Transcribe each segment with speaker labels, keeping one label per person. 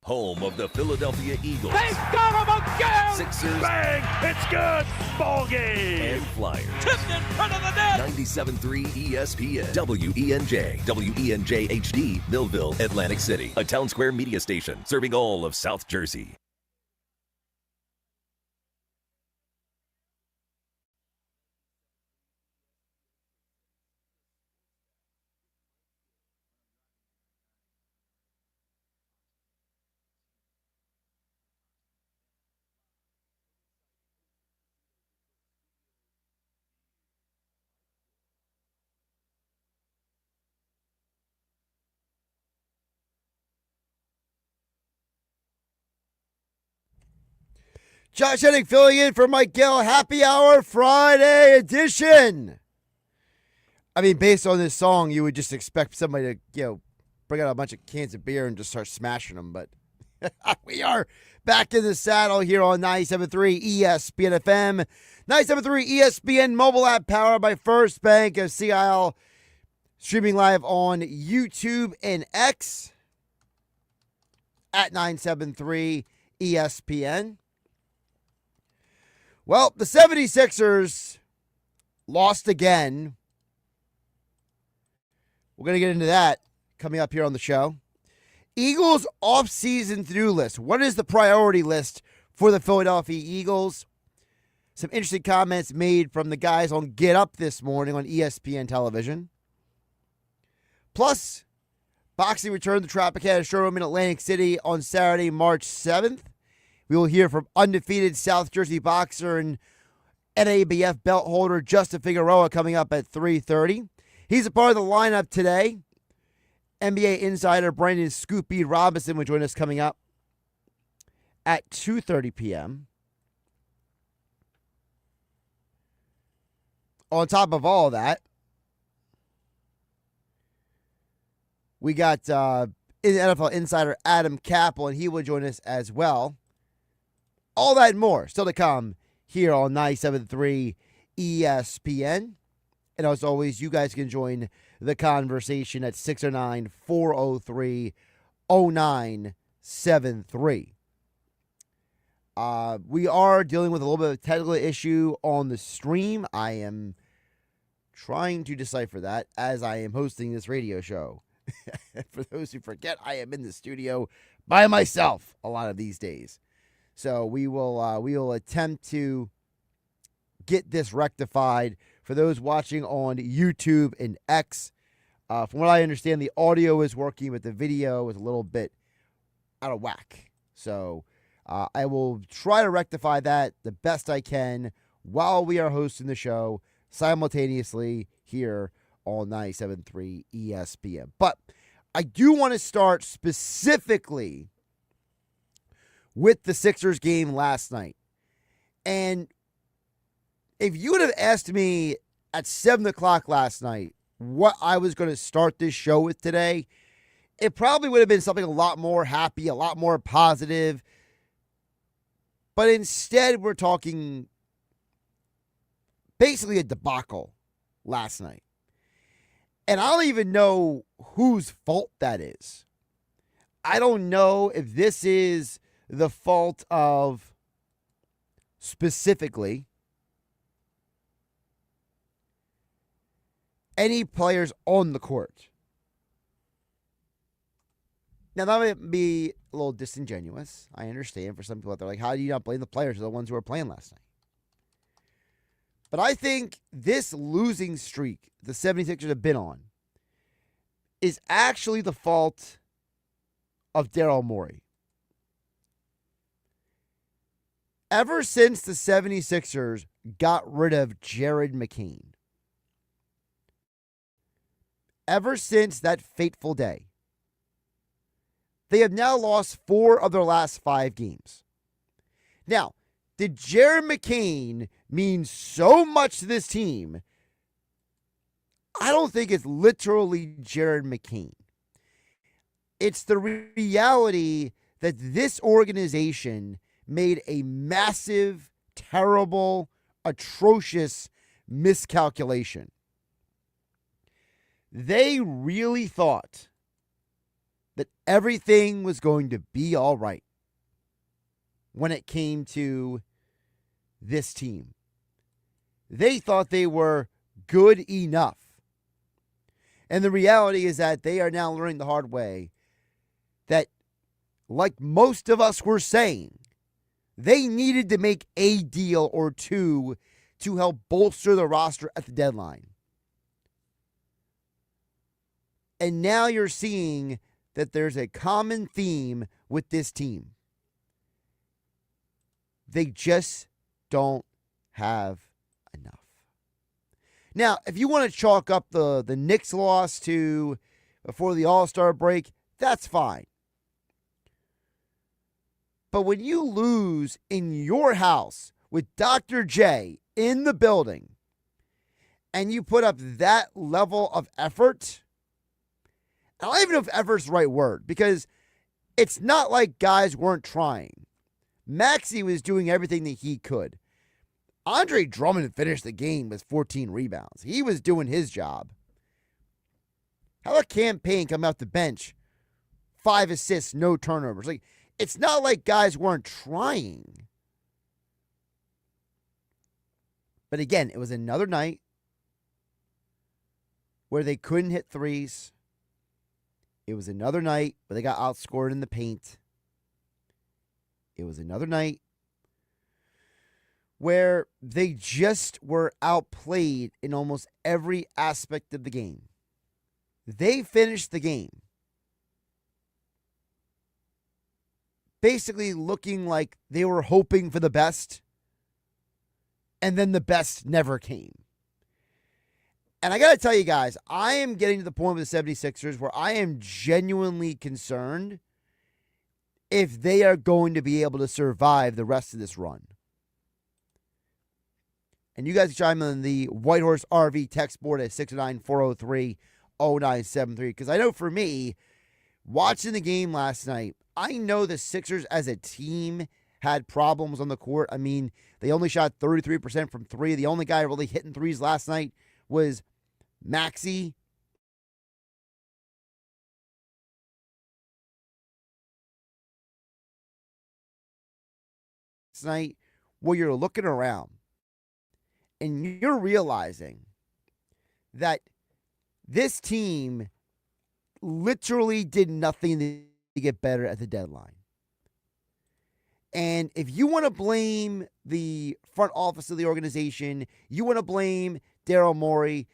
Speaker 1: home of the Philadelphia Eagles.
Speaker 2: They got him again!
Speaker 1: Sixers.
Speaker 2: Bang! It's good! Ball game!
Speaker 1: And Flyers.
Speaker 2: Tipped in front of the net!
Speaker 1: 97.3 ESPN. WENJ. WENJ HD. Millville, Atlantic City. A Town Square media station serving all of South Jersey.
Speaker 3: Josh Hennig filling in for Mike Gill. Happy Hour Friday edition. I mean, based on this song, you would just expect somebody to, bring out a bunch of cans of beer and just start smashing them. But we are back in the saddle here on 97.3 ESPN FM. 97.3 ESPN mobile app powered by First Bank of Sea Isle. Streaming live on YouTube and X at 973 ESPN. Well, the 76ers lost again. We're going to get into that coming up here on the show. Eagles offseason to-do list. What is the priority list for the Philadelphia Eagles? Some interesting comments made from the guys on Get Up this morning on ESPN television. Plus, boxing returned to Tropicana AC Showroom in Atlantic City on Saturday, March 7th. We will hear from undefeated South Jersey boxer and NABF belt holder Justin Figueroa coming up at 3:30. He's a part of the lineup today. NBA insider Brandon Scoopy Robinson will join us coming up at 2:30 p.m. On top of all that, we got NFL insider Adam Caplan. He will join us as well. All that and more still to come here on 97.3 ESPN. And as always, you guys can join the conversation at 609-403-0973. We are dealing with a little bit of a technical issue on the stream. I am trying to decipher that as I am hosting this radio show. For those who forget, I am in the studio by myself a lot of these days. So we will attempt to get this rectified. For those watching on YouTube and X, from what I understand, the audio is working, but the video is a little bit out of whack. So I will try to rectify that the best I can while we are hosting the show simultaneously here on 97.3 ESPN. But I do want to start specifically with the Sixers game last night. And if you would have asked me at 7 o'clock last night what I was going to start this show with today, it probably would have been something a lot more happy, a lot more positive. But instead, we're talking basically a debacle last night. And I don't even know whose fault that is. I don't know if this is the fault of specifically any players on the court. Now, that might be a little disingenuous. I understand for some people out there, like, how do you not blame the players? They're the ones who were playing last night. But I think this losing streak the 76ers have been on is actually the fault of Daryl Morey. Ever since the 76ers got rid of Jared McCain, ever since that fateful day, they have now lost 4 of their last 5 games. Now, did Jared McCain mean so much to this team? I don't think it's literally Jared McCain. It's the reality that this organization made a massive, terrible, atrocious miscalculation. They really thought that everything was going to be all right when it came to this team. They thought they were good enough. And the reality is that they are now learning the hard way that, like most of us were saying, they needed to make a deal or two to help bolster the roster at the deadline. And now you're seeing that there's a common theme with this team. They just don't have enough. Now, if you want to chalk up the Knicks loss to before the All-Star break, that's fine. But when you lose in your house with Dr. J in the building and you put up that level of effort, I don't even know if effort's the right word, because it's not like guys weren't trying. Maxey was doing everything that he could. Andre Drummond finished the game with 14 rebounds. He was doing his job. How about Cam Payne coming off the bench? 5 assists, no turnovers. Like, it's not like guys weren't trying. But again, it was another night where they couldn't hit threes. It was another night where they got outscored in the paint. It was another night where they just were outplayed in almost every aspect of the game. They finished the game basically looking like they were hoping for the best, and then the best never came. And I got to tell you guys, I am getting to the point with the 76ers where I am genuinely concerned if they are going to be able to survive the rest of this run. And you guys can chime in the Whitehorse RV text board at 609-403-0973. Because I know for me, watching the game last night, I know the Sixers as a team had problems on the court. I mean, they only shot 33% from three. The only guy really hitting threes last night was Maxey. Tonight, where you're looking around and you're realizing that this team literally did nothing to get better at the deadline. And if you want to blame the front office of the organization, you want to blame Daryl Morey,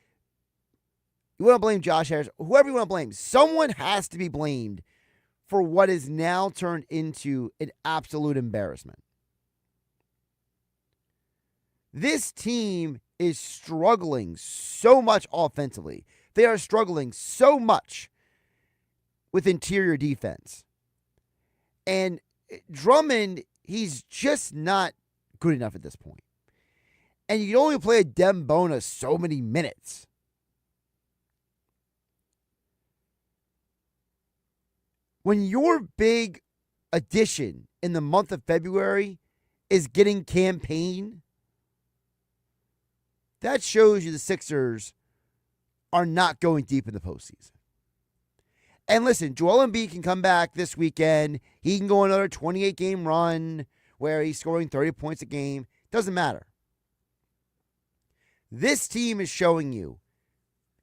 Speaker 3: you want to blame Josh Harris, whoever you want to blame, someone has to be blamed for what is now turned into an absolute embarrassment. This team is struggling so much offensively. They are struggling so much with interior defense. And Drummond, he's just not good enough at this point. And you can only play a Dembona so many minutes. When your big addition in the month of February is getting Cam Payne, that shows you the Sixers are not going deep in the postseason. And listen, Joel Embiid can come back this weekend. He can go another 28-game run where he's scoring 30 points a game. Doesn't matter. This team is showing you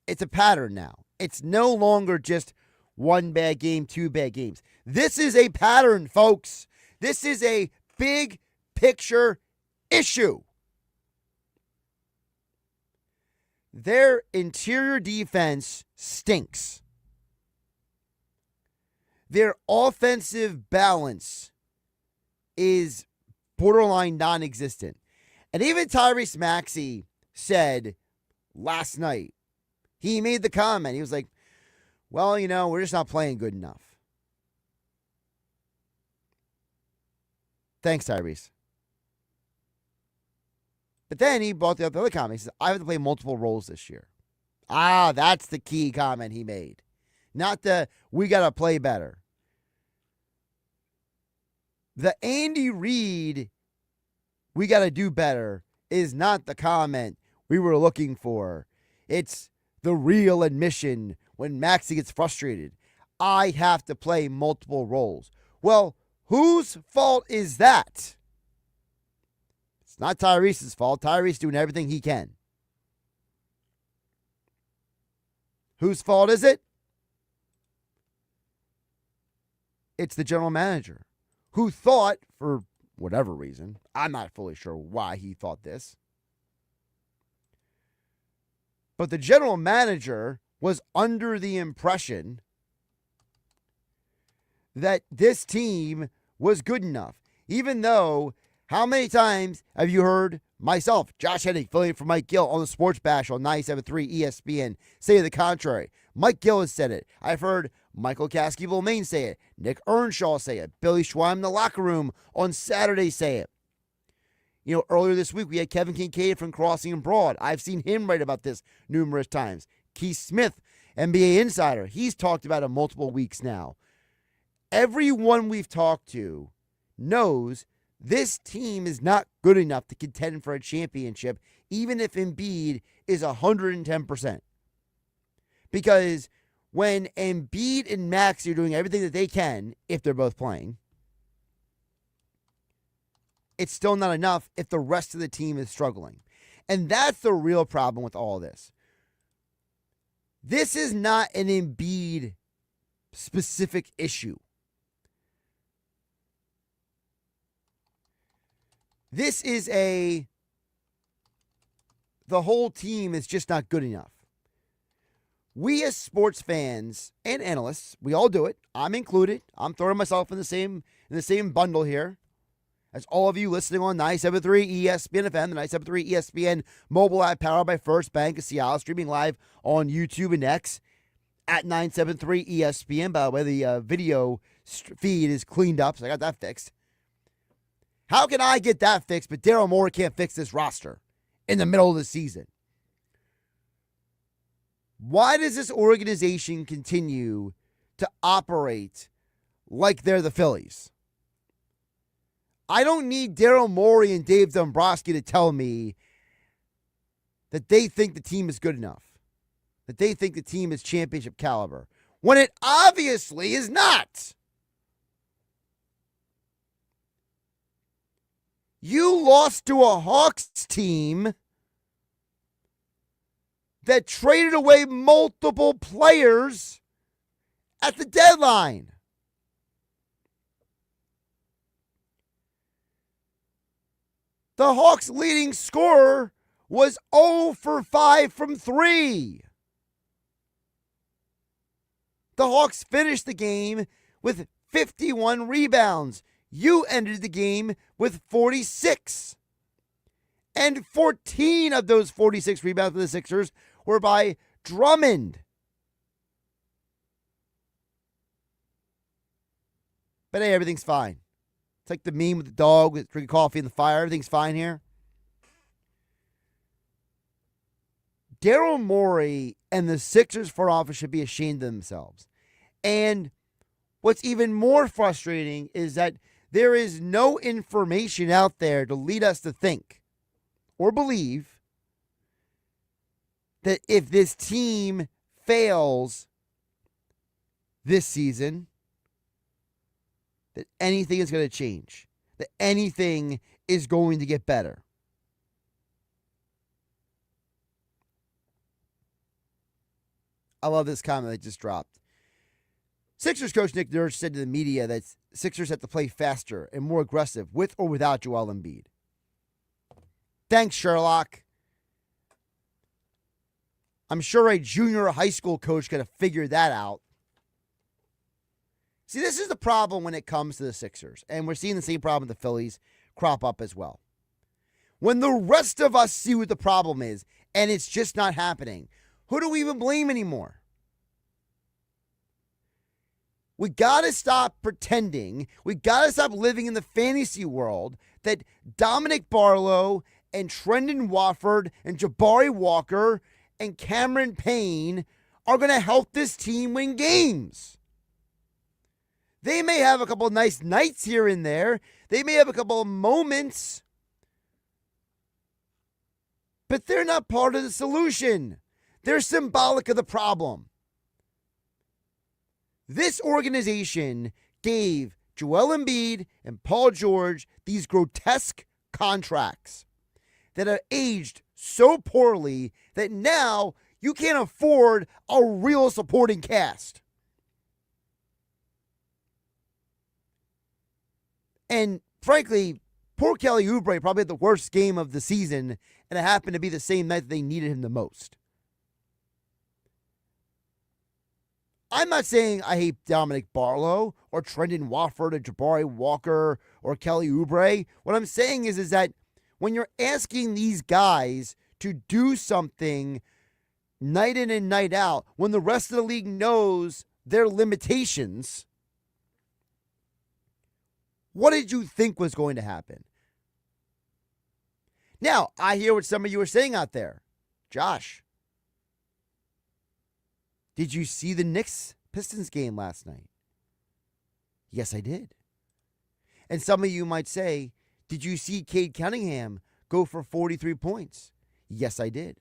Speaker 3: it's a pattern now. It's no longer just one bad game, two bad games. This is a pattern, folks. This is a big picture issue. Their interior defense stinks. Their offensive balance is borderline non-existent. And even Tyrese Maxey said last night, he made the comment. He was like, well, you know, we're just not playing good enough. Thanks, Tyrese. But then he brought up the other comment. He says, I have to play multiple roles this year. That's the key comment he made. Not the, we got to play better. The Andy Reid, we got to do better, is not the comment we were looking for. It's the real admission when Maxey gets frustrated. I have to play multiple roles. Well, whose fault is that? It's not Tyrese's fault. Tyrese's doing everything he can. Whose fault is it? It's the general manager, who thought, for whatever reason, I'm not fully sure why he thought this, but the general manager was under the impression that this team was good enough. Even though, how many times have you heard myself, Josh Hennig, filling in for Mike Gill on the Sports Bash on 97.3 ESPN, say the contrary? Mike Gill has said it. I've heard Michael Caskey-Vilmain say it. Nick Earnshsaw say it. Billy Schweim in the locker room on Saturday say it. You know, earlier this week, we had Kevin Kincaid from Crossing and Broad. I've seen him write about this numerous times. Keith Smith, NBA Insider, he's talked about it multiple weeks now. Everyone we've talked to knows this team is not good enough to contend for a championship, even if Embiid is 110%. Because when Embiid and Maxey are doing everything that they can, if they're both playing, it's still not enough if the rest of the team is struggling. And that's the real problem with all this. This is not an Embiid specific issue. This is the whole team is just not good enough. We as sports fans and analysts, we all do it. I'm included. I'm throwing myself in the same bundle here as all of you listening on 97.3 ESPN FM, the 97.3 ESPN mobile app powered by First Bank of Seattle, streaming live on YouTube and X at 973 ESPN. By the way, the video feed is cleaned up, so I got that fixed. How can I get that fixed, but Daryl Morey can't fix this roster in the middle of the season? Why does this organization continue to operate like they're the Phillies? I don't need Daryl Morey and Dave Dombrowski to tell me that they think the team is good enough, that they think the team is championship caliber, when it obviously is not. You lost to a Hawks team that traded away multiple players at the deadline. The Hawks' leading scorer was 0 for 5 from 3. The Hawks finished the game with 51 rebounds. You ended the game with 46. And 14 of those 46 rebounds for the Sixers were by Drummond. But hey, everything's fine. It's like the meme with the dog with drinking coffee in the fire. Everything's fine here. Daryl Morey and the Sixers front office should be ashamed of themselves. And what's even more frustrating is that there is no information out there to lead us to think or believe that if this team fails this season, that anything is going to change, that anything is going to get better. I love this comment that just dropped. Sixers coach Nick Nurse said to the media that Sixers have to play faster and more aggressive with or without Joel Embiid. Thanks, Sherlock. I'm sure a junior high school coach could have figured that out. See, this is the problem when it comes to the Sixers, and we're seeing the same problem with the Phillies crop up as well. When the rest of us see what the problem is, and it's just not happening, who do we even blame anymore? We got to stop pretending. We got to stop living in the fantasy world that Dominic Barlow and Trendon Watford and Jabari Walker and Cameron Payne are going to help this team win games. They may have a couple of nice nights here and there. They may have a couple of moments. But they're not part of the solution. They're symbolic of the problem. This organization gave Joel Embiid and Paul George these grotesque contracts that are aged so poorly that now you can't afford a real supporting cast. And frankly, poor Kelly Oubre probably had the worst game of the season, and it happened to be the same night that they needed him the most. I'm not saying I hate Dominic Barlow or Trendon Watford or Jabari Walker or Kelly Oubre. What I'm saying is that when you're asking these guys to do something night in and night out, when the rest of the league knows their limitations, what did you think was going to happen? Now, I hear what some of you are saying out there. Josh, did you see the Knicks-Pistons game last night? Yes, I did. And some of you might say, did you see Cade Cunningham go for 43 points? Yes, I did.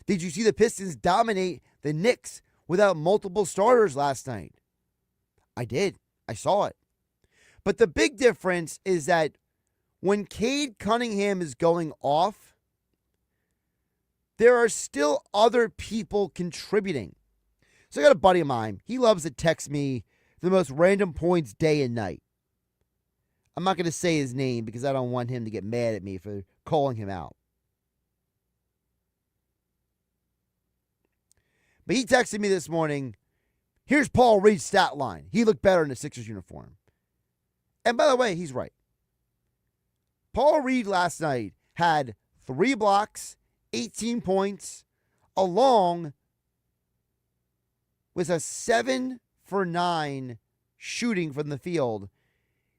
Speaker 3: Did you see the Pistons dominate the Knicks without multiple starters last night? I did. I saw it. But the big difference is that when Cade Cunningham is going off, there are still other people contributing. So I got a buddy of mine. He loves to text me the most random points day and night. I'm not going to say his name because I don't want him to get mad at me for calling him out. But he texted me this morning, here's Paul Reed's stat line. He looked better in a Sixers uniform. And by the way, he's right. Paul Reed last night had 3 blocks, 18 points, along with a 7 for 9 shooting from the field.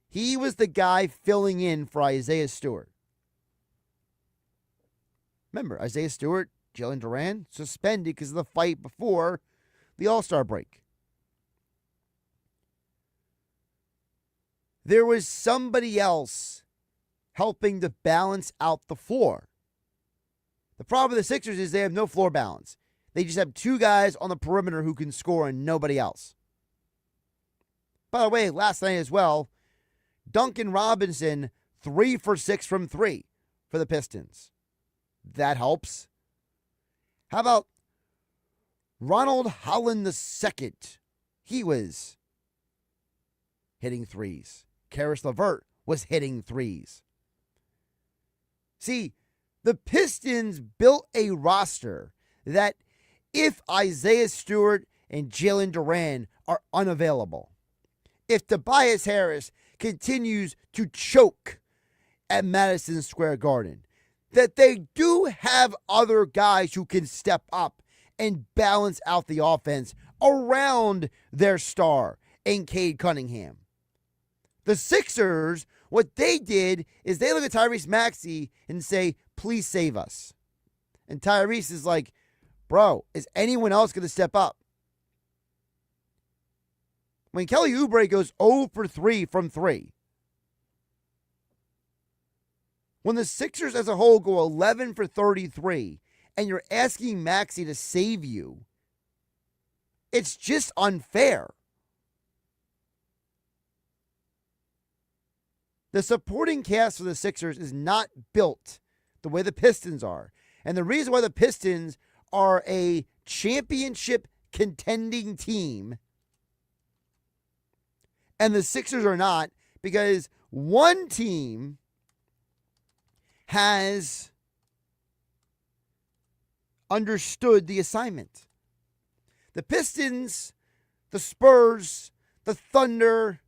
Speaker 3: He was the guy filling in for Isaiah Stewart. Remember, Isaiah Stewart, Jalen Duran, suspended because of the fight before the All-Star break. There was somebody else helping to balance out the floor. The problem with the Sixers is they have no floor balance. They just have 2 guys on the perimeter who can score and nobody else. By the way, last night as well, Duncan Robinson, 3 for 6 from 3 for the Pistons. That helps. How about Ronald Holland II? He was hitting threes. Karis LeVert was hitting threes. See, the Pistons built a roster that if Isaiah Stewart and Jalen Duran are unavailable, if Tobias Harris continues to choke at Madison Square Garden, that they do have other guys who can step up and balance out the offense around their star in Cade Cunningham. The Sixers, what they did is they look at Tyrese Maxey and say, please save us. And Tyrese is like, bro, is anyone else going to step up? When Kelly Oubre goes 0 for 3 from 3, when the Sixers as a whole go 11 for 33, and you're asking Maxey to save you, it's just unfair. The supporting cast for the Sixers is not built the way the Pistons are. And the reason why the Pistons are a championship contending team and the Sixers are not, because one team has understood the assignment. The Pistons, the Spurs, the Thunder,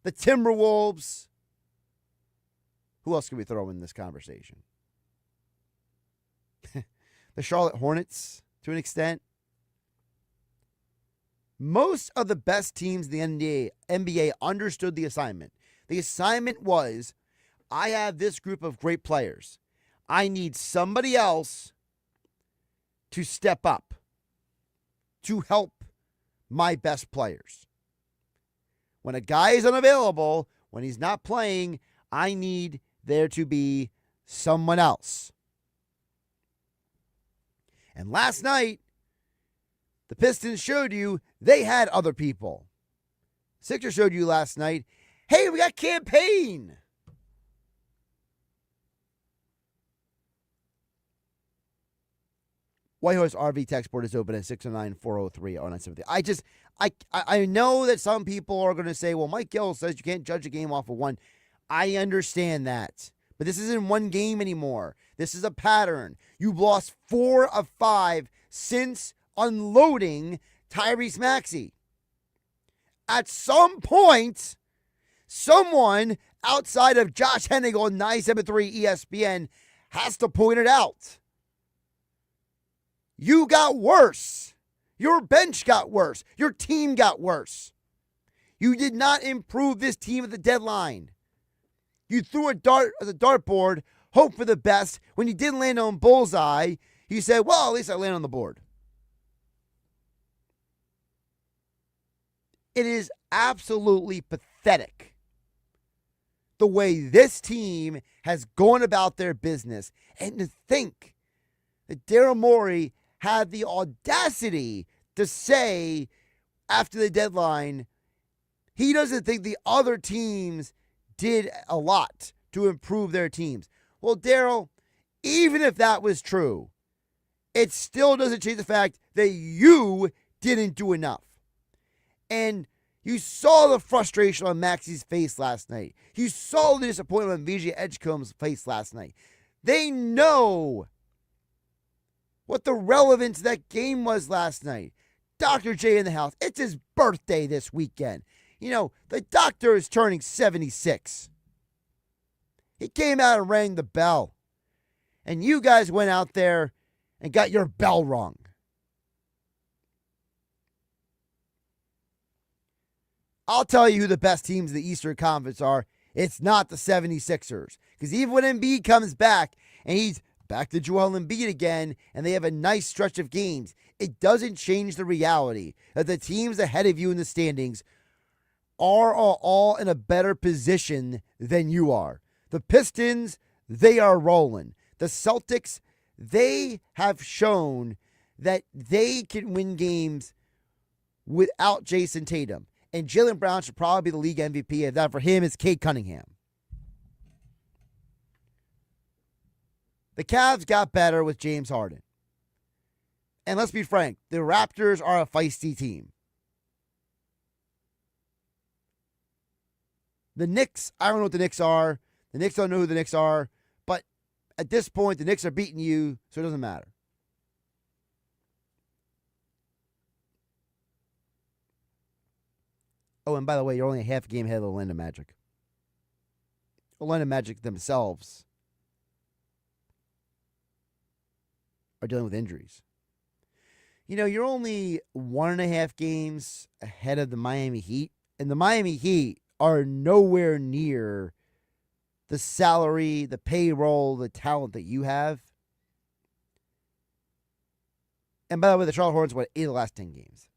Speaker 3: the Timberwolves. Who else can we throw in this conversation? The Charlotte Hornets, to an extent. Most of the best teams in the NBA understood the assignment. The assignment was, I have this group of great players. I need somebody else to step up to help my best players. When a guy is unavailable, when he's not playing, I need there to be someone else. And last night, The Pistons showed you they had other people. Sixers showed you last night, hey, we got campaign. Whitehorse RV text board is open at 609-403-0973. I know that some people are going to say, well, Mike Gill says you can't judge a game off of one. I understand that. But this isn't one game anymore. This is a pattern. You've lost 4 of 5 since unloading Tyrese Maxey. At some point, someone outside of Josh Hennig on 973 ESPN has to point it out. You got worse. Your bench got worse. Your team got worse. You did not improve this team at the deadline. You threw a dart at the dartboard, hope for the best. When you didn't land on bullseye, you said, well, at least I landed on the board. It is absolutely pathetic the way this team has gone about their business. And to think that Daryl Morey had the audacity to say after the deadline he doesn't think the other teams did a lot to improve their teams. Well, Daryl, even if that was true, it still doesn't change the fact that you didn't do enough. And you saw the frustration on Maxey's face last night. You saw the disappointment on VJ Edgecombe's face last night. They know what the relevance of that game was last night. Dr. J in the house. It's his birthday this weekend. You know, the doctor is turning 76. He came out and rang the bell. And you guys went out there and got your bell rung. I'll tell you who the best teams in the Eastern Conference are. It's not the 76ers. Because even when Embiid comes back and he's back to Joel Embiid again and they have a nice stretch of games, it doesn't change the reality that the teams ahead of you in the standings are all in a better position than you are. The Pistons, they are rolling. The Celtics, they have shown that they can win games without Jason Tatum. And Jaylen Brown should probably be the league MVP. If that for him, it's Cade Cunningham. The Cavs got better with James Harden. And let's be frank, the Raptors are a feisty team. The Knicks, I don't know what the Knicks are. The Knicks don't know who the Knicks are. But at this point, the Knicks are beating you, so it doesn't matter. Oh, and by the way, you're only a half a game ahead of the Orlando Magic. Orlando Magic themselves are dealing with injuries. You know, you're only 1.5 games ahead of the Miami Heat, and the Miami Heat are nowhere near the salary, the payroll, the talent that you have. And by the way, the Charlotte Hornets won 8 of the last 10 games.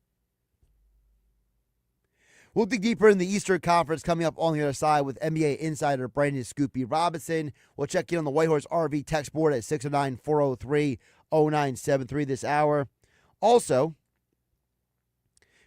Speaker 3: We'll dig deeper in the Eastern Conference coming up on the other side with NBA insider Brandon Scoopy Robinson. We'll check in on the Whitehorse RV text board at 609-403-0973 this hour. Also,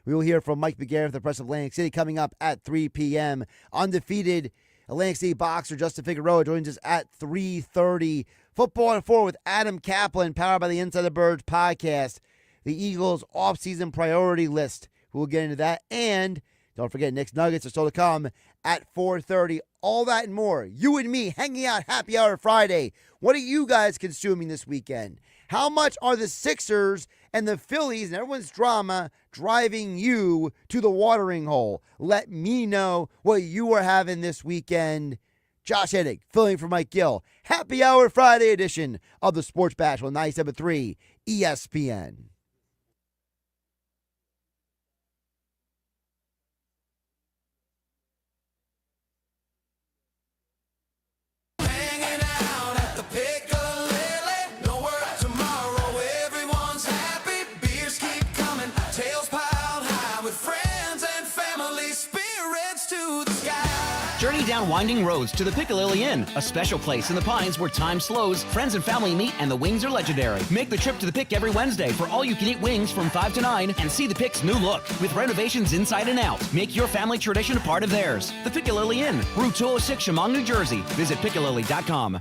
Speaker 3: we will hear from Mike McGarry of the Press of Atlantic City coming up at 3 p.m. Undefeated Atlantic City boxer Justin Figueroa joins us at 3:30. Football on 4 with Adam Caplan, powered by the Inside the Birds podcast. The Eagles Offseason priority list. We'll get into that. And don't forget, Knicks Nuggets are still to come at 4:30. All that and more. You and me hanging out happy hour Friday. What are you guys consuming this weekend? How much are the Sixers and the Phillies and everyone's drama driving you to the watering hole? Let me know what you are having this weekend. Josh Hennig, filling for Mike Gill. Happy Hour Friday edition of the Sports Bash on 97.3 ESPN.
Speaker 4: Journey down winding roads to the Piccalilli Inn, a special place in the Pines where time slows, friends and family meet, and the wings are legendary. Make the trip to the Pic every Wednesday for all-you-can-eat wings from 5 to 9 and see the Pic's new look with renovations inside and out. Make your family tradition a part of theirs. The Piccalilli Inn, Route 206, Chemung, New Jersey. Visit Piccalilli.com.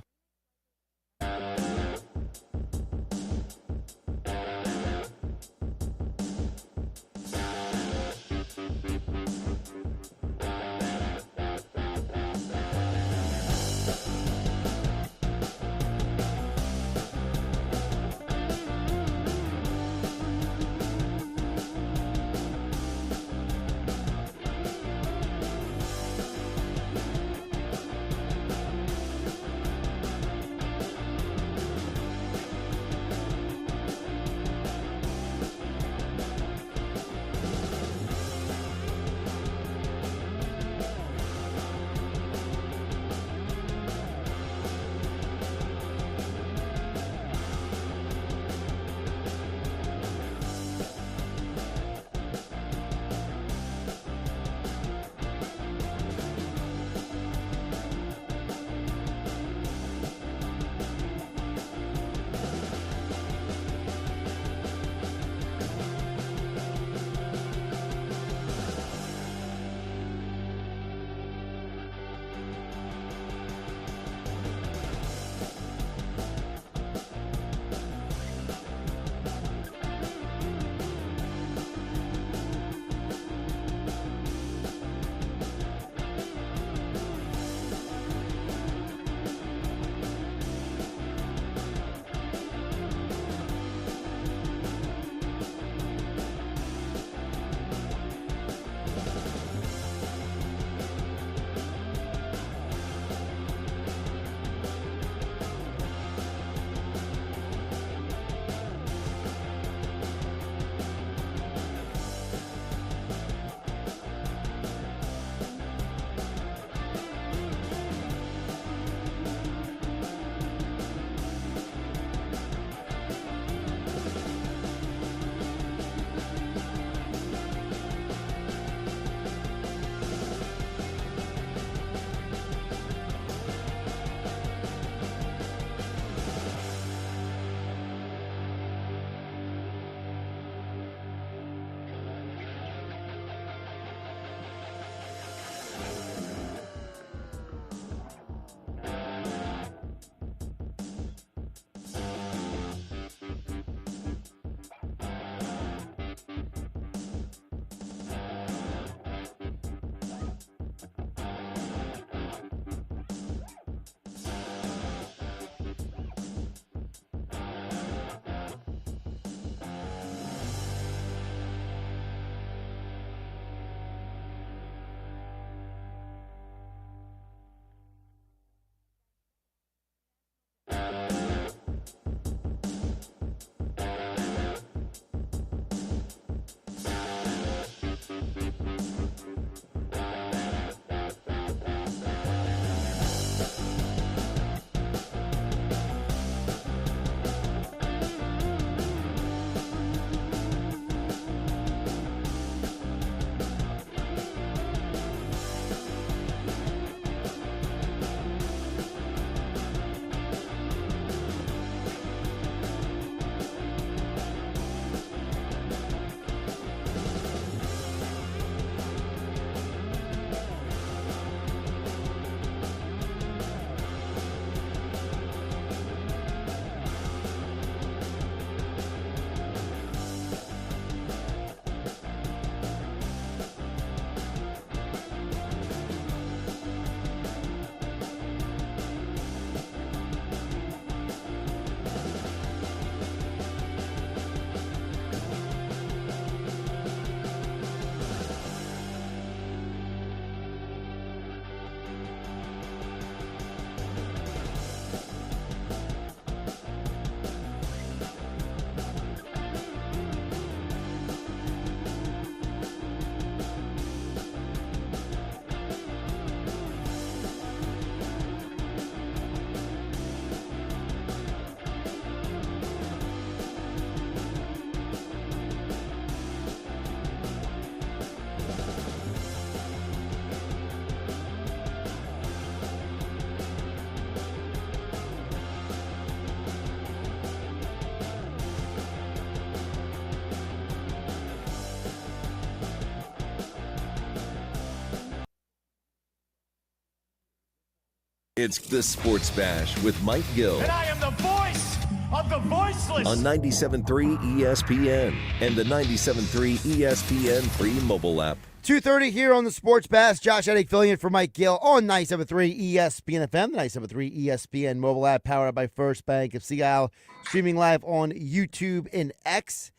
Speaker 1: It's the Sports Bash with Mike Gill.
Speaker 2: And I am the voice of the voiceless.
Speaker 1: On 97.3 ESPN and the 97.3 ESPN free mobile app.
Speaker 3: 2:30 here on the Sports Bash. Josh Hennig filling in for Mike Gill on 97.3 ESPN FM, the 97.3 ESPN mobile app powered by First Bank of Sea Isle. Streaming live on YouTube and X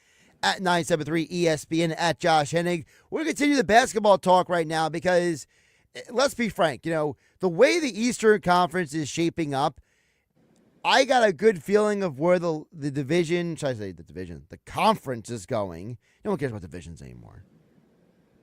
Speaker 3: at 97.3 ESPN at Josh Hennig. We're going to continue the basketball talk right now because, let's be frank, the way the Eastern Conference is shaping up, I got a good feeling of where the division, should I say the division, the conference is going. No one cares about divisions anymore.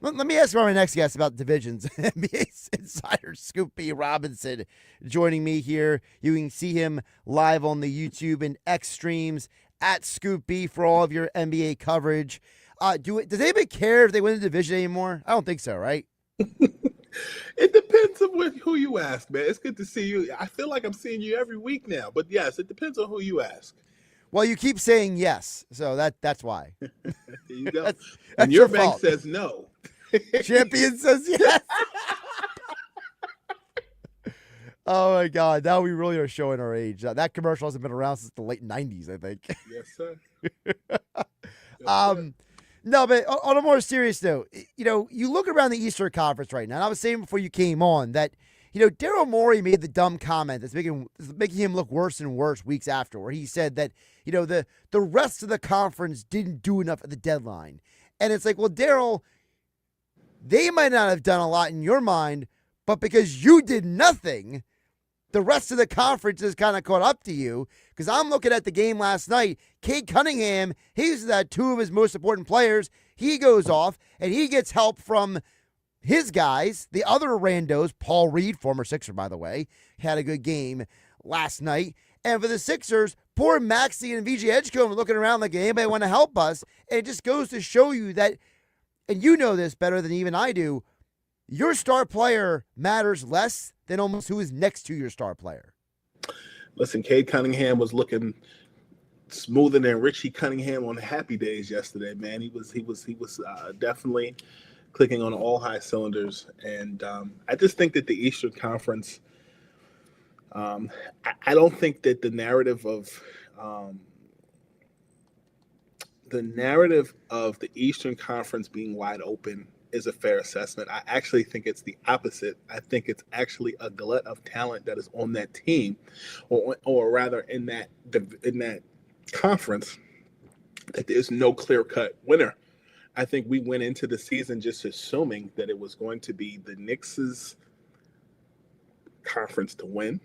Speaker 3: Let me ask my next guest about divisions. NBA insider Scoop B. Robinson joining me here. You can see him live on the YouTube and X streams at Scoop B for all of your NBA coverage. Does anybody care if they win the division anymore? I don't think so, right?
Speaker 5: It depends on who you ask, man. It's good to see you. I feel like I'm seeing you every week now. But, yes, it depends on who you ask.
Speaker 3: Well, you keep saying yes, so that's why.
Speaker 5: There you go.
Speaker 3: That's
Speaker 5: and your bank says no.
Speaker 3: Champion says yes. Oh, my God. Now we really are showing our age. That commercial hasn't been around since the late 90s, I think.
Speaker 5: Yes, sir.
Speaker 3: No, but on a more serious note, you look around the Eastern Conference right now, and I was saying before you came on that, Daryl Morey made the dumb comment that's making him look worse and worse weeks after, where he said that, the rest of the conference didn't do enough at the deadline. And it's like, well, Daryl, they might not have done a lot in your mind, but because you did nothing, the rest of the conference is kind of caught up to you. Because I'm looking at the game last night. Cade Cunningham, he's that two of his most important players. He goes off, and he gets help from his guys, the other randos. Paul Reed, former Sixer, by the way, had a good game last night. And for the Sixers, poor Maxey and VJ Edgecombe are looking around like anybody want to help us. And it just goes to show you that, and you know this better than even I do, your star player matters less than almost who is next to your star player.
Speaker 5: Listen, Cade Cunningham was looking smoother than Richie Cunningham on happy days yesterday, man. He was definitely clicking on all high cylinders. And I just think that the Eastern Conference, I don't think that the narrative of the Eastern Conference being wide open is a fair assessment. I actually think it's the opposite. I think it's actually a glut of talent that is on that team, or rather in that conference, that there's no clear-cut winner. I think we went into the season just assuming that it was going to be the Knicks' conference to win.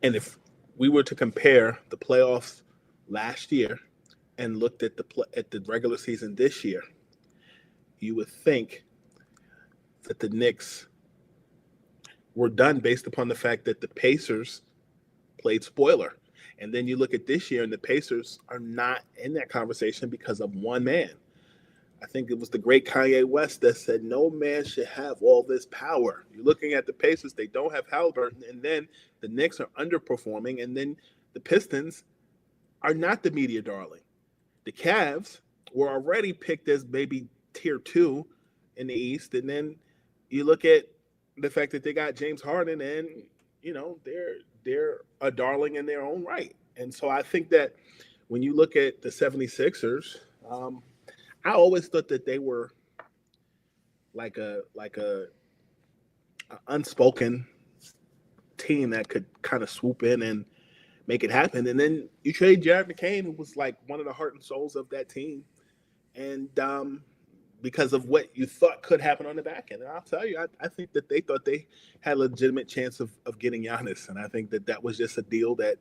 Speaker 5: And if we were to compare the playoffs last year and looked at the regular season this year, you would think that the Knicks were done based upon the fact that the Pacers played spoiler. And then you look at this year, and the Pacers are not in that conversation because of one man. I think it was the great Kanye West that said, no man should have all this power. You're looking at the Pacers, they don't have Halliburton, and then the Knicks are underperforming, and then the Pistons are not the media darling. The Cavs were already picked as maybe tier 2 in the East, and then you look at the fact that they got James Harden, and they're a darling in their own right. And so I think that when you look at the 76ers, I always thought that they were like a unspoken team that could kind of swoop in and make it happen. And then you trade Jared McCain, who was like one of the heart and souls of that team, and because of what you thought could happen on the back end. And I'll tell you, I think that they thought they had a legitimate chance of getting Giannis. And I think that was just a deal that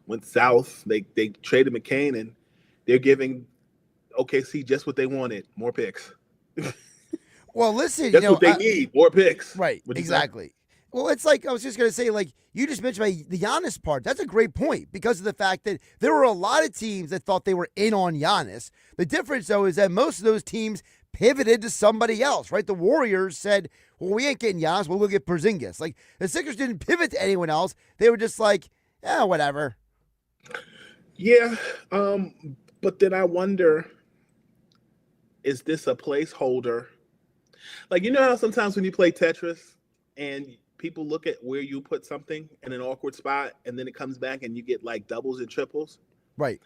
Speaker 5: went south. They traded McCain, and they're giving OKC just what they wanted, more picks.
Speaker 3: Well, listen.
Speaker 5: That's what they need, more picks.
Speaker 3: Right, exactly. Well, it's like, I was just going to say, like, you just mentioned the Giannis part. That's a great point because of the fact that there were a lot of teams that thought they were in on Giannis. The difference, though, is that most of those teams pivoted to somebody else, right? The Warriors said, well, we ain't getting Giannis, we'll get Porzingis. Like, the Sixers didn't pivot to anyone else. They were just like, whatever.
Speaker 5: Yeah, but then I wonder, is this a placeholder? Like, you know how sometimes when you play Tetris and people look at where you put something in an awkward spot and then it comes back and you get like doubles and triples.
Speaker 3: Right.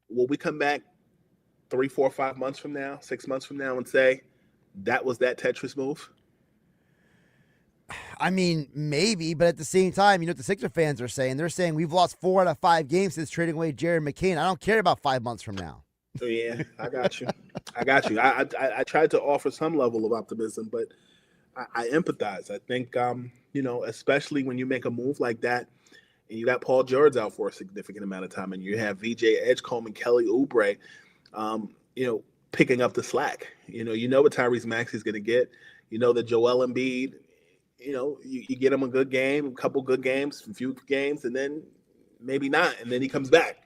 Speaker 5: Will we come back 3, 4, 5 months from now, 6 months from now and say that was that Tetris move?
Speaker 3: I mean, maybe, but at the same time, you know what the Sixer fans are saying? They're saying we've lost 4 out of 5 games since trading away Jared McCain. I don't care about 5 months from now.
Speaker 5: Oh, yeah, I got you. I tried to offer some level of optimism, but I empathize. I think, especially when you make a move like that and you got Paul George out for a significant amount of time and you have VJ Edgecombe and Kelly Oubre, picking up the slack. You know what Tyrese Maxey's going to get. You know that Joel Embiid, you get him a good game, a couple good games, a few games, and then maybe not, and then he comes back.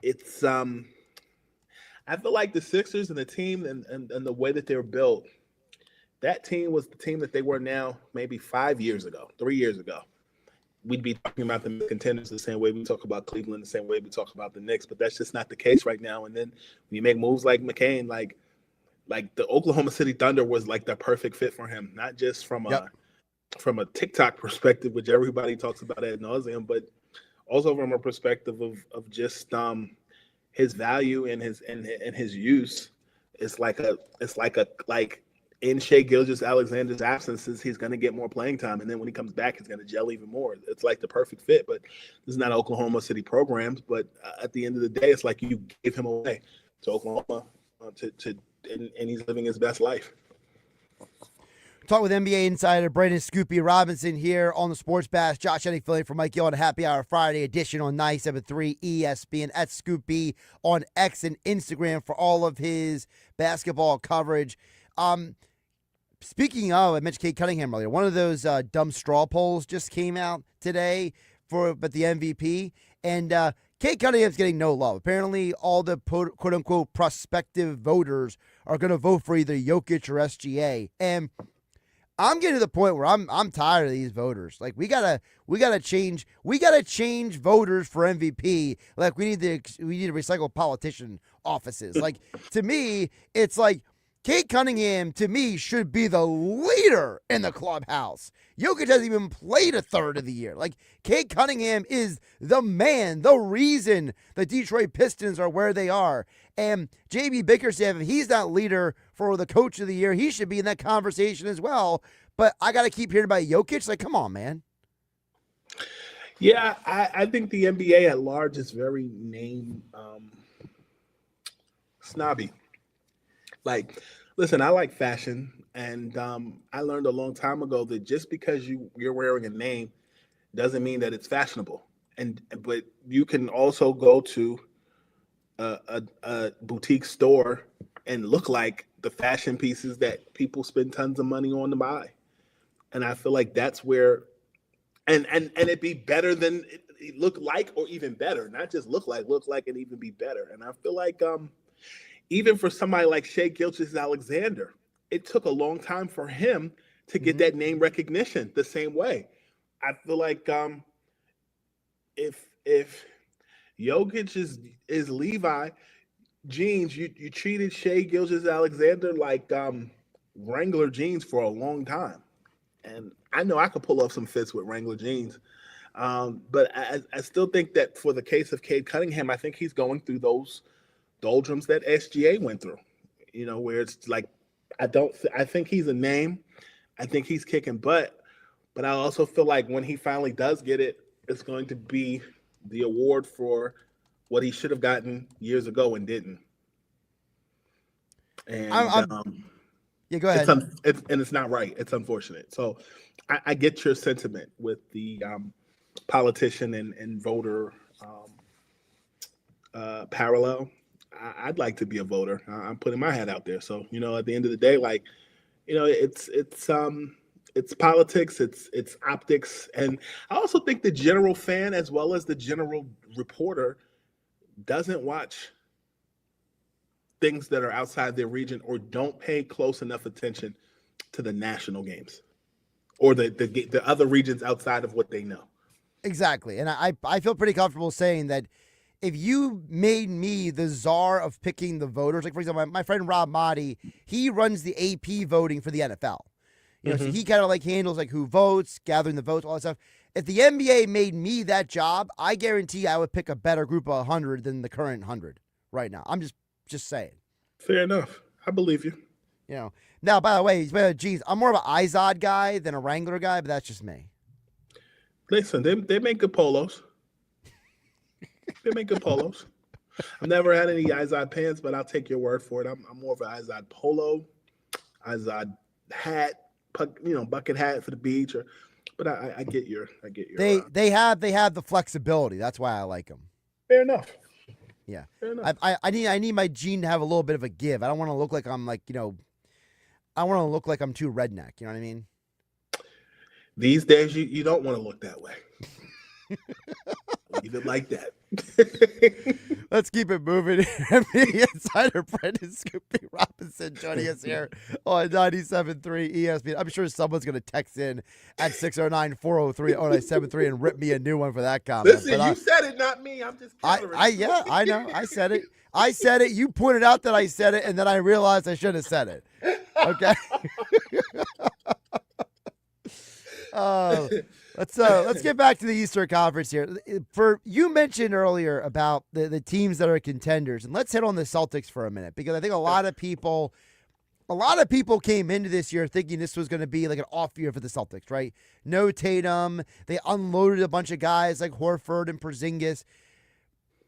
Speaker 5: It's I feel like the Sixers and the team and the way that they're built, that team was the team that they were now maybe 5 years ago, 3 years ago. We'd be talking about the contenders the same way we talk about Cleveland, the same way we talk about the Knicks, but that's just not the case right now. And then when you make moves like McCain, like the Oklahoma City Thunder was like the perfect fit for him, not just from a TikTok perspective, which everybody talks about ad nauseum, but also from a perspective of just his value and his use. It's like in Shai Gilgeous-Alexander's absences, he's going to get more playing time, and then when he comes back, he's going to gel even more. It's like the perfect fit, but this is not Oklahoma City programs. But at the end of the day, it's like you gave him away to Oklahoma and he's living his best life.
Speaker 3: Talk with NBA insider Brandon Scoopy Robinson here on the Sports Bash. Josh Hennig filling for Mike Gill on a Happy Hour Friday edition on 97.3 ESPN at Scoopy on X and Instagram for all of his basketball coverage. Speaking of, I mentioned Kate Cunningham earlier. One of those dumb straw polls just came out today but the MVP, and Kate Cunningham's getting no love. Apparently, all the quote-unquote prospective voters are going to vote for either Jokic or SGA, and I'm getting to the point where I'm tired of these voters. Like we gotta change voters for MVP. Like we need to recycle politician offices. Like to me, it's like Kate Cunningham to me should be the leader in the clubhouse. Jokic hasn't even played a third of the year. Like Kate Cunningham is the man, the reason the Detroit Pistons are where they are. And JB Bickerstaff, if he's not leader for the coach of the year, he should be in that conversation as well. But I got to keep hearing about Jokic. Like, come on, man.
Speaker 5: Yeah, I think the NBA at large is very name snobby. Like, listen, I like fashion, and I learned a long time ago that just because you're wearing a name doesn't mean that it's fashionable. But you can also go to a boutique store and look like the fashion pieces that people spend tons of money on to buy. And I feel like that's where, and it'd be better than it look like, or even better, not just look like and even be better. And I feel like even for somebody like Shai Gilgeous-Alexander, it took a long time for him to get that name recognition the same way. I feel like if Jokic is Levi jeans, you treated Shai Gilgeous-Alexander like Wrangler jeans for a long time. And I know I could pull off some fits with Wrangler jeans. But I still think that for the case of Cade Cunningham, I think he's going through those doldrums that SGA went through, where it's like, I think he's a name. I think he's kicking butt. But I also feel like when he finally does get it, it's going to be the award for what he should have gotten years ago and didn't. And
Speaker 3: yeah, go ahead.
Speaker 5: It's not right. It's unfortunate. So I get your sentiment with the politician and voter parallel. I'd like to be a voter. I'm putting my hat out there. So, at the end of the day, like, it's politics, it's optics. And I also think the general fan, as well as the general reporter, doesn't watch things that are outside their region or don't pay close enough attention to the national games or the other regions outside of what they know.
Speaker 3: Exactly. And I feel pretty comfortable saying that if you made me the czar of picking the voters, like, for example, my friend Rob Motti, he runs the AP voting for the NFL. You know, so he kind of like handles like who votes, gathering the votes, all that stuff. If the NBA made me that job, I guarantee I would pick a better group of 100 than the current 100 right now. I'm just saying.
Speaker 5: Fair enough. I believe you.
Speaker 3: You know. Now, by the way, geez, I'm more of an Izod guy than a Wrangler guy, but that's just me.
Speaker 5: Listen, they make good polos. They make good polos. I've never had any Izod pants, but I'll take your word for it. I'm more of an Izod polo, Izod hat, bucket hat for the beach. But I get your.
Speaker 3: They have the flexibility. That's why I like them.
Speaker 5: Fair enough.
Speaker 3: Yeah.
Speaker 5: Fair enough.
Speaker 3: I need my jean to have a little bit of a give. I don't want to look like I'm like, I want to look like I'm too redneck. You know what I mean?
Speaker 5: These days, you don't want to look that way. Leave it like that.
Speaker 3: Let's keep it moving. NBA insider Brendan Scoopy Robinson joining us here on 97.3 ESPN. I'm sure someone's going to text in at 609-403-0973 and rip me a new one for that comment.
Speaker 5: Listen, you said it, not me. I'm just
Speaker 3: yeah, I know. I said it. I said it. You pointed out that I said it, and then I realized I shouldn't have said it. Okay. Let's get back to the Eastern Conference here. You mentioned earlier about the teams that are contenders, and let's hit on the Celtics for a minute, because I think a lot of people came into this year thinking this was going to be like an off year for the Celtics, right? No Tatum, they unloaded a bunch of guys like Horford and Porzingis,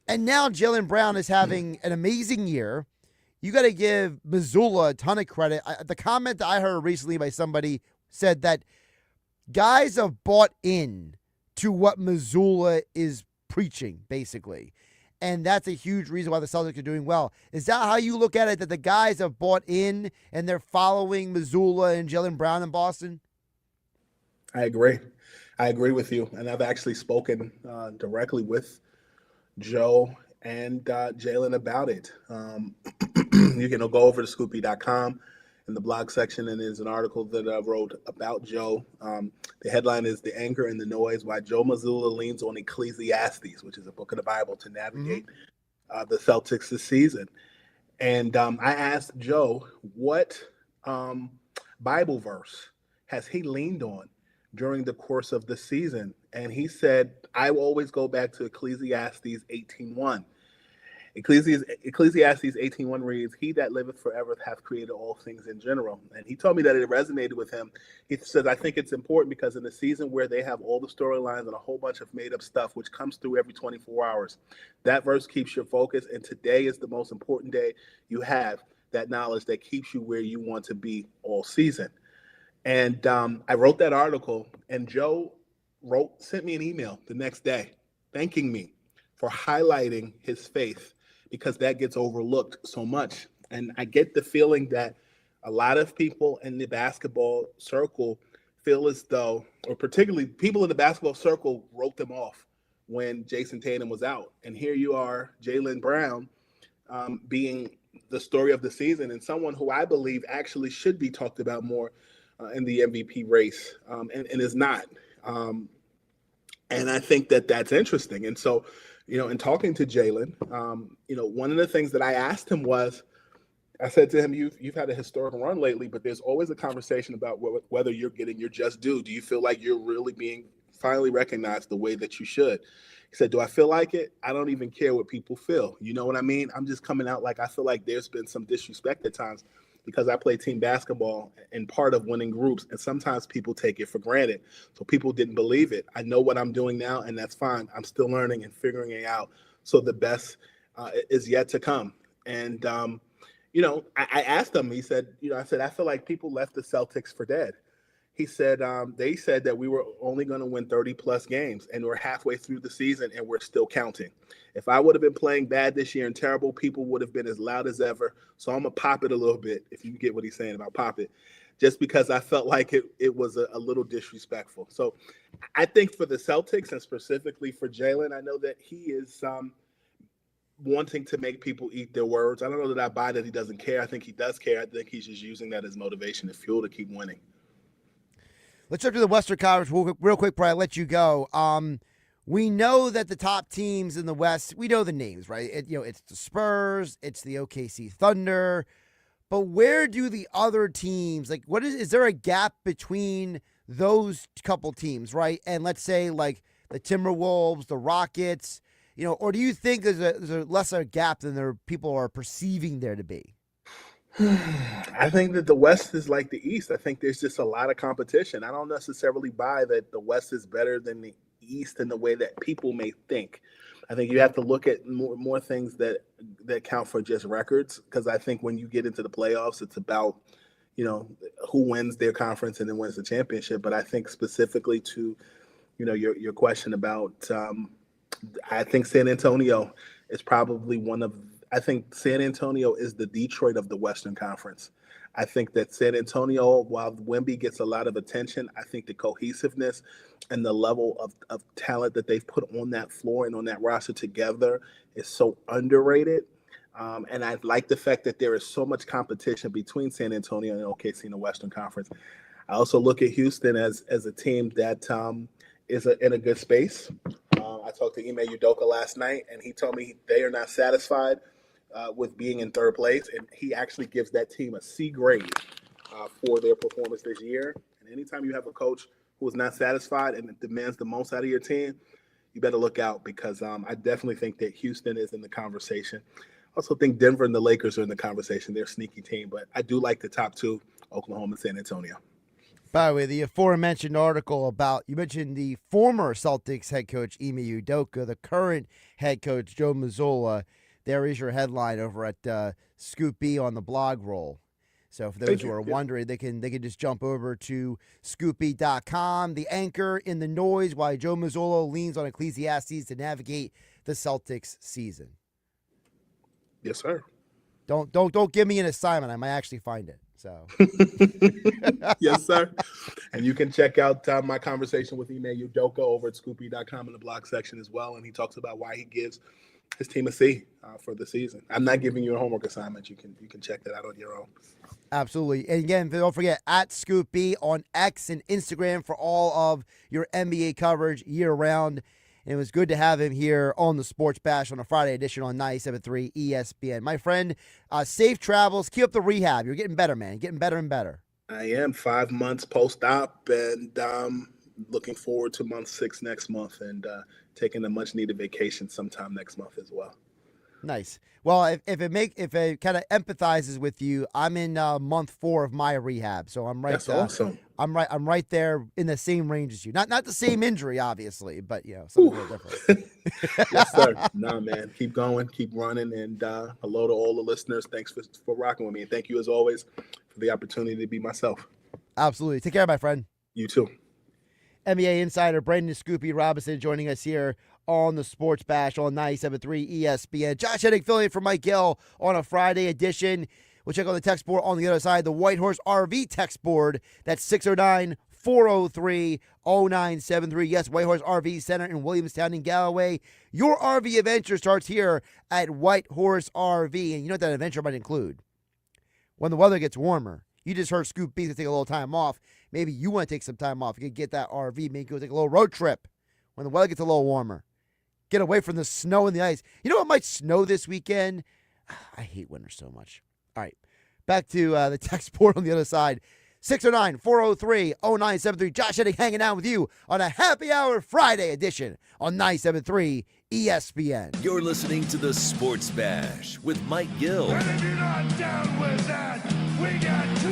Speaker 3: and now Jaylen Brown is having an amazing year. You got to give Missoula a ton of credit. The comment that I heard recently by somebody said that guys have bought in to what Missoula is preaching, basically. And that's a huge reason why the Celtics are doing well. Is that how you look at it, that the guys have bought in and they're following Missoula and Jaylen Brown in Boston?
Speaker 5: I agree. I agree with you. And I've actually spoken directly with Joe and Jaylen about it. You can go over to scoopy.com. In the blog section, and there's an article that I wrote about Joe. The headline is "The Anger and the Noise: Why Joe Mazzulla Leans on Ecclesiastes," which is a book of the Bible to navigate the Celtics this season. And I asked Joe what Bible verse has he leaned on during the course of the season, and he said, "I will always go back to Ecclesiastes 18:1. Ecclesiastes 18:1 reads, "He that liveth forever hath created all things in general." And he told me that it resonated with him. He says, "I think it's important because in a season where they have all the storylines and a whole bunch of made up stuff, which comes through every 24 hours, that verse keeps your focus. And today is the most important day you have, that knowledge that keeps you where you want to be all season." And I wrote that article, and Joe sent me an email the next day thanking me for highlighting his faith, because that gets overlooked so much. And I get the feeling that a lot of people in the basketball circle feel as though, or particularly people in the basketball circle, wrote them off when Jason Tatum was out. And here you are, Jaylen Brown, being the story of the season, and someone who I believe actually should be talked about more in the MVP race, and is not. And I think that that's interesting. And so, in talking to Jaylen, one of the things that I asked him was, I said to him, you've had a historical run lately, but there's always a conversation about whether you're getting your just due. Do you feel like you're really being finally recognized the way that you should? He said, "Do I feel like it? I don't even care what people feel." You know what I mean? I'm just coming out like I feel like there's been some disrespect at times, because I play team basketball and part of winning groups, and sometimes people take it for granted. So people didn't believe it. I know what I'm doing now, and that's fine. I'm still learning and figuring it out. So the best is yet to come. And, I asked him, he said, I said, "I feel like people left the Celtics for dead." He said, they said that we were only going to win 30 plus games, and we're halfway through the season and we're still counting. If I would have been playing bad this year and terrible, people would have been as loud as ever. So I'm going to pop it a little bit, if you get what he's saying about pop it, just because I felt like it was a little disrespectful. So I think for the Celtics, and specifically for Jaylen, I know that he is wanting to make people eat their words. I don't know that I buy that he doesn't care. I think he does care. I think he's just using that as motivation and fuel to keep winning.
Speaker 3: Let's jump to the Western Conference real quick before I let you go. We know that the top teams in the West, we know the names, right? It's the Spurs, it's the OKC Thunder, But where do the other teams, like, what is there a gap between those couple teams, right? And let's say like the Timberwolves, the Rockets, or do you think there's a lesser gap than people are perceiving there to be?
Speaker 5: I think that the West is like the East. I think there's just a lot of competition. I don't necessarily buy that the West is better than the East in the way that people may think. I think you have to look at more things that count for just records, because I think when you get into the playoffs, it's about who wins their conference and then wins the championship. But I think specifically to your question about I think San Antonio is probably I think San Antonio is the Detroit of the Western Conference. I think that San Antonio, while Wemby gets a lot of attention, I think the cohesiveness and the level of talent that they've put on that floor and on that roster together is so underrated. And I like the fact that there is so much competition between San Antonio and OKC in the Western Conference. I also look at Houston as a team that is in a good space. I talked to Ime Udoka last night, and he told me they are not satisfied with being in third place, and he actually gives that team a C grade for their performance this year. And anytime you have a coach who is not satisfied and demands the most out of your team, you better look out, because I definitely think that Houston is in the conversation. I also think Denver and the Lakers are in the conversation. They're a sneaky team, but I do like the top two, Oklahoma and San Antonio.
Speaker 3: By the way, the aforementioned article you mentioned the former Celtics head coach, Ime Udoka, the current head coach, Joe Mazzulla. There is your headline over at Scoop B on the blog roll. So for those who are wondering, they can just jump over to scoopb.com. The anchor in the noise, why Joe Mazzulla leans on Ecclesiastes to navigate the Celtics season.
Speaker 5: Yes, sir.
Speaker 3: Don't give me an assignment. I might actually find it. So
Speaker 5: yes, sir. And you can check out my conversation with Ime Udoka over at scoopy.com in the blog section as well. And he talks about why he gives his team a C for the season. I'm not giving you a homework assignment. You can check that out on your own.
Speaker 3: Absolutely. And again, don't forget, at Scoop B on X and Instagram for all of your NBA coverage year round. And it was good to have him here on the Sports Bash on a Friday edition on 97.3 ESPN. My friend, safe travels. Keep up the rehab. You're getting better, man. Getting better and better.
Speaker 5: I am 5 months post-op, and looking forward to month 6 next month, and taking a much-needed vacation sometime next month as well.
Speaker 3: Nice. Well, if it kind of empathizes with you, I'm in month 4 of my rehab, so I'm right.
Speaker 5: That's awesome.
Speaker 3: I'm right there in the same range as you. Not the same injury, obviously, but something a little different.
Speaker 5: Yes, sir. Nah, man. Keep going, keep running, and hello to all the listeners. Thanks for rocking with me, and thank you as always for the opportunity to be myself.
Speaker 3: Absolutely. Take care, my friend.
Speaker 5: You too.
Speaker 3: NBA insider Brendan Scoopy Robinson joining us here on the Sports Bash on 97.3 ESPN. Josh Hennig filling in for Mike Gill on a Friday edition. We'll check on the text board on the other side. The White Horse RV text board. That's 609-403-0973. Yes, White Horse RV Center in Williamstown and Galloway. Your RV adventure starts here at White Horse RV. And you know what that adventure might include? When the weather gets warmer. You just heard Scoop B to take a little time off. Maybe you want to take some time off. You can get that RV. Maybe go take a little road trip when the weather gets a little warmer. Get away from the snow and the ice. You know what might snow this weekend? I hate winter so much. All right. Back to the text board on the other side. 609-403-0973. Josh Hennig hanging out with you on a happy hour Friday edition on 97.3 ESPN.
Speaker 1: You're listening to the Sports Bash with Mike Gill.
Speaker 2: And if you're not down with that, we got 2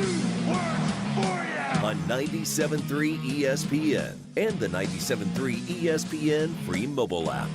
Speaker 2: words for you.
Speaker 1: On 97.3 ESPN and the 97.3 ESPN free mobile app.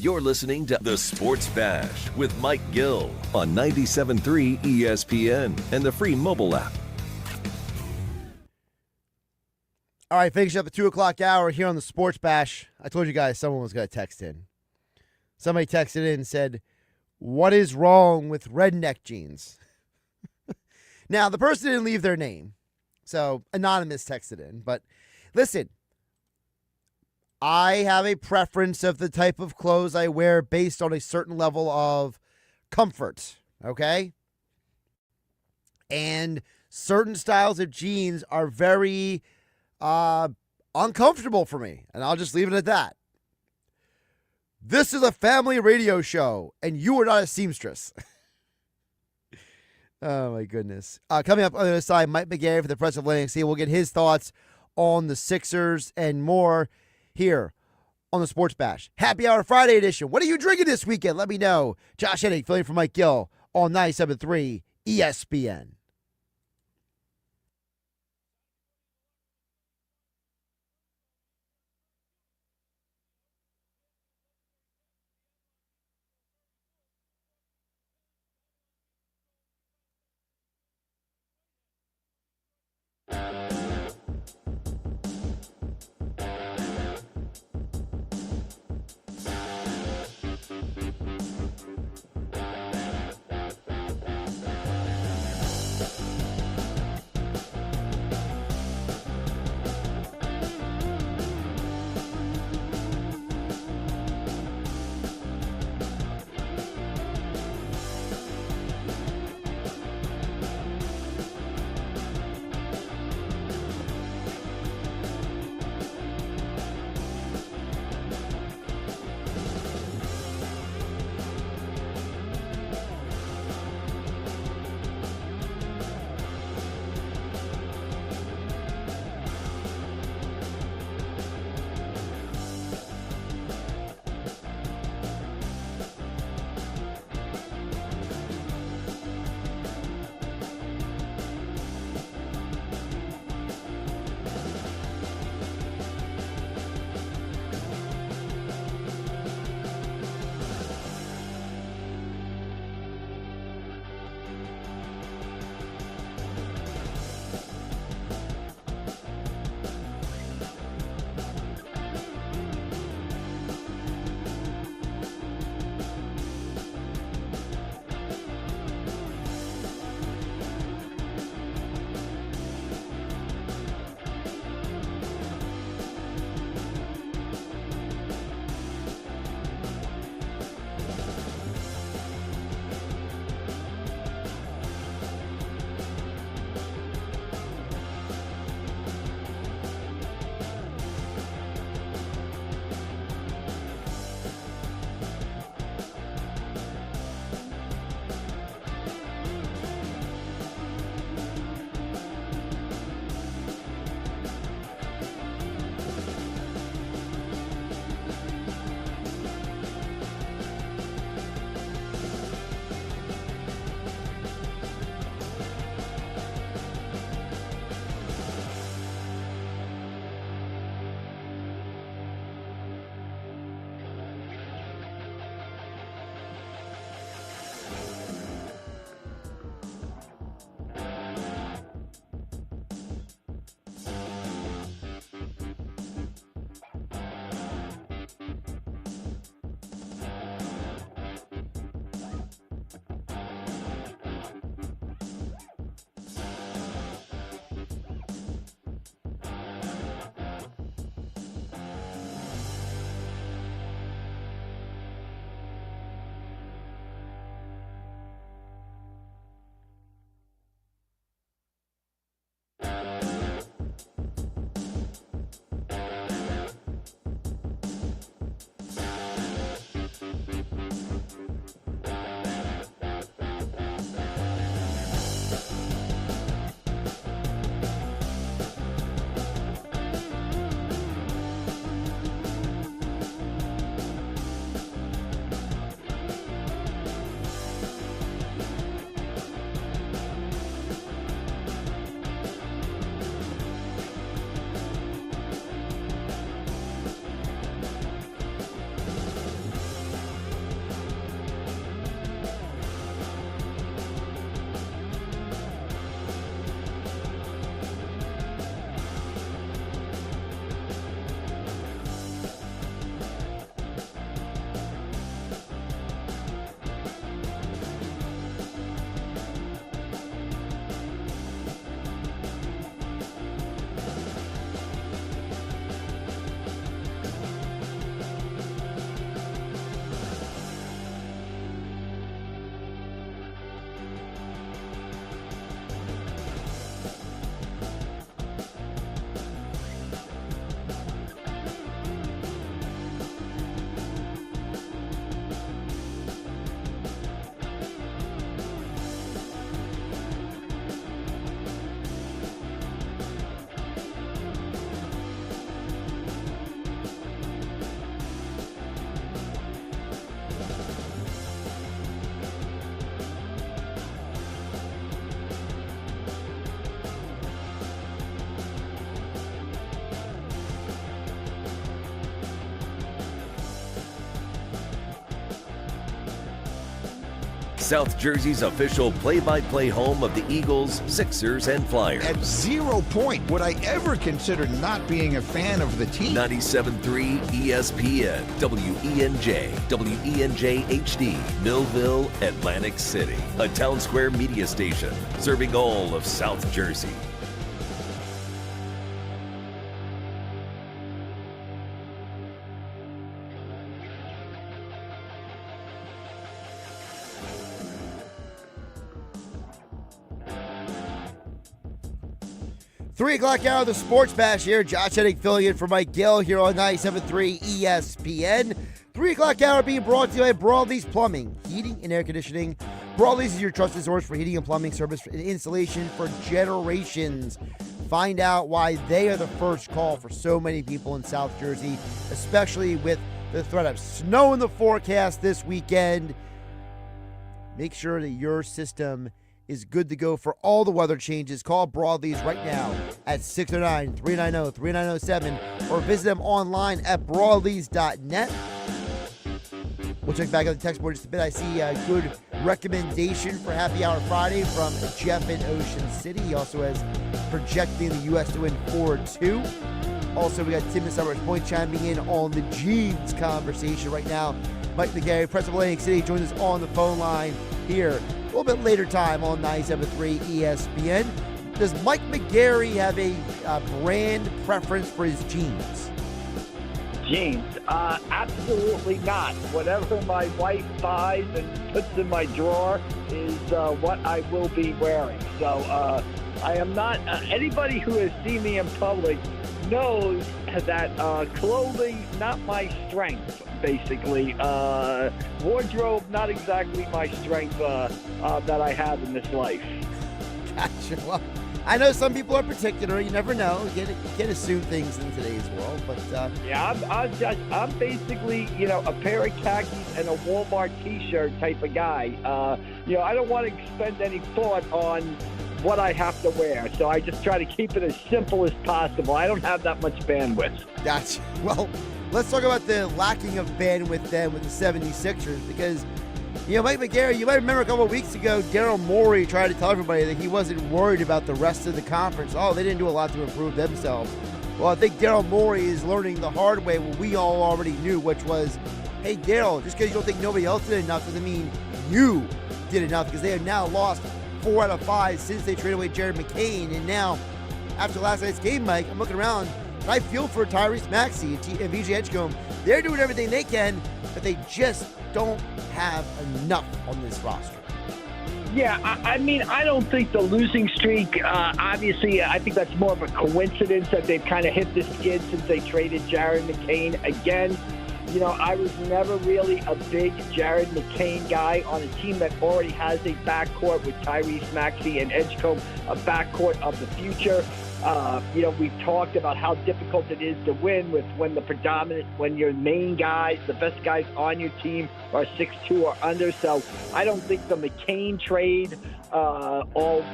Speaker 1: You're listening to The Sports Bash with Mike Gill on 97.3 ESPN and the free mobile app.
Speaker 3: All right, finishing up the 2 o'clock hour here on The Sports Bash. I told you guys someone was going to text in. Somebody texted in and said, "What is wrong with redneck jeans?" Now, the person didn't leave their name, so anonymous texted in. But listen, I have a preference of the type of clothes I wear based on a certain level of comfort, okay? And certain styles of jeans are very uncomfortable for me, and I'll just leave it at that. This is a family radio show, and you are not a seamstress. Oh, my goodness. Coming up on the other side, Mike McGarry for the Press of Atlantic City. We'll get his thoughts on the Sixers and more here on the Sports Bash. Happy Hour Friday edition. What are you drinking this weekend? Let me know. Josh Hennig filling for Mike Gill on 97.3 ESPN.
Speaker 1: South Jersey's official play-by-play home of the Eagles, Sixers, and Flyers.
Speaker 6: At 0 point would I ever consider not being a fan of the team.
Speaker 1: 97.3 ESPN, WENJ, WENJ HD, Millville, Atlantic City. A Town Square media station serving all of South Jersey.
Speaker 3: Three o'clock hour of the Sports Bash here. Josh Hennig filling in for Mike Gill here on 97.3 ESPN. 3 o'clock hour being brought to you by Broadleys Plumbing, Heating and Air Conditioning. Broadleys is your trusted source for heating and plumbing service and installation for generations. Find out why they are the first call for so many people in South Jersey, especially with the threat of snow in the forecast this weekend. Make sure that your system is good to go for all the weather changes. Call Broadleys right now at 609-390-3907 or visit them online at broadleys.net. We'll check back on the text board just a bit. I see a good recommendation for Happy Hour Friday from Jeff in Ocean City. He also has projecting the U.S. to win 4-2. Also, we got Tim in Summers Point chiming in on the Jeans conversation right now. Mike McGarry, President of Atlantic City, joins us on the phone line here a little bit later time on 97.3 ESPN. Does Mike McGarry have a brand preference for his jeans?
Speaker 7: Jeans? Absolutely not. Whatever my wife buys and puts in my drawer is what I will be wearing. So I am not, anybody who has seen me in public knows that clothing, not my strength, basically. Wardrobe, not exactly my strength that I have in this life.
Speaker 3: Gotcha. Well, I know some people are particular. You never know. You can't assume things in today's world. But
Speaker 7: yeah, I'm basically, a pair of khakis and a Walmart T-shirt type of guy. I don't want to expend any thought on what I have to wear, so I just try to keep it as simple as possible. I don't have that much bandwidth.
Speaker 3: Gotcha. Well, let's talk about the lacking of bandwidth then with the 76ers, because Mike McGarry, you might remember a couple of weeks ago, Daryl Morey tried to tell everybody that he wasn't worried about the rest of the conference. Oh, they didn't do a lot to improve themselves. Well, I think Daryl Morey is learning the hard way what we all already knew, which was, hey, Daryl, just because you don't think nobody else did enough doesn't mean you did enough, because they have now lost 4 out of 5 since they traded away Jared McCain. And now, after last night's game, Mike, I'm looking around, and I feel for Tyrese Maxey and VJ Edgecombe. They're doing everything they can, but they just don't have enough on this roster.
Speaker 7: Yeah, I mean, I don't think the losing streak, obviously, I think that's more of a coincidence that they've kind of hit the skid since they traded Jared McCain again. I was never really a big Jared McCain guy on a team that already has a backcourt with Tyrese Maxey and Edgecombe, a backcourt of the future. We've talked about how difficult it is to win when your main guys, the best guys on your team are 6'2" or under. So I don't think the McCain trade, all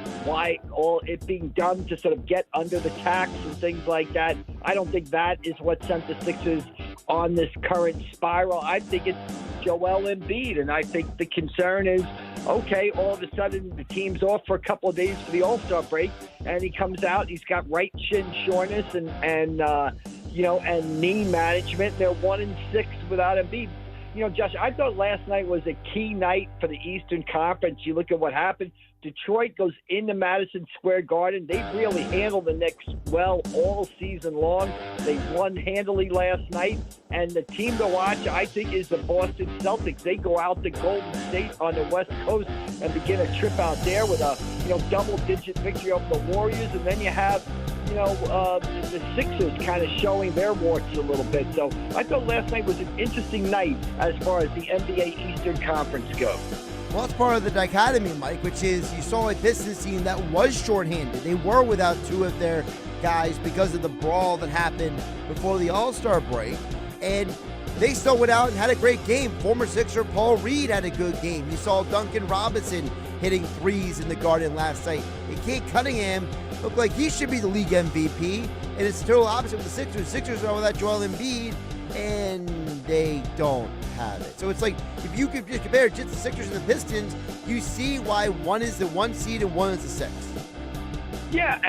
Speaker 7: it being done to sort of get under the tax and things like that, I don't think that is what sent the Sixers on this current spiral. I think it's Joel Embiid, and I think the concern is, okay, all of a sudden the team's off for a couple of days for the All-Star break, and he comes out, he's got right shin soreness and knee management. They're 1-6 without Embiid. Josh, I thought last night was a key night for the Eastern Conference. You look at what happened. Detroit goes into Madison Square Garden. They've really handled the Knicks well all season long. They won handily last night. And the team to watch, I think, is the Boston Celtics. They go out to Golden State on the West Coast and begin a trip out there with a double-digit victory over the Warriors. And then you have the Sixers kind of showing their warts a little bit. So I thought last night was an interesting night as far as the NBA Eastern Conference goes.
Speaker 3: Well, it's part of the dichotomy, Mike, which is you saw a Pistons team that was shorthanded. They were without 2 of their guys because of the brawl that happened before the All-Star break. And they still went out and had a great game. Former Sixer Paul Reed had a good game. You saw Duncan Robinson hitting threes in the Garden last night. And Kate Cunningham looked like he should be the league MVP. And it's the total opposite with the Sixers. Sixers are without Joel Embiid. and they don't have it. So it's like, if you could just compare just the Sixers and the Pistons, you see why one is the 1 seed and one is the 6.
Speaker 7: Yeah,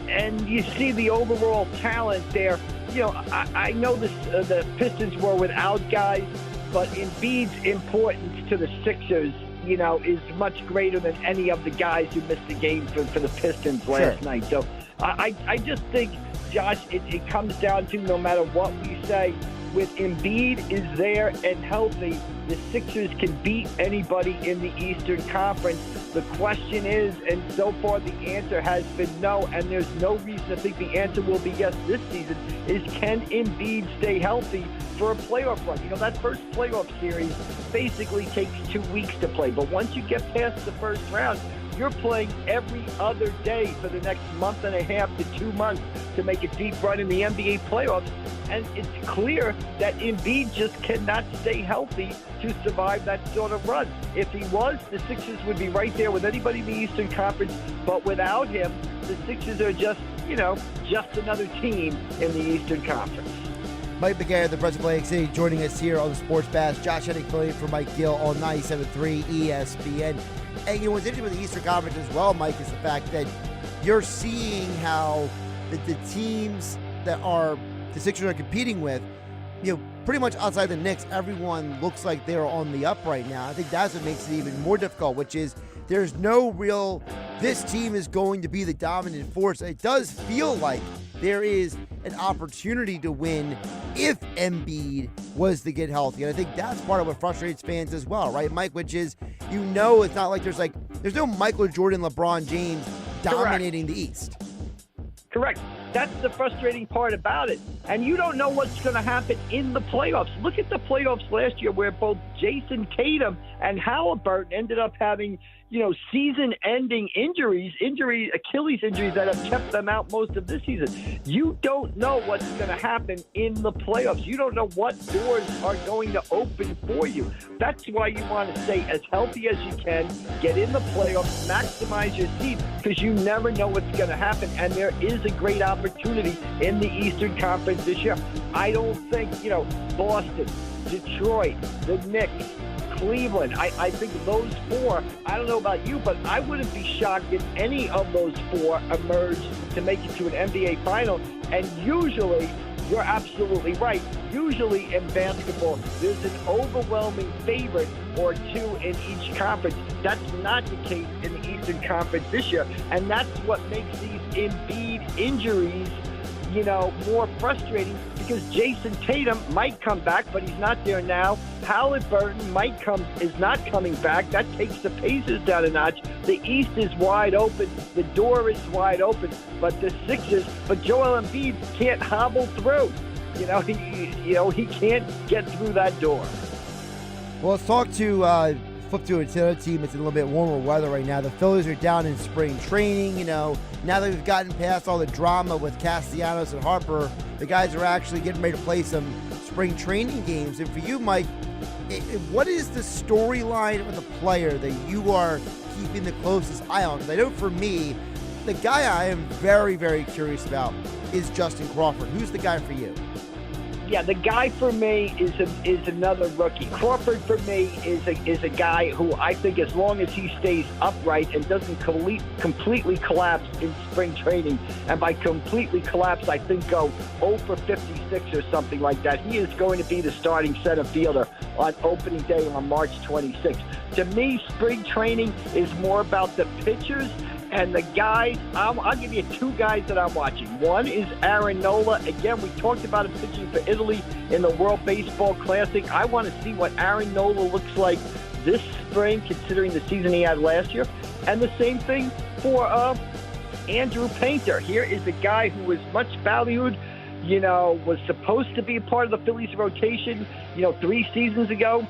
Speaker 7: and you see the overall talent there. You know, I know the Pistons were without guys, but Embiid's importance to the Sixers, you know, is much greater than any of the guys who missed the game for the Pistons last night. So I just think, Josh, it comes down to, no matter what we say, with Embiid is there and healthy, the Sixers can beat anybody in the Eastern Conference. The question is, and so far the answer has been no, and there's no reason to think the answer will be yes this season, is can Embiid stay healthy for a playoff run? You know, that first playoff series basically takes 2 weeks to play, but once you get past the first round, you're playing every other day for the next month and a half to 2 months to make a deep run in the NBA playoffs. And it's clear that Embiid just cannot stay healthy to survive that sort of run. If he was, the Sixers would be right there with anybody in the Eastern Conference. But without him, the Sixers are just another team in the Eastern Conference.
Speaker 3: Mike McGarry, the president of Atlantic City, joining us here on the Sports Bash. Josh Hennig filling in for Mike Gill on 97.3 ESPN. And you know what's interesting with the Eastern Conference as well, Mike, is the fact that you're seeing how the teams that the Sixers are competing with, you know, pretty much outside the Knicks, everyone looks like they're on the up right now. I think that's what makes it even more difficult, which is there's no real, this team is going to be the dominant force. It does feel like there is an opportunity to win if Embiid was to get healthy. And I think that's part of what frustrates fans as well, right, Mike? Which is, you know, it's not like there's no Michael Jordan, LeBron James dominating the East.
Speaker 7: Correct. That's the frustrating part about it. And you don't know what's going to happen in the playoffs. Look at the playoffs last year where both Jason Tatum and Halliburton ended up having, you know, season-ending injuries, Achilles injuries that have kept them out most of this season. You don't know what's going to happen in the playoffs. You don't know what doors are going to open for you. That's why you want to stay as healthy as you can, get in the playoffs, maximize your seed, because you never know what's going to happen. And there is a great opportunity in the Eastern Conference this year. I don't think, you know, Boston, Detroit, the Knicks, Cleveland, I think those four, I don't know about you, but I wouldn't be shocked if any of those four emerge to make it to an NBA final. And usually, you're absolutely right, usually in basketball, there's an overwhelming favorite or two in each conference. That's not the case in the Eastern Conference this year. And that's what makes these Embiid injuries, you know, more frustrating, because Jason Tatum might come back, but he's not there now. Halliburton is not coming back. That takes the Pacers down a notch. The East is wide open. The door is wide open. But the Sixers, but Joel Embiid can't hobble through. He can't get through that door.
Speaker 3: Well, let's talk to flip to another team. It's in a little bit warmer weather right now. The Phillies are down in spring training. You know, now that we've gotten past all the drama with Castellanos and Harper, the guys are actually getting ready to play some spring training games. And for you, Mike, what is the storyline with a player that you are keeping the closest eye on? Because I know for me, the guy I am very, very curious about is Justin Crawford. Who's the guy for you?
Speaker 7: Yeah, the guy for me is another rookie. Crawford for me is a guy who I think, as long as he stays upright and doesn't completely collapse in spring training, and by completely collapse I think go 0 for 56 or something like that, he is going to be the starting center fielder on opening day on March 26th. To me, spring training is more about the pitchers. And the guys, I'll give you two guys that I'm watching. One is Aaron Nola. Again, we talked about him pitching for Italy in the World Baseball Classic. I want to see what Aaron Nola looks like this spring, considering the season he had last year. And the same thing for Andrew Painter. Here is a guy who was much valued, was supposed to be a part of the Phillies rotation, 3 seasons ago,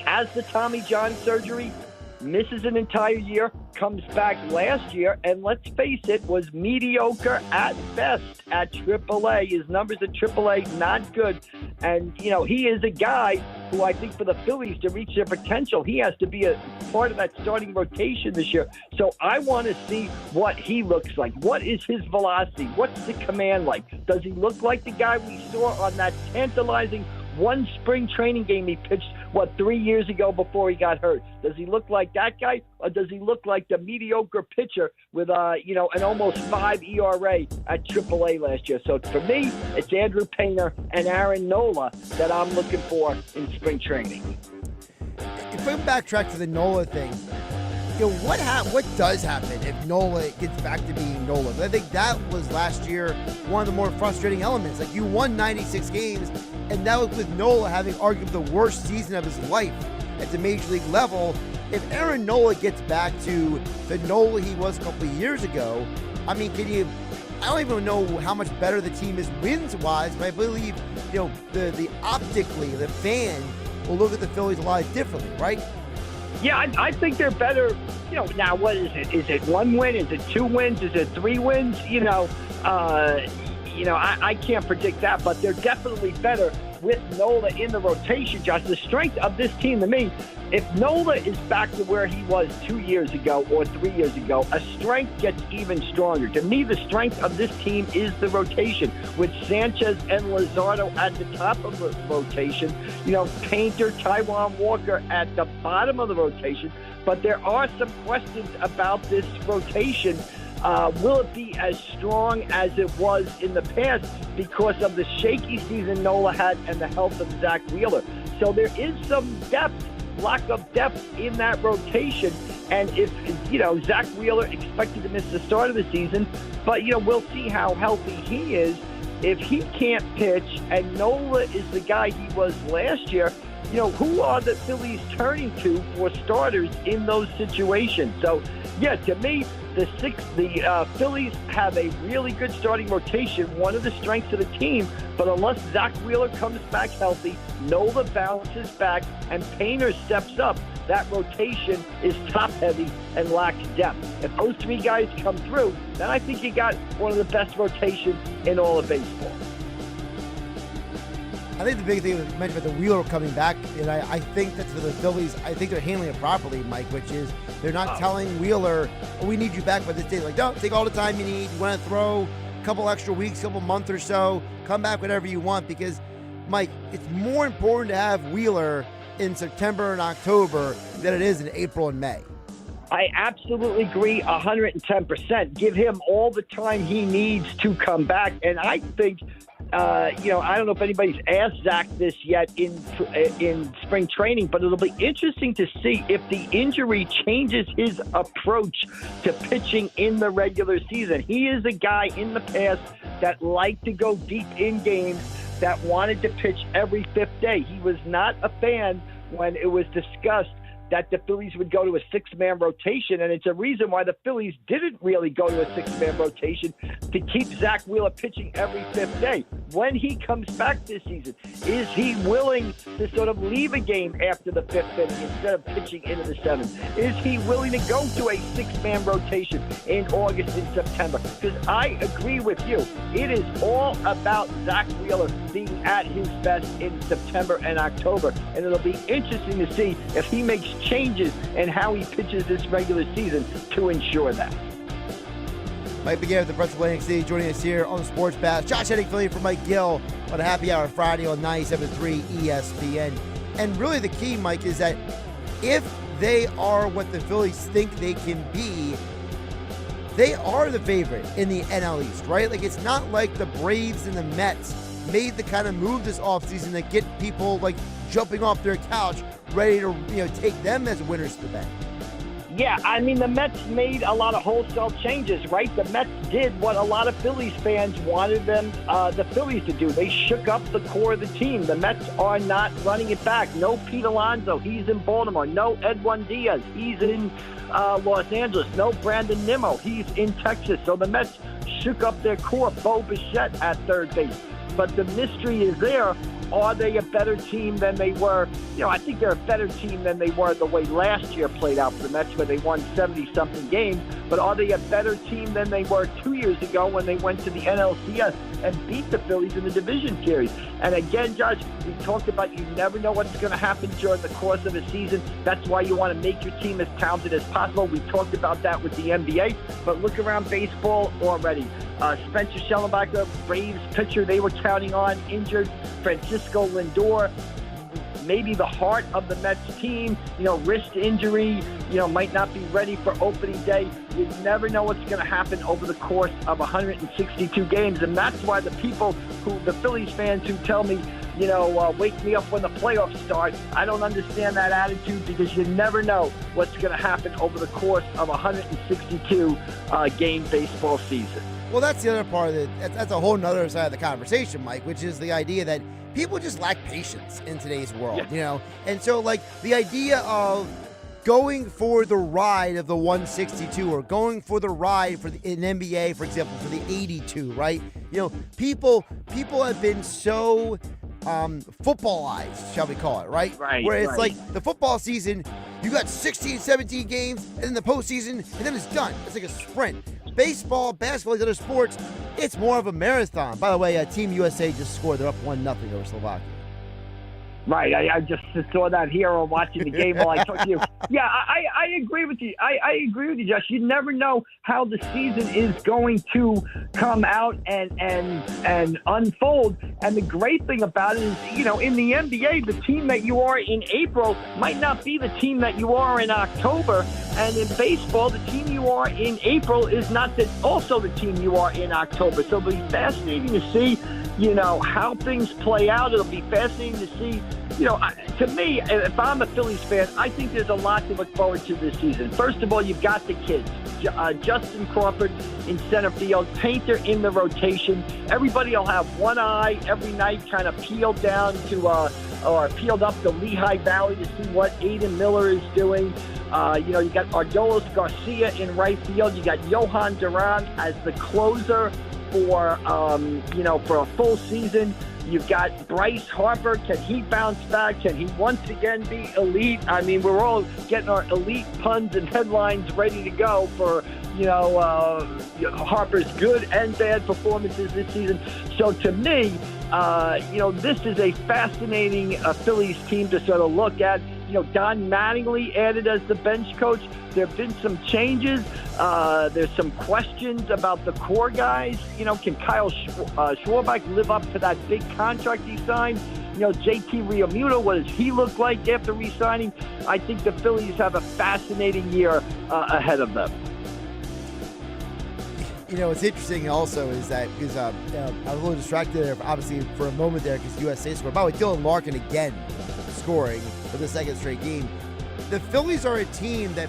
Speaker 7: has the Tommy John surgery, misses an entire year, comes back last year, and let's face it, was mediocre at best at AAA. His numbers at AAA, not good. And, he is a guy who I think for the Phillies to reach their potential, he has to be a part of that starting rotation this year. So I want to see what he looks like. What is his velocity? What's the command like? Does he look like the guy we saw on that tantalizing One spring training game he pitched, 3 years ago before he got hurt. Does he look like that guy, or does he look like the mediocre pitcher with, an almost 5 ERA at AAA last year? So for me, it's Andrew Painter and Aaron Nola that I'm looking for in spring training.
Speaker 3: If we backtrack to the Nola thing, what does happen if Nola gets back to being Nola? I think that was last year one of the more frustrating elements. Like, you won 96 games, and that was with Nola having arguably the worst season of his life at the major league level. If Aaron Nola gets back to the Nola he was a couple of years ago, I mean, I don't even know how much better the team is wins-wise, but I believe, the optically, the fan will look at the Phillies a lot differently, right?
Speaker 7: Yeah, I think they're better. Now what is it? Is it 1 win? Is it 2 wins? Is it 3 wins? I can't predict that, but they're definitely better with Nola in the rotation, Josh. The strength of this team to me, if Nola is back to where he was 2 years ago or 3 years ago, a strength gets even stronger. To me, the strength of this team is the rotation, with Sanchez and Luzardo at the top of the rotation, Painter, Taijuan Walker at the bottom of the rotation. But there are some questions about this rotation. Will it be as strong as it was in the past because of the shaky season Nola had and the health of Zach Wheeler? So there is some lack of depth in that rotation. And if, Zach Wheeler expected to miss the start of the season, but, we'll see how healthy he is. If he can't pitch and Nola is the guy he was last year, who are the Phillies turning to for starters in those situations? So, yeah, to me, the Phillies have a really good starting rotation, one of the strengths of the team. But unless Zach Wheeler comes back healthy, Nola bounces back, and Painter steps up, that rotation is top-heavy and lacks depth. If those 3 guys come through, then I think you got one of the best rotations in all of baseball.
Speaker 3: I think the big thing was mentioned about the Wheeler coming back, and I think that for the Phillies, I think they're handling it properly, Mike, which is they're not telling Wheeler, we need you back by this day. Like, no, take all the time you need. You want to throw a couple extra weeks, couple months or so, come back whenever you want, because, Mike, it's more important to have Wheeler in September and October than it is in April and May.
Speaker 7: I absolutely agree 110%. Give him all the time he needs to come back. And I think, I don't know if anybody's asked Zach this yet in spring training, but it'll be interesting to see if the injury changes his approach to pitching in the regular season. He is a guy in the past that liked to go deep in games, that wanted to pitch every 5th day. He was not a fan when it was discussed that the Phillies would go to a 6-man rotation, and it's a reason why the Phillies didn't really go to a 6-man rotation, to keep Zach Wheeler pitching every 5th day. When he comes back this season, is he willing to sort of leave a game after the 5th inning instead of pitching into the 7th? Is he willing to go to a 6-man rotation in August and September? Because I agree with you. It is all about Zach Wheeler being at his best in September and October, and it'll be interesting to see if he makes changes in how he pitches this regular season to ensure that.
Speaker 3: Mike McGarry with the Press of Atlantic City joining us here on the Sports Pass. Josh Hennig filling for Mike Gill on a happy hour Friday on 97.3 ESPN. And really the key, Mike, is that if they are what the Phillies think they can be, they are the favorite in the NL East, right? Like, it's not like the Braves and the Mets made the kind of move this offseason that get people like jumping off their couch ready to take them as winners to the bank.
Speaker 7: Yeah, I mean, the Mets made a lot of wholesale changes, right? The Mets did what a lot of Phillies fans wanted the Phillies to do. They shook up the core of the team. The Mets are not running it back. No Pete Alonso, he's in Baltimore. No Edwin Diaz, he's in Los Angeles. No Brandon Nimmo, he's in Texas. So the Mets shook up their core. Bo Bichette at third base. But the mystery is there. Are they a better team than they were? I think they're a better team than they were the way last year played out for the Mets, where they won 70-something games. But are they a better team than they were 2 years ago when they went to the NLCS and beat the Phillies in the division series? And again, Josh, we talked about you never know what's going to happen during the course of a season. That's why you want to make your team as talented as possible. We talked about that with the NBA, but look around baseball already. Spencer Schellenbacher, Braves pitcher they were counting on, injured. Francisco Lindor, maybe the heart of the Mets team, wrist injury, might not be ready for opening day. You never know what's going to happen over the course of 162 games. And that's why the Phillies fans who tell me, wake me up when the playoffs start, I don't understand that attitude, because you never know what's going to happen over the course of 162 game baseball season.
Speaker 3: Well, that's the other part of it. That's a whole nother side of the conversation, Mike, which is the idea that people just lack patience in today's world, And so, the idea of going for the ride of the 162 or going for the ride for in NBA, for example, for the 82, right? People have been so footballized, shall we call it, right?
Speaker 7: Right.
Speaker 3: Where it's like the football season, you got 16, 17 games, and then the postseason, and then it's done. It's like a sprint. Baseball, basketball, these other sports, it's more of a marathon. By the way, Team USA just scored. They're up 1-0 over Slovakia.
Speaker 7: Right, I just saw that here while watching the game while I talked to you. Yeah, I agree with you. I agree with you, Josh. You never know how the season is going to come out and unfold. And the great thing about it is, in the NBA, the team that you are in April might not be the team that you are in October. And in baseball, the team you are in April is not also the team you are in October. So it'll be fascinating to see how things play out. It'll be fascinating to see, to me, if I'm a Phillies fan, I think there's a lot to look forward to this season. First of all, you've got the kids. Justin Crawford in center field, Painter in the rotation. Everybody will have one eye every night kind of peeled down to, or peeled up the Lehigh Valley to see what Aiden Miller is doing. You got Ardolis Garcia in right field. You got Johan Duran as the closer for a full season. You've got Bryce Harper. Can he bounce back? Can he once again be elite? I mean, we're all getting our elite puns and headlines ready to go for, Harper's good and bad performances this season. So to me, this is a fascinating Phillies team to sort of look at. Don Mattingly added as the bench coach. There have been some changes. There's some questions about the core guys. Can Kyle Schwarber live up to that big contract he signed? JT Realmuto, what does he look like after re-signing? I think the Phillies have a fascinating year ahead of them.
Speaker 3: What's interesting also is that, because I was a little distracted there, obviously, for a moment there, because USA scored. By the way, Dylan Larkin again scoring for the second straight game. The Phillies are a team that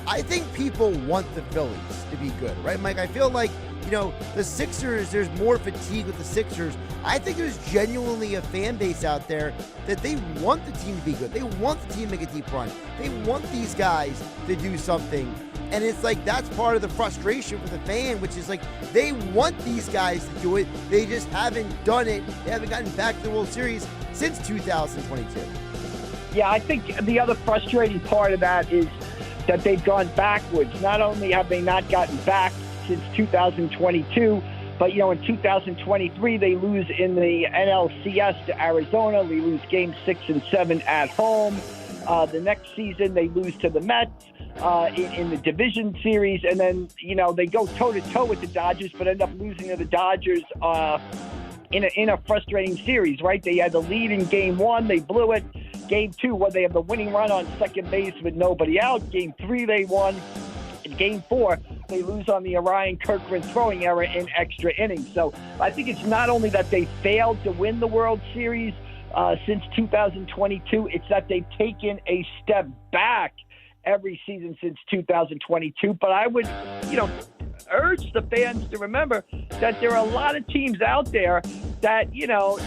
Speaker 3: I think people want the Phillies to be good, right, Mike? I feel like, the Sixers, there's more fatigue with the Sixers. I think there's genuinely a fan base out there that they want the team to be good. They want the team to make a deep run. They want these guys to do something. And it's like, that's part of the frustration for the fan, which is like, they want these guys to do it. They just haven't done it. They haven't gotten back to the World Series since 2022. Yeah,
Speaker 7: I think the other frustrating part of that is that they've gone backwards. Not only have they not gotten back since 2022, but, in 2023, they lose in the NLCS to Arizona. They lose games 6 and 7 at home. The next season, they lose to the Mets in the division series. And then, they go toe-to-toe with the Dodgers, but end up losing to the Dodgers in a frustrating series, right? They had the lead in Game 1. They blew it. Game 2, they have the winning run on second base with nobody out. Game 3, they won. In Game 4, they lose on the Orion Kirkland throwing error in extra innings. So I think it's not only that they failed to win the World Series since 2022, it's that they've taken a step back every season since 2022. But I would, urge the fans to remember that there are a lot of teams out there that,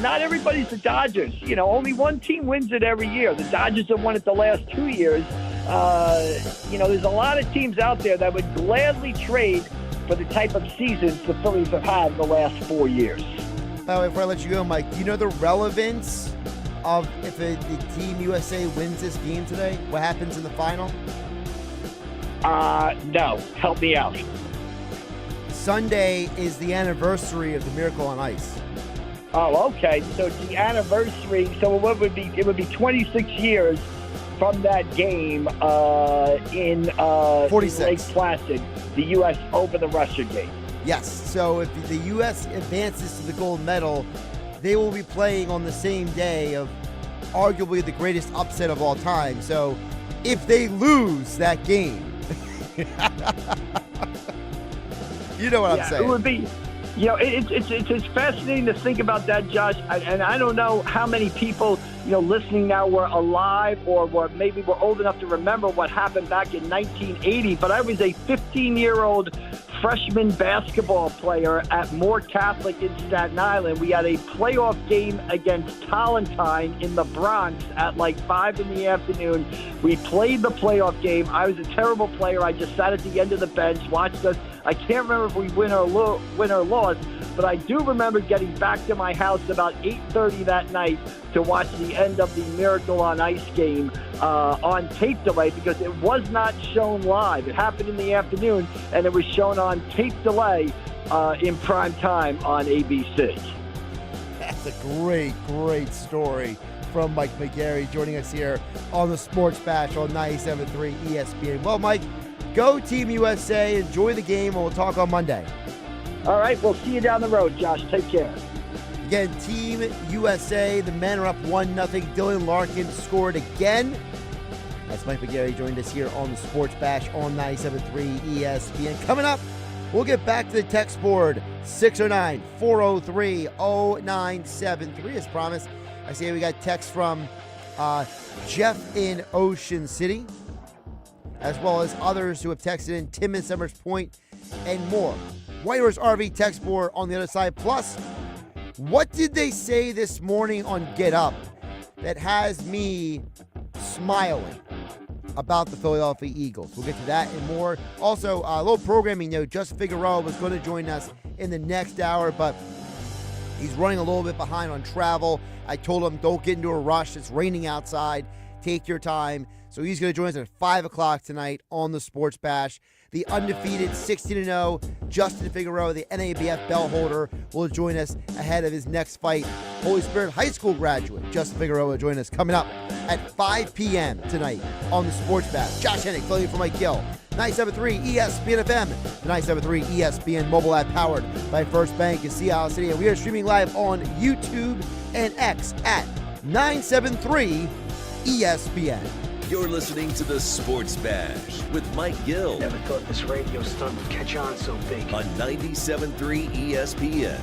Speaker 7: not everybody's the Dodgers. Only one team wins it every year. The Dodgers have won it the last 2 years. There's a lot of teams out there that would gladly trade for the type of seasons the Phillies have had in the last 4 years.
Speaker 3: By the way, before I let you go, Mike, do you know the relevance of if the Team USA wins this game today? What happens in the final?
Speaker 7: No. Help me out.
Speaker 3: Sunday is the anniversary of the Miracle on Ice.
Speaker 7: Oh, okay. So it's the anniversary. So what would be? It would be 26 years from that game in
Speaker 3: 46.
Speaker 7: Lake Placid, the U.S. over the Russia game.
Speaker 3: Yes. So if the U.S. advances to the gold medal, they will be playing on the same day of arguably the greatest upset of all time. So if they lose that game, you know what I'm saying.
Speaker 7: It would be, it's fascinating to think about that, Josh. And I don't know how many people, listening now were alive or were old enough to remember what happened back in 1980. But I was a 15-year-old freshman basketball player at Moore Catholic in Staten Island. We had a playoff game against Tallentine in the Bronx at like 5 in the afternoon. We played the playoff game. I was a terrible player. I just sat at the end of the bench, watched us. I can't remember if we win or lost, but I do remember getting back to my house about 8:30 that night to watch the end of the Miracle on Ice game on tape delay, because it was not shown live. It happened in the afternoon, and it was shown on tape delay in prime time on ABC.
Speaker 3: That's a great, great story from Mike McGarry joining us here on the Sports Bash on 97.3 ESPN. Well, Mike, go Team USA. Enjoy the game, and we'll talk on Monday.
Speaker 7: All right, we'll see you down the road, Josh. Take care.
Speaker 3: Again, Team USA, the men are up 1-0. Dylan Larkin scored again. That's Mike McGarry joined us here on the Sports Bash on 97.3 ESPN. Coming up, we'll get back to the text board, 609-403-0973. As promised, I see we got text from Jeff in Ocean City, as well as others who have texted in, Tim in Summers Point, and more. White Horse RV text board on the other side. Plus, what did they say this morning on Get Up that has me smiling about the Philadelphia Eagles? We'll get to that and more. Also, a little programming note. Justin Figueroa was going to join us in the next hour, but he's running a little bit behind on travel. I told him, don't get into a rush. It's raining outside. Take your time. So he's going to join us at 5 o'clock tonight on the Sports Bash. The undefeated 16-0 Justin Figueroa, the NABF belt holder, will join us ahead of his next fight. Holy Spirit High School graduate Justin Figueroa will join us coming up at 5 p.m. tonight on the Sports Bash. Josh Hennig filling in for Mike Gill. 97.3 ESPN FM, the 97.3 ESPN mobile app powered by First Bank in Seattle City. And we are streaming live on YouTube and X at 973 ESPN.
Speaker 1: You're listening to the Sports Bash with Mike Gill.
Speaker 8: Never thought this radio stunt would catch on so big.
Speaker 1: On 97.3 ESPN.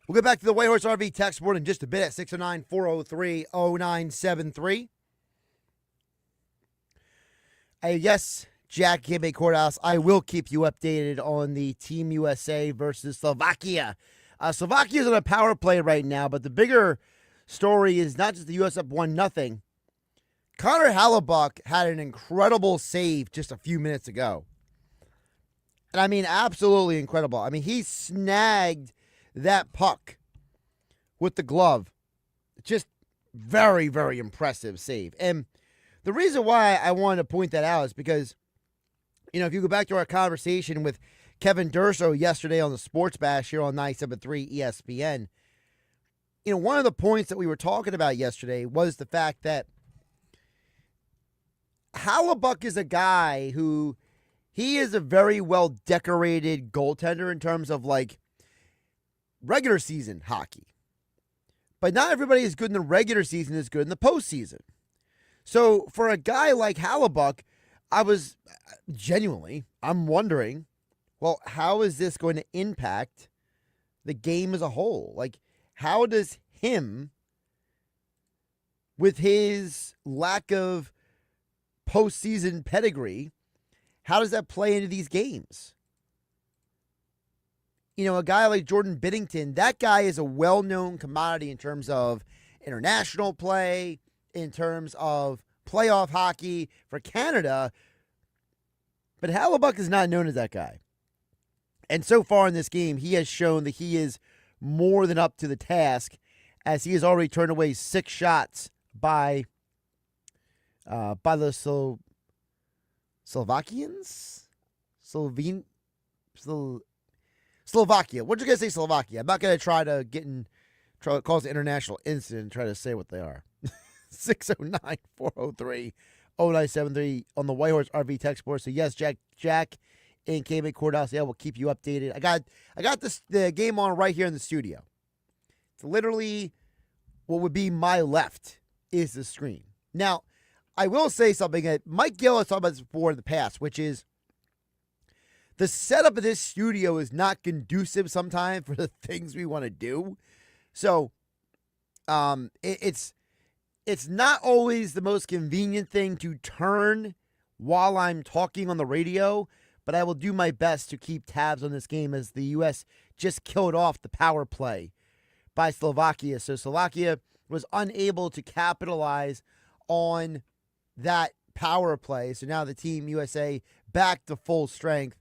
Speaker 3: We'll get back to the White Horse RV text board in just a bit at 609-403-0973. Yes, Jack Gibbe Courthouse, I will keep you updated on the Team USA versus Slovakia. Slovakia is on a power play right now, but the bigger story is not just the U.S. up 1-0. Connor Hellebuyck had an incredible save just a few minutes ago. And I mean, absolutely incredible. I mean, he snagged that puck with the glove. Just very, very impressive save. And the reason why I wanted to point that out is because, if you go back to our conversation with Kevin Durso yesterday on the Sports Bash here on 97.3 ESPN, one of the points that we were talking about yesterday was the fact that Hellebuyck is a guy who, he is a very well-decorated goaltender in terms of, regular season hockey. But not everybody is good in the regular season is good in the postseason. So for a guy like Hellebuyck, I'm wondering, well, how is this going to impact the game as a whole? How does him, with his lack of postseason pedigree, how does that play into these games? A guy like Jordan Binnington, that guy is a well-known commodity in terms of international play, in terms of playoff hockey for Canada. But Hellebuyck is not known as that guy. And so far in this game, he has shown that he is more than up to the task, as he has already turned away 6 shots by the Slovakians? Slovakia. What you gonna say, Slovakia? I'm not gonna try to cause an international incident and try to say what they are. 609-403-0973 on the White Horse RV text board. So yes, Jack in KB Courthouse. Yeah, we'll keep you updated. I got the game on right here in the studio. It's literally what would be my left is the screen. Now, I will say something that Mike Gill has talked about this before in the past, which is the setup of this studio is not conducive sometimes for the things we want to do. So, it's not always the most convenient thing to turn while I'm talking on the radio, but I will do my best to keep tabs on this game as the U.S. just killed off the power play by Slovakia. So Slovakia was unable to capitalize on that power play. So now the Team USA back to full strength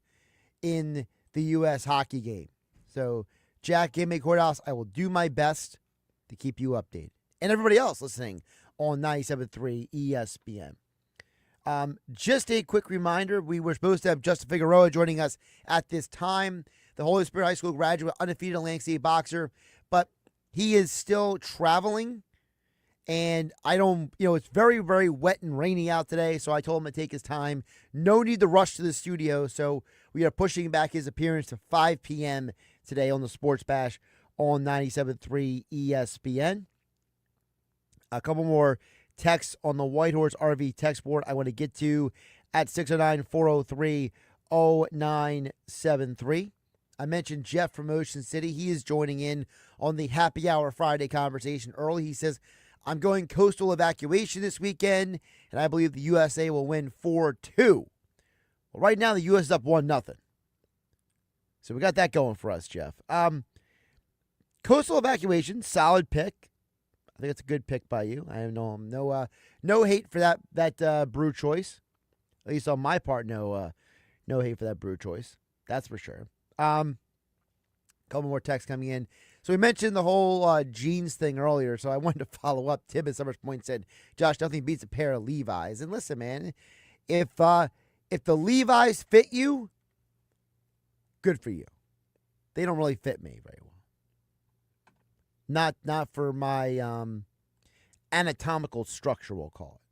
Speaker 3: in the U.S. hockey game. So, Jack, Game Courthouse, I will do my best to keep you updated. And everybody else listening on 97.3 ESPN. Just a quick reminder, we were supposed to have Justin Figueroa joining us at this time, the Holy Spirit High School graduate, undefeated Atlantic City boxer, but he is still traveling. And it's very, very wet and rainy out today, so I told him to take his time. No need to rush to the studio, so we are pushing back his appearance to 5 p.m. today on the Sports Bash on 97.3 ESPN. A couple more texts on the White Horse RV text board I want to get to at 609-403-0973. I mentioned Jeff from Ocean City. He is joining in on the Happy Hour Friday conversation early. He says, I'm going coastal evacuation this weekend, and I believe the USA will win 4-2. Well, right now, the U.S. is up 1-0. So we got that going for us, Jeff. Coastal evacuation, solid pick. I think it's a good pick by you. I have no hate for that brew choice. At least on my part, no hate for that brew choice. That's for sure. Couple more texts coming in. So we mentioned the whole jeans thing earlier, so I wanted to follow up. Tim at Summers Point said, Josh, nothing beats a pair of Levi's. And listen, man, if the Levi's fit you, good for you. They don't really fit me very well. Not for my anatomical structure, we'll call it.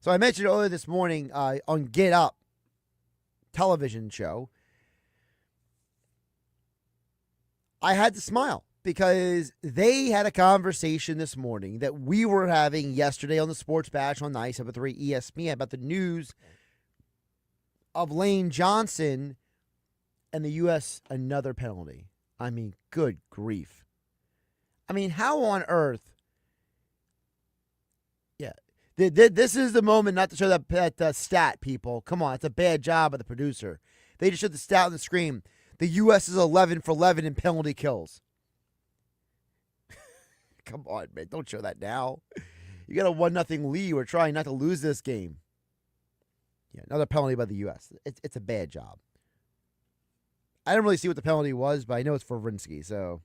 Speaker 3: So I mentioned earlier this morning on Get Up television show, I had to smile because they had a conversation this morning that we were having yesterday on the Sports Bash on 97.3 ESPN about the news of Lane Johnson and the U.S. another penalty. I mean, good grief. I mean, how on earth? Yeah. This is the moment not to show that stat, people. Come on, it's a bad job of the producer. They just showed the stat on the screen. The U.S. is 11 for 11 in penalty kills. Come on, man. Don't show that now. You got a 1-0 lead. We're trying not to lose this game. Yeah, another penalty by the U.S. It's a bad job. I didn't really see what the penalty was, but I know it's for Rinsky, so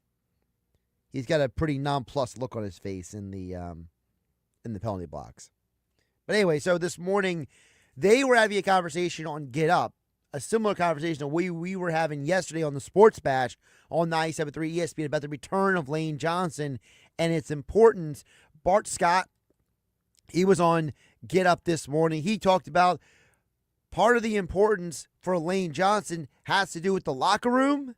Speaker 3: he's got a pretty nonplussed look on his face in the penalty box. But anyway, so this morning they were having a conversation on Get Up, a similar conversation that we were having yesterday on the Sports Bash on 97.3 ESPN about the return of Lane Johnson and its importance. Bart Scott, he was on Get Up this morning. He talked about part of the importance for Lane Johnson has to do with the locker room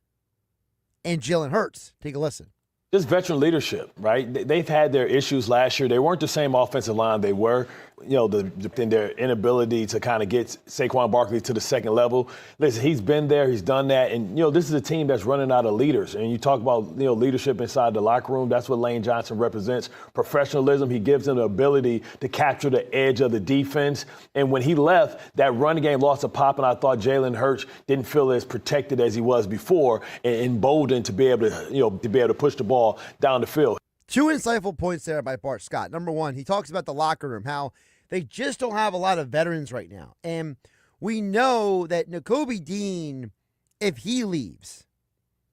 Speaker 3: and Jalen Hurts. Take a listen.
Speaker 9: Just veteran leadership, right? They've had their issues last year. They weren't the same offensive line they were. You know, in their inability to kind of get Saquon Barkley to the second level. Listen, he's been there. He's done that. And, you know, this is a team that's running out of leaders. And you talk about, you know, leadership inside the locker room. That's what Lane Johnson represents. Professionalism. He gives them the ability to capture the edge of the defense. And when he left, that run game lost a pop, and I thought Jalen Hurts didn't feel as protected as he was before and emboldened to be able to push the ball down the field.
Speaker 3: Two insightful points there by Bart Scott. Number one, he talks about the locker room, how they just don't have a lot of veterans right now. And we know that Nakobe Dean, if he leaves,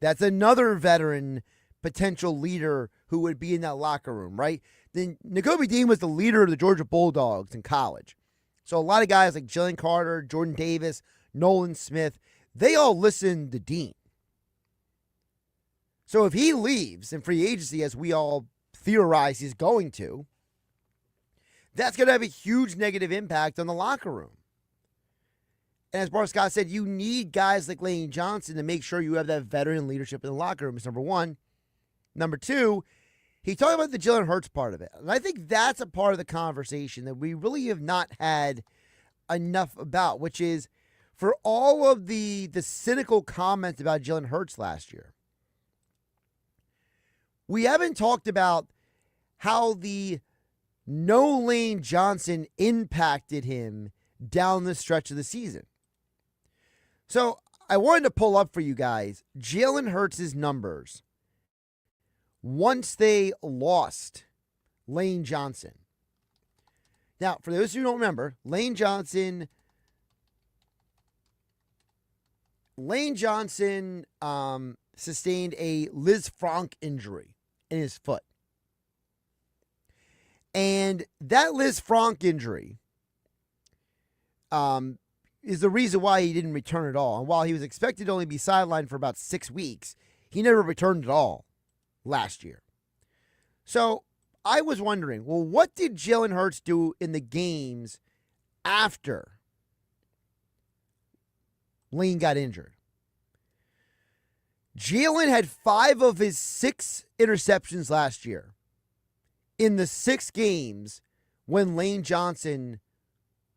Speaker 3: that's another veteran potential leader who would be in that locker room, right? Then Nakobe Dean was the leader of the Georgia Bulldogs in college. So a lot of guys like Jalen Carter, Jordan Davis, Nolan Smith, they all listen to Dean. So if he leaves in free agency, as we all theorize he's going to, that's going to have a huge negative impact on the locker room. And as Bart Scott said, you need guys like Lane Johnson to make sure you have that veteran leadership in the locker room, is number one. Number two, he talked about the Jalen Hurts part of it. And I think that's a part of the conversation that we really have not had enough about, which is for all of the cynical comments about Jalen Hurts last year, we haven't talked about how the no Lane Johnson impacted him down the stretch of the season. So I wanted to pull up for you guys Jalen Hurts' numbers once they lost Lane Johnson. Now, for those who don't remember, Lane Johnson sustained a Liz Frank injury in his foot. And that Liz Frank injury is the reason why he didn't return at all. And while he was expected to only be sidelined for about 6 weeks, he never returned at all last year. So I was wondering, well, what did Jalen Hurts do in the games after Lane got injured? Jalen had 5 of his 6 interceptions last year in the 6 games when Lane Johnson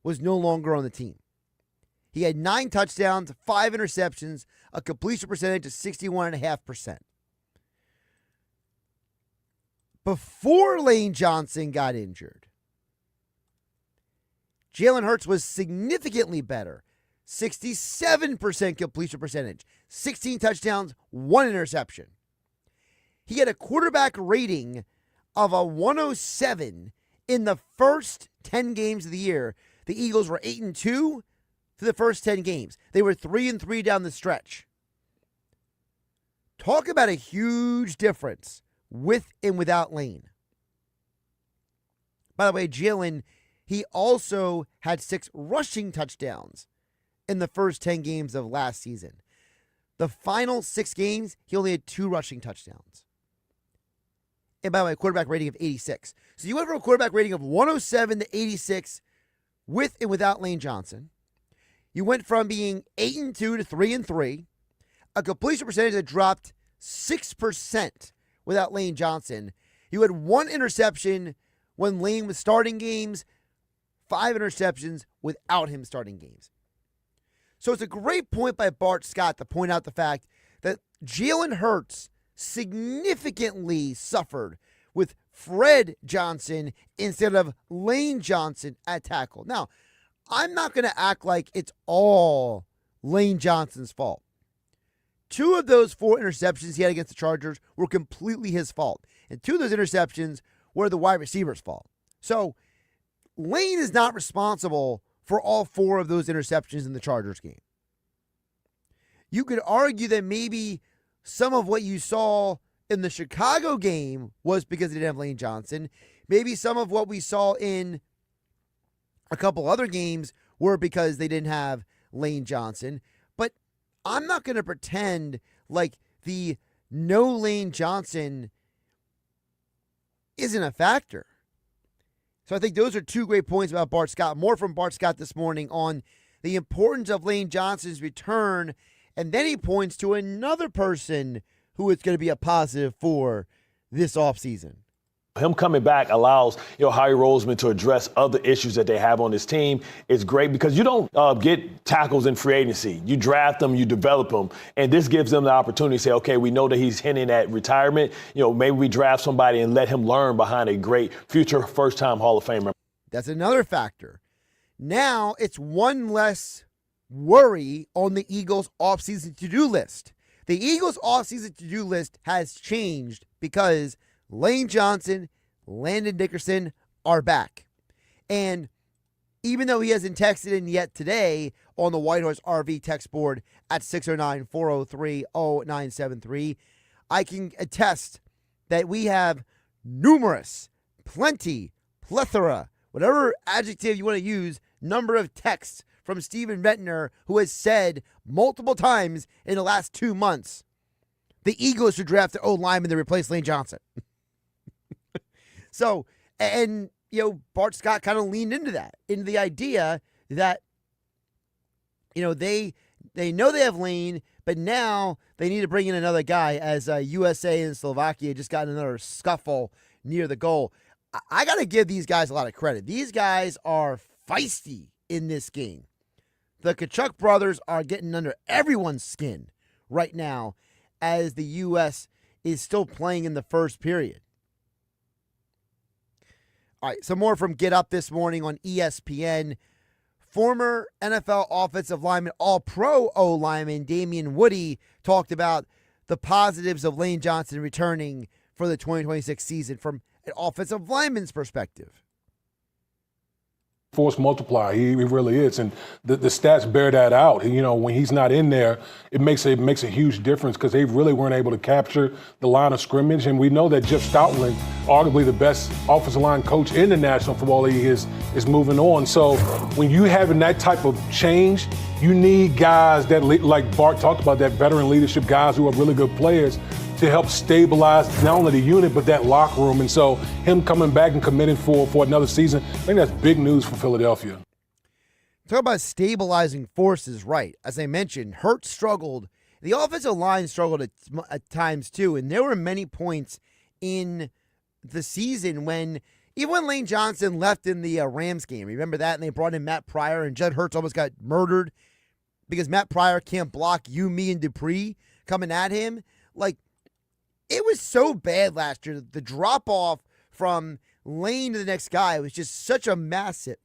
Speaker 3: was no longer on the team. He had 9 touchdowns, 5 interceptions, a completion percentage of 61.5%. Before Lane Johnson got injured, Jalen Hurts was significantly better. 67% completion percentage, 16 touchdowns, 1 interception. He had a quarterback rating of a 107 in the first 10 games of the year. The Eagles were 8-2 for the first 10 games. They were 3-3 down the stretch. Talk about a huge difference with and without Lane. By the way, Jalen, he also had 6 rushing touchdowns in the first 10 games of last season. The final 6 games, he only had 2 rushing touchdowns. And by the way, a quarterback rating of 86. So you went from a quarterback rating of 107 to 86 with and without Lane Johnson. You went from being 8-2 to 3-3. A completion percentage that dropped 6% without Lane Johnson. You had 1 interception when Lane was starting games, 5 interceptions without him starting games. So it's a great point by Bart Scott to point out the fact that Jalen Hurts significantly suffered with Fred Johnson instead of Lane Johnson at tackle. Now, I'm not going to act like it's all Lane Johnson's fault. 2 of those 4 interceptions he had against the Chargers were completely his fault. And 2 of those interceptions were the wide receiver's fault. So Lane is not responsible for all 4 of those interceptions in the Chargers game. You could argue that maybe some of what you saw in the Chicago game was because they didn't have Lane Johnson. Maybe some of what we saw in a couple other games were because they didn't have Lane Johnson. But I'm not going to pretend like the no Lane Johnson isn't a factor. So I think those are 2 great points about Bart Scott. More from Bart Scott this morning on the importance of Lane Johnson's return. And then he points to another person who is going to be a positive for this offseason.
Speaker 9: Him coming back allows, Howie Roseman to address other issues that they have on this team. It's great because you don't get tackles in free agency. You draft them, you develop them, and this gives them the opportunity to say, okay, we know that he's hinting at retirement. Maybe we draft somebody and let him learn behind a great future first-time Hall of Famer.
Speaker 3: That's another factor. Now it's one less worry on the Eagles offseason to-do list. The Eagles offseason to-do list has changed because Lane Johnson, Landon Dickerson are back. And even though he hasn't texted in yet today on the Whitehorse RV text board at 609-403-0973, I can attest that we have numerous, plenty, plethora, whatever adjective you want to use, number of texts from Steven Ventnor, who has said multiple times in the last 2 months, the Eagles should draft their O-lineman to replace Lane Johnson. So, and, Bart Scott kind of leaned into that, into the idea that, they know they have Lane, but now they need to bring in another guy as USA and Slovakia just got another scuffle near the goal. I got to give these guys a lot of credit. These guys are feisty in this game. The Kachuk brothers are getting under everyone's skin right now as the U.S. is still playing in the first period. All right, some more from Get Up this morning on ESPN. Former NFL offensive lineman, all-pro O-lineman Damian Woody talked about the positives of Lane Johnson returning for the 2026 season from an offensive lineman's perspective.
Speaker 10: Force multiplier, he really is, and the stats bear that out. When he's not in there, it makes a huge difference because they really weren't able to capture the line of scrimmage. And we know that Jeff Stoutland, arguably the best offensive line coach in the National Football League, is moving on. So when you having that type of change, you need guys that, like Bart talked about, that veteran leadership, guys who are really good players, to help stabilize not only the unit, but that locker room. And so him coming back and committing for another season, I think that's big news for Philadelphia.
Speaker 3: Talk about stabilizing forces, right. As I mentioned, Hurts struggled. The offensive line struggled at times too, and there were many points in the season when, even when Lane Johnson left in the Rams game, remember that, and they brought in Matt Pryor, and Judd Hurts almost got murdered because Matt Pryor can't block you, me, and Dupree coming at him. It was so bad last year. The drop-off from Lane to the next guy was just such a massive,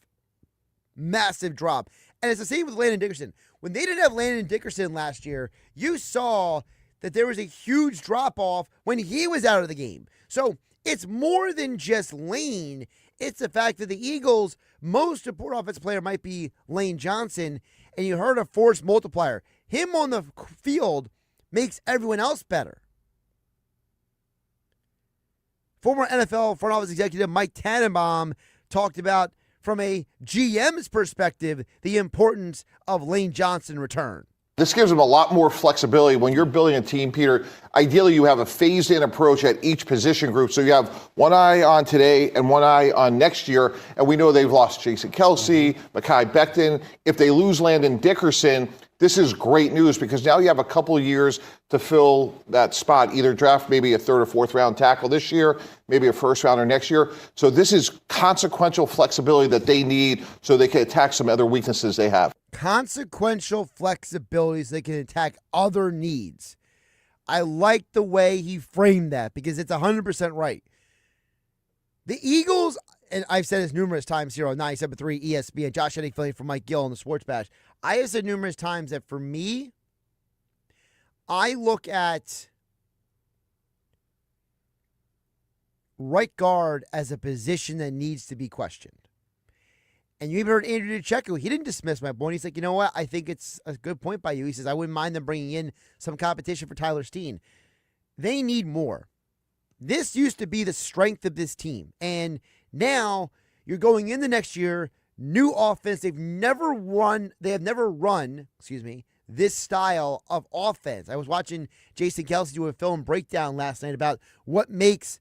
Speaker 3: massive drop. And it's the same with Landon Dickerson. When they didn't have Landon Dickerson last year, you saw that there was a huge drop-off when he was out of the game. So it's more than just Lane. It's the fact that the Eagles' most important offensive player might be Lane Johnson, and you heard a force multiplier. Him on the field makes everyone else better. Former NFL front office executive Mike Tannenbaum talked about, from a GM's perspective, the importance of Lane Johnson return.
Speaker 11: This gives them a lot more flexibility. When you're building a team, Peter, ideally you have a phased-in approach at each position group. So you have one eye on today and one eye on next year. And we know they've lost Jason Kelsey, Mekhi Becton. If they lose Landon Dickerson, this is great news because now you have a couple of years to fill that spot. Either draft maybe a 3rd or 4th round tackle this year, maybe a 1st rounder next year. So this is consequential flexibility that they need so they can attack some other weaknesses they have.
Speaker 3: Consequential flexibility so they can attack other needs. I like the way he framed that because it's 100% right. The Eagles, and I've said this numerous times here on 97.3 ESPN, Josh Hennig filling for Mike Gill on the Sports Bash. I have said numerous times that for me, I look at right guard as a position that needs to be questioned. And you even heard Andrew DeCecco. He didn't dismiss my point. He's like, you know what? I think it's a good point by you. He says, I wouldn't mind them bringing in some competition for Tyler Steen. They need more. This used to be the strength of this team. And now you're going in the next year, new offense. They have never run this style of offense. I was watching Jason Kelsey do a film breakdown last night about what makes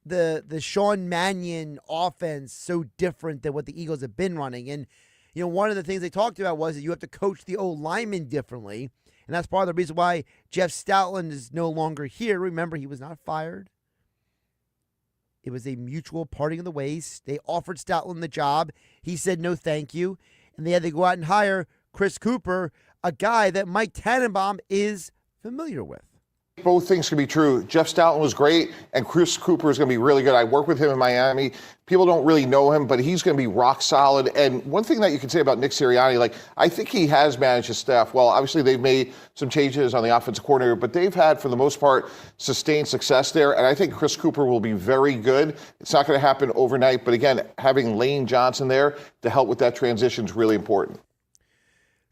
Speaker 3: the Sean Mannion offense so different than what the Eagles have been running. And, you know, one of the things they talked about was that you have to coach the O-lineman differently. And that's part of the reason why Jeff Stoutland is no longer here. Remember, he was not fired. It was a mutual parting of the ways. They offered Stoutland the job. He said no thank you. And they had to go out and hire Chris Cooper, a guy that Mike Tannenbaum is familiar with.
Speaker 11: Both things can be true. Jeff Stoutland was great, and Chris Cooper is going to be really good. I worked with him in Miami. People don't really know him, but he's going to be rock solid. And one thing that you can say about Nick Sirianni, I think he has managed his staff well. Obviously, they've made some changes on the offensive coordinator, but they've had, for the most part, sustained success there. And I think Chris Cooper will be very good. It's not going to happen overnight, but again, having Lane Johnson there to help with that transition is really important.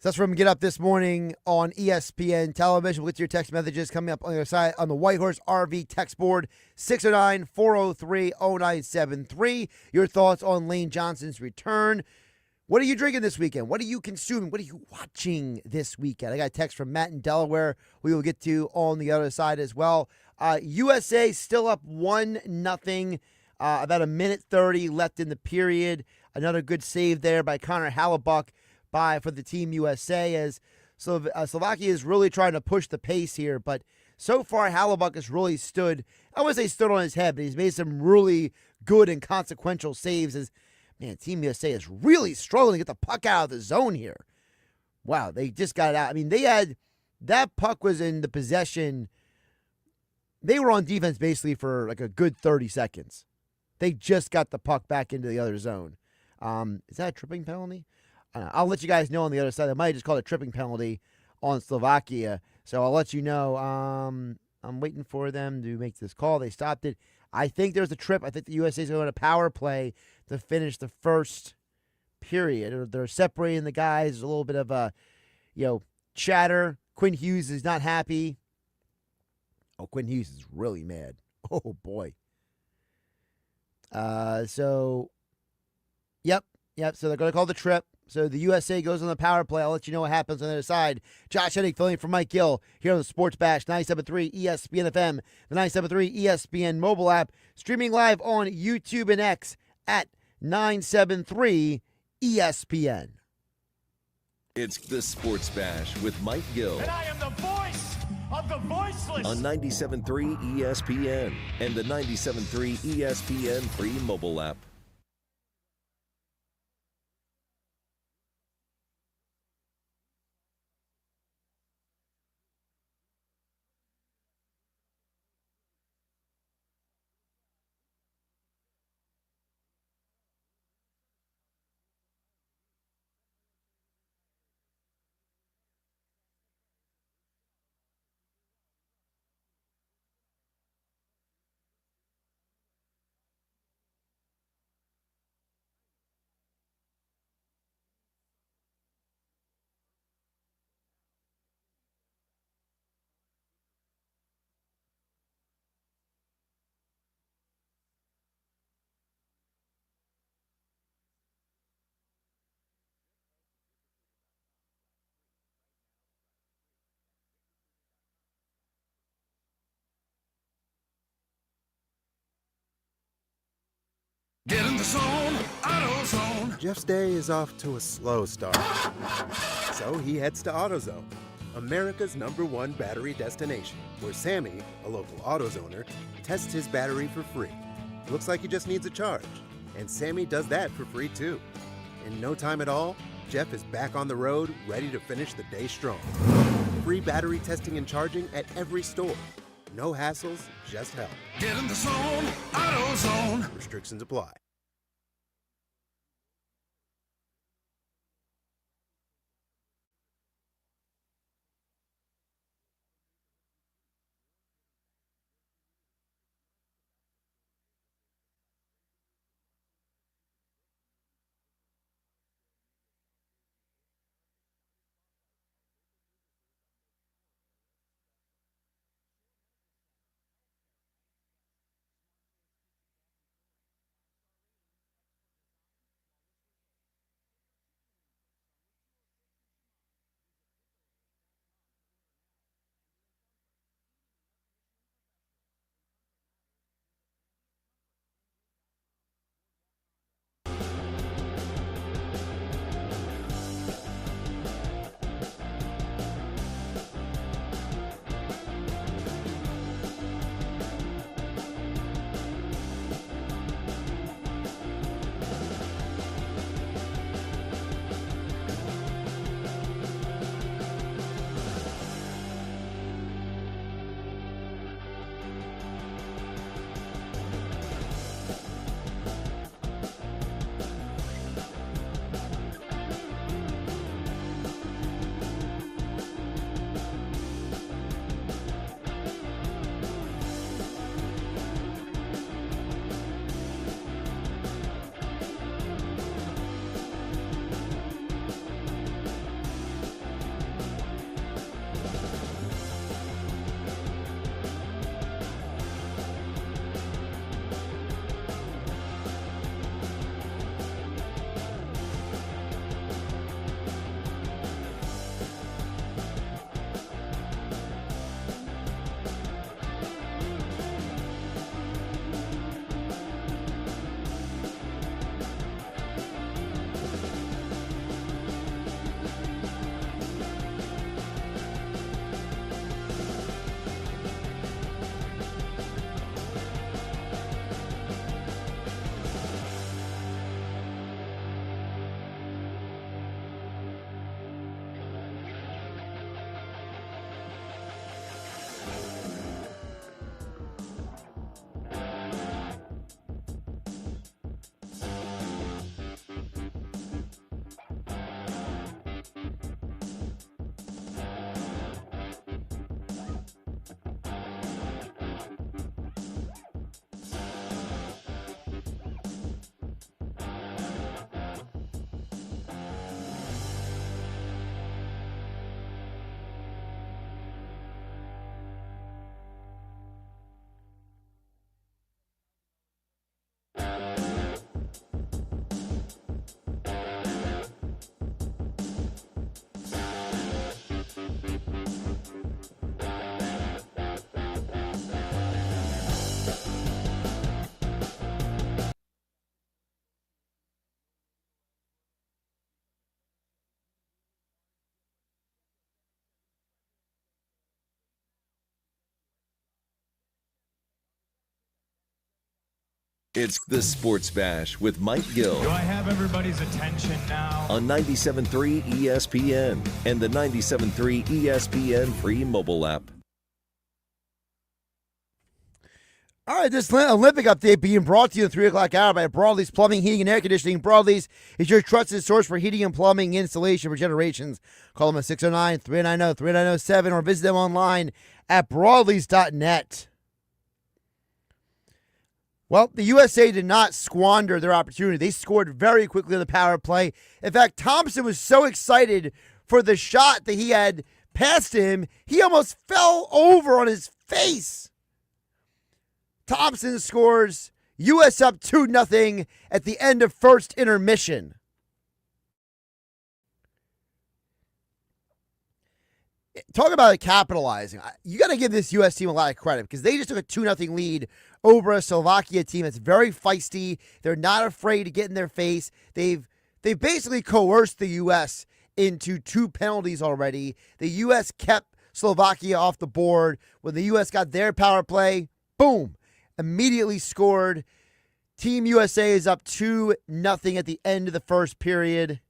Speaker 3: So that's from Get Up This Morning on ESPN Television. With your text messages coming up on the other side on the Whitehorse RV text board, 609-403-0973. Your thoughts on Lane Johnson's return. What are you drinking this weekend? What are you consuming? What are you watching this weekend? I got a text from Matt in Delaware we will get to on the other side as well. USA still up 1-0. About a minute 30 left in the period. Another good save there by Connor Hallebuck for the Team USA, as Slovakia is really trying to push the pace here. But so far, Hallebuck has really stood, I wouldn't say stood on his head, but he's made some really good and consequential saves. As man, Team USA is really struggling to get the puck out of the zone here. Wow, they just got it out. I mean, that puck was in the possession. They were on defense basically for like a good 30 seconds. They just got the puck back into the other zone. Is that a tripping penalty? I'll let you guys know on the other side. They might have just called a tripping penalty on Slovakia. So I'll let you know. I'm waiting for them to make this call. They stopped it. I think there's a trip. I think the USA is going to power play to finish the first period. They're separating the guys. There's a little bit of chatter. Quinn Hughes is not happy. Oh, Quinn Hughes is really mad. Oh, boy. Yep. So they're going to call the trip. So the USA goes on the power play. I'll let you know what happens on the other side. Josh Hennig filling for Mike Gill here on the Sports Bash, 97.3 ESPN FM, the 97.3 ESPN mobile app, streaming live on YouTube and X at 973 ESPN.
Speaker 1: It's the Sports Bash with Mike Gill.
Speaker 2: And I am the voice of the voiceless.
Speaker 1: On 97.3 ESPN and the 97.3 ESPN free mobile app.
Speaker 2: Get in the zone, AutoZone.
Speaker 12: Jeff's day is off to a slow start. So he heads to AutoZone, America's #1 battery destination, where Sammy, a local AutoZoner, tests his battery for free. Looks like he just needs a charge, and Sammy does that for free too. In no time at all, Jeff is back on the road, ready to finish the day strong. free battery testing and charging at every store. No hassles, just help.
Speaker 2: Get in the zone, AutoZone.
Speaker 12: Restrictions apply.
Speaker 1: It's the Sports Bash with Mike Gill.
Speaker 13: Do I have everybody's attention now?
Speaker 1: On 97.3 ESPN and the 97.3 ESPN free mobile app.
Speaker 3: All right, this Olympic update being brought to you in the 3 o'clock hour by Broadleys Plumbing, Heating, and Air Conditioning. Broadleys is your trusted source for heating and plumbing installation for generations. Call them at 609-390-3907 or visit them online at broadleys.net. Well, the USA did not squander their opportunity. They scored very quickly on the power play. In fact, Thompson was so excited for the shot that he had passed him, he almost fell over on his face. Thompson scores, U.S. up 2-0 at the end of first intermission. Talk about capitalizing. You got to give this U.S. team a lot of credit because they just took a 2-0 lead over a Slovakia team that's very feisty. They're not afraid to get in their face. They've basically coerced the U.S. into 2 penalties already. The U.S. kept Slovakia off the board. When the U.S. got their power play, boom, immediately scored. Team USA is up 2-0 at the end of the first period.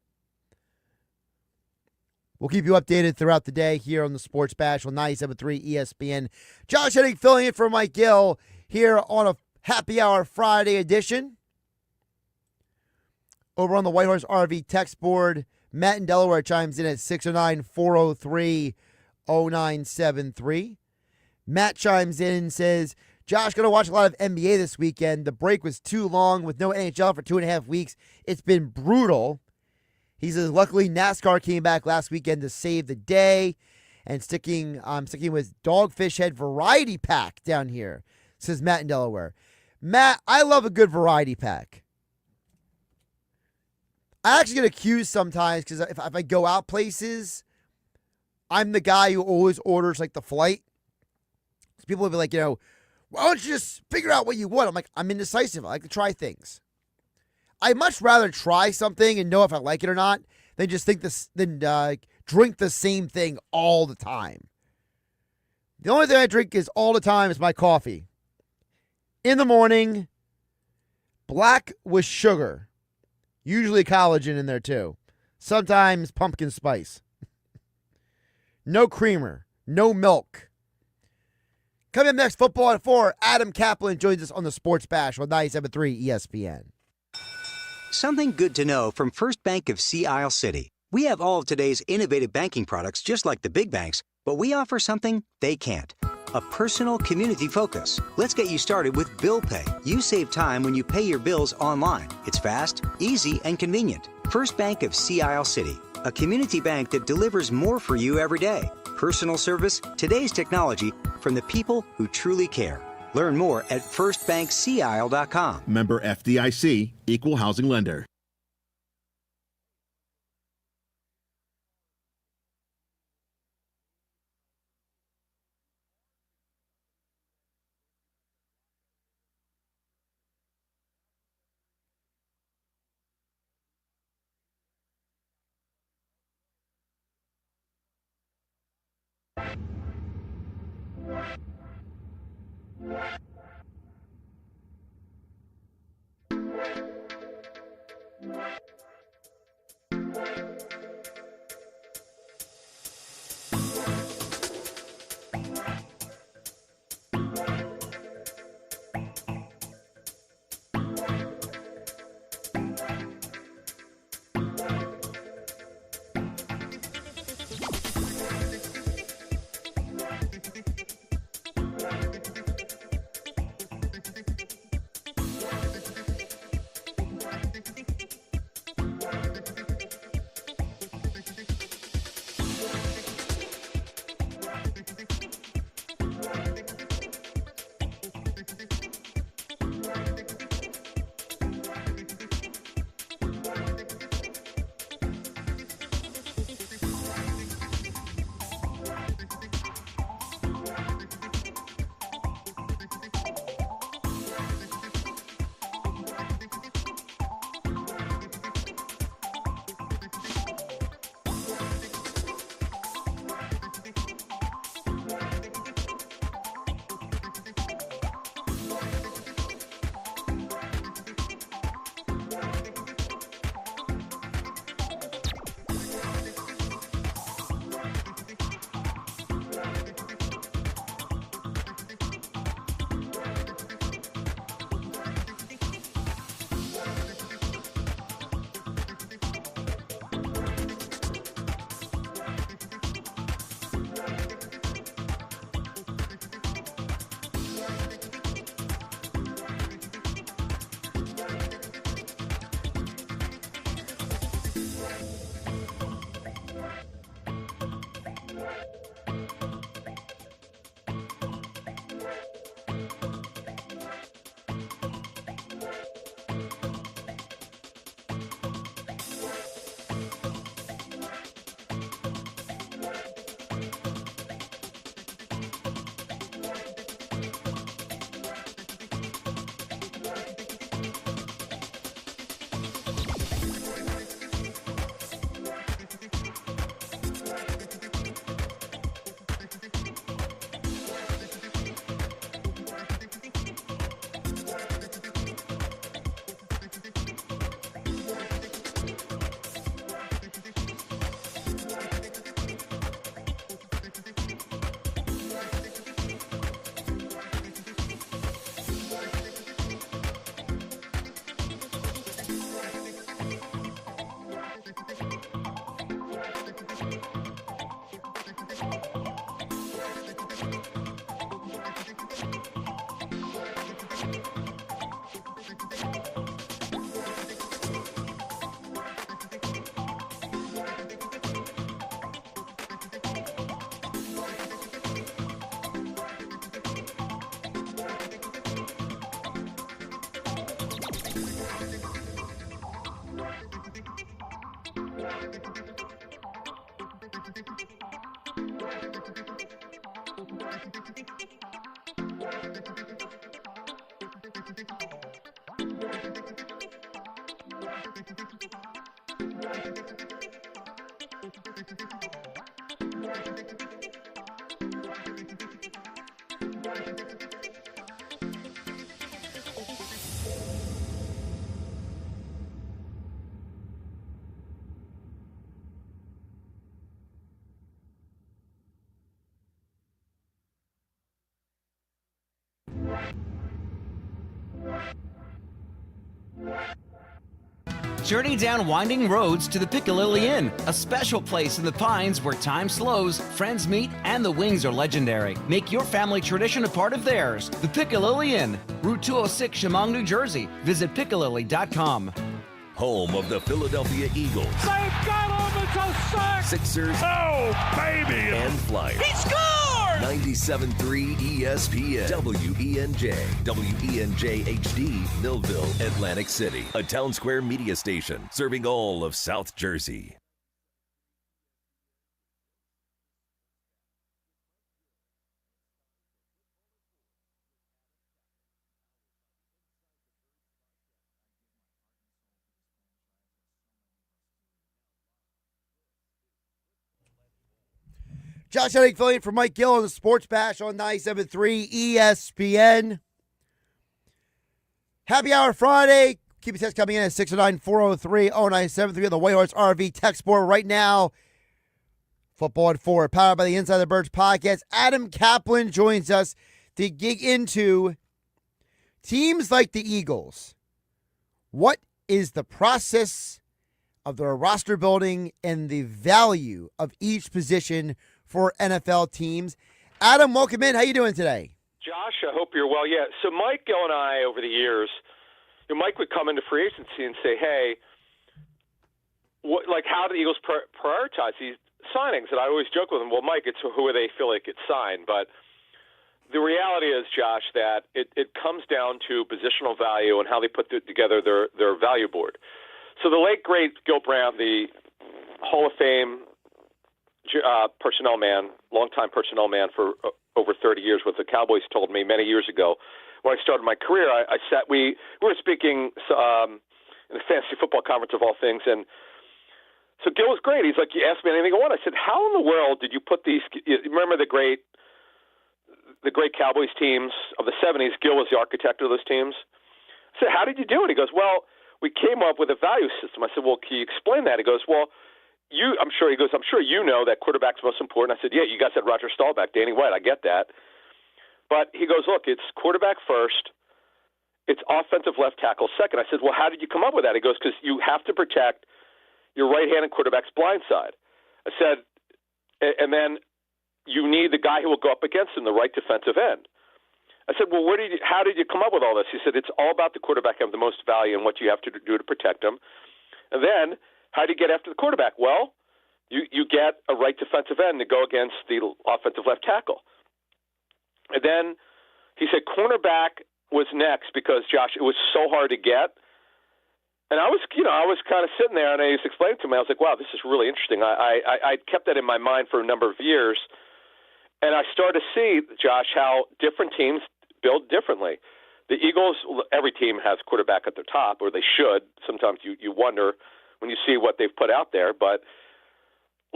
Speaker 3: We'll keep you updated throughout the day here on the Sports Bash on 97.3 ESPN. Josh Hennig filling in for Mike Gill here on a Happy Hour Friday edition. Over on the Whitehorse RV text board, Matt in Delaware chimes in at 609-403-0973. Matt chimes in and says, Josh, going to watch a lot of NBA this weekend. The break was too long with no NHL for 2.5 weeks. It's been brutal. He says, luckily NASCAR came back last weekend to save the day. And sticking with Dogfish Head Variety Pack down here, says Matt in Delaware. Matt, I love a good variety pack. I actually get accused sometimes because if I go out places, I'm the guy who always orders like the flight. So people will be like, why don't you just figure out what you want? I'm like, I'm indecisive. I like to try things. I'd much rather try something and know if I like it or not than just drink the same thing all the time. The only thing I drink all the time is my coffee. In the morning, black with sugar. Usually collagen in there too. Sometimes pumpkin spice. No creamer. No milk. Coming up next, football at 4. Adam Caplan joins us on the Sports Bash on 97.3 ESPN.
Speaker 14: Something good to know from First Bank of Sea Isle City. We have all of today's innovative banking products just like the big banks, but we offer something they can't. A personal community focus. Let's get you started with Bill Pay. You save time when you pay your bills online. It's fast, easy, and convenient. First Bank of Sea Isle City. A community bank that delivers more for you every day. Personal service, today's technology, from the people who truly care. Learn more at firstbankseaisle.com.
Speaker 15: Member FDIC, Equal Housing Lender.
Speaker 4: Journey down winding roads to the Piccalilli Inn, a special place in the Pines where time slows, friends meet, and the wings are legendary. Make your family tradition a part of theirs. The Piccalilli Inn, Route 206, Chemung, New Jersey. Visit piccalilli.com.
Speaker 1: Home of the Philadelphia Eagles.
Speaker 2: They've got him. It's a sack.
Speaker 1: Sixers.
Speaker 2: Oh, baby.
Speaker 1: And Flyers.
Speaker 2: He scored!
Speaker 1: 97.3 ESPN, WENJ, WENJ HD, Millville, Atlantic City, a Town Square media station serving all of South Jersey.
Speaker 3: Josh Hennig filling in for Mike Gill on the Sports Bash on 97.3 ESPN. Happy Hour Friday. Keep your text coming in at 609-403-0973 on the Whitehorse RV text board right now. Football at 4, powered by the Inside the Birds podcast. Adam Caplan joins us to dig into teams like the Eagles. What is the process of their roster building and the value of each position for NFL teams? Adam, welcome in. How you doing today?
Speaker 16: Josh, I hope you're well. Yeah, so Mike Gill and I, over the years, Mike would come into free agency and say, hey, how do the Eagles prioritize these signings? And I always joke with him, well, Mike, it's who they feel like it's signed. But the reality is, Josh, that it comes down to positional value and how they put together their value board. So the late, great Gil Brown, the Hall of Fame personnel man, longtime personnel man for over 30 years with the Cowboys, told me many years ago when I started my career, we were speaking in a fantasy football conference of all things, and so Gil was great. He's like, you asked me anything I want. I said, how in the world did you put these? You remember the great Cowboys teams of the 70s? Gil was the architect of those teams. I said, how did you do it? He goes, well, we came up with a value system. I said, well, can you explain that? He goes, well, I'm sure you know that quarterback's most important. I said, yeah, you guys had Roger Staubach, Danny White. I get that. But he goes, look, it's quarterback first. It's offensive left tackle second. I said, well, how did you come up with that? He goes, because you have to protect your right-handed quarterback's blind side. I said, and then you need the guy who will go up against him, the right defensive end. I said, well, how did you come up with all this? He said, it's all about the quarterback having the most value and what you have to do to protect him. And then how do you get after the quarterback? Well, you get a right defensive end to go against the offensive left tackle. And then he said cornerback was next because, Josh, it was so hard to get. And I was kind of sitting there, and I was explaining to him, I was like, wow, this is really interesting. I kept that in my mind for a number of years. And I started to see, Josh, how different teams build differently. The Eagles, every team has quarterback at their top, or they should. Sometimes you wonder when you see what they've put out there. But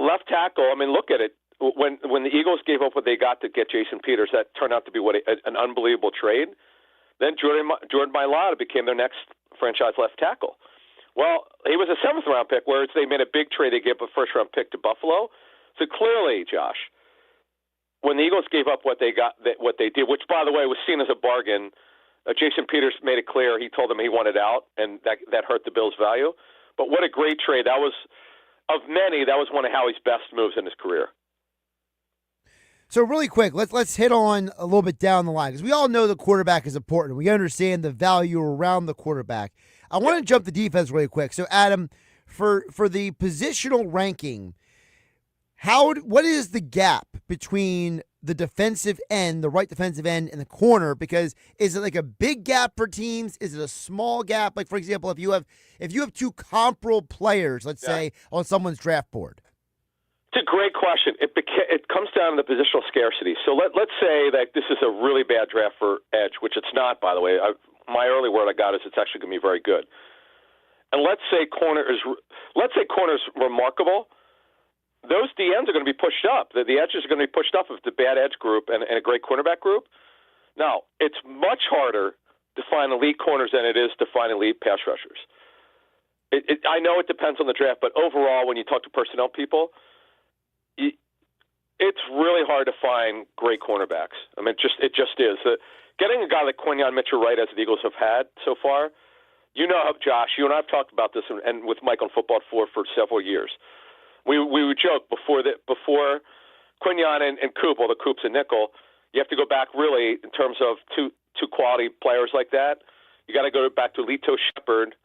Speaker 16: left tackle, I mean, look at it. When the Eagles gave up what they got to get Jason Peters, that turned out to be an unbelievable trade. Then Jordan Mailata became their next franchise left tackle. Well, he was a 7th-round pick, whereas they made a big trade. They gave up a first-round pick to Buffalo. So clearly, Josh, when the Eagles gave up what they did, which, by the way, was seen as a bargain, Jason Peters made it clear. He told them he wanted out, and that hurt the Bills' value. But what a great trade. That was, of many, that was one of Howie's best moves in his career.
Speaker 3: So really quick, let's hit on a little bit down the line, because we all know the quarterback is important. We understand the value around the quarterback. I want to jump the defense really quick. So, Adam, for the positional ranking, what is the gap between the defensive end, the right defensive end, and the corner? Because is it like a big gap for teams? Is it a small gap? Like, for example, if you have two comparable players, let's say, on someone's draft board.
Speaker 16: It's a great question. It comes down to the positional scarcity. So let's say that this is a really bad draft for edge, which it's not, by the way. My early word I got is it's actually going to be very good. And let's say corner is remarkable. Those DNs are going to be pushed up. The edges are going to be pushed up with the bad edge group and a great cornerback group. Now, it's much harder to find elite corners than it is to find elite pass rushers. I know it depends on the draft, but overall, when you talk to personnel people, it's really hard to find great cornerbacks. I mean, it just is. Getting a guy like Quinyon Mitchell-Wright, as the Eagles have had so far, you know, Josh, you and I have talked about this, and with Mike on Football 4 for several years. We would joke before Quinyon and Coop, the Coop's a nickel, you have to go back really in terms of two quality players like that. You got to go back to Lito Shepherd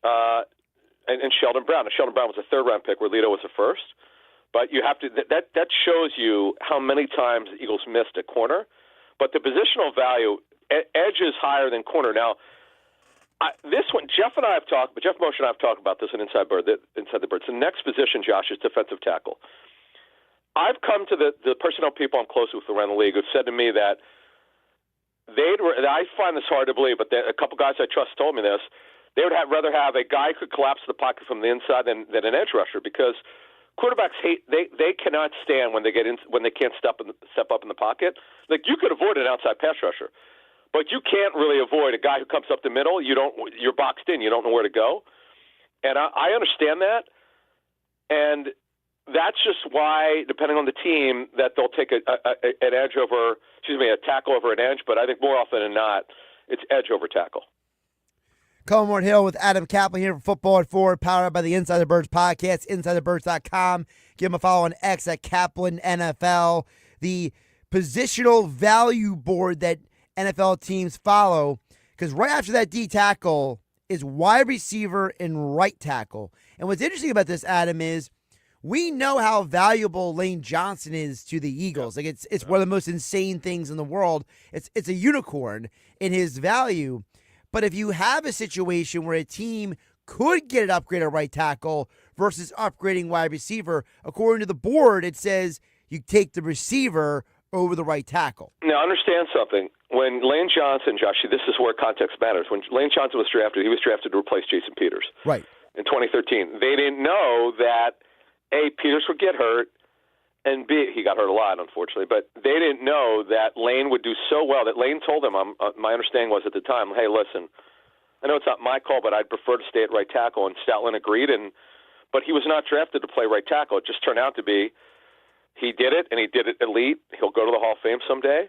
Speaker 16: and Sheldon Brown. And Sheldon Brown was a third-round pick where Lito was a first. But you have to that shows you how many times the Eagles missed at corner. But the positional value, edge is higher than corner. Now, this one, Jeff Mosher and I have talked about this in Inside the Birds. The next position, Josh, is defensive tackle. I've come to the personnel people I'm close with around the league who've said to me that I find this hard to believe, but a couple guys I trust told me this. They would rather have a guy who could collapse the pocket from the inside than an edge rusher, because quarterbacks hate they cannot stand when they can't step up in the pocket. Like, you could avoid an outside pass rusher, but you can't really avoid a guy who comes up the middle. You're boxed in. You don't know where to go, and I understand that, and that's just why, depending on the team, that they'll take a tackle over an edge. But I think more often than not, it's edge over tackle.
Speaker 3: Colin Hill with Adam Caplan here for Football at 4, powered by the Inside the Birds podcast, InsideTheBirds.com. Give him a follow on X at Caplan NFL. The positional value board that NFL teams follow, because right after that D tackle is wide receiver and right tackle. And what's interesting about this, Adam, is we know how valuable Lane Johnson is to the Eagles. Like, it's one of the most insane things in the world. It's a unicorn in his value. But if you have a situation where a team could get an upgrade at right tackle versus upgrading wide receiver, according to the board, it says you take the receiver over the right tackle.
Speaker 16: Now, understand something. When Lane Johnson, Josh, this is where context matters. When Lane Johnson was drafted, he was drafted to replace Jason Peters.
Speaker 3: Right.
Speaker 16: In 2013. They didn't know that, A, Peters would get hurt, and B, he got hurt a lot, unfortunately, but they didn't know that Lane would do so well that Lane told him, my understanding was at the time, hey, listen, I know it's not my call, but I'd prefer to stay at right tackle, and Stoutland agreed, but he was not drafted to play right tackle. It just turned out to be he did it, and he did it elite. He'll go to the Hall of Fame someday.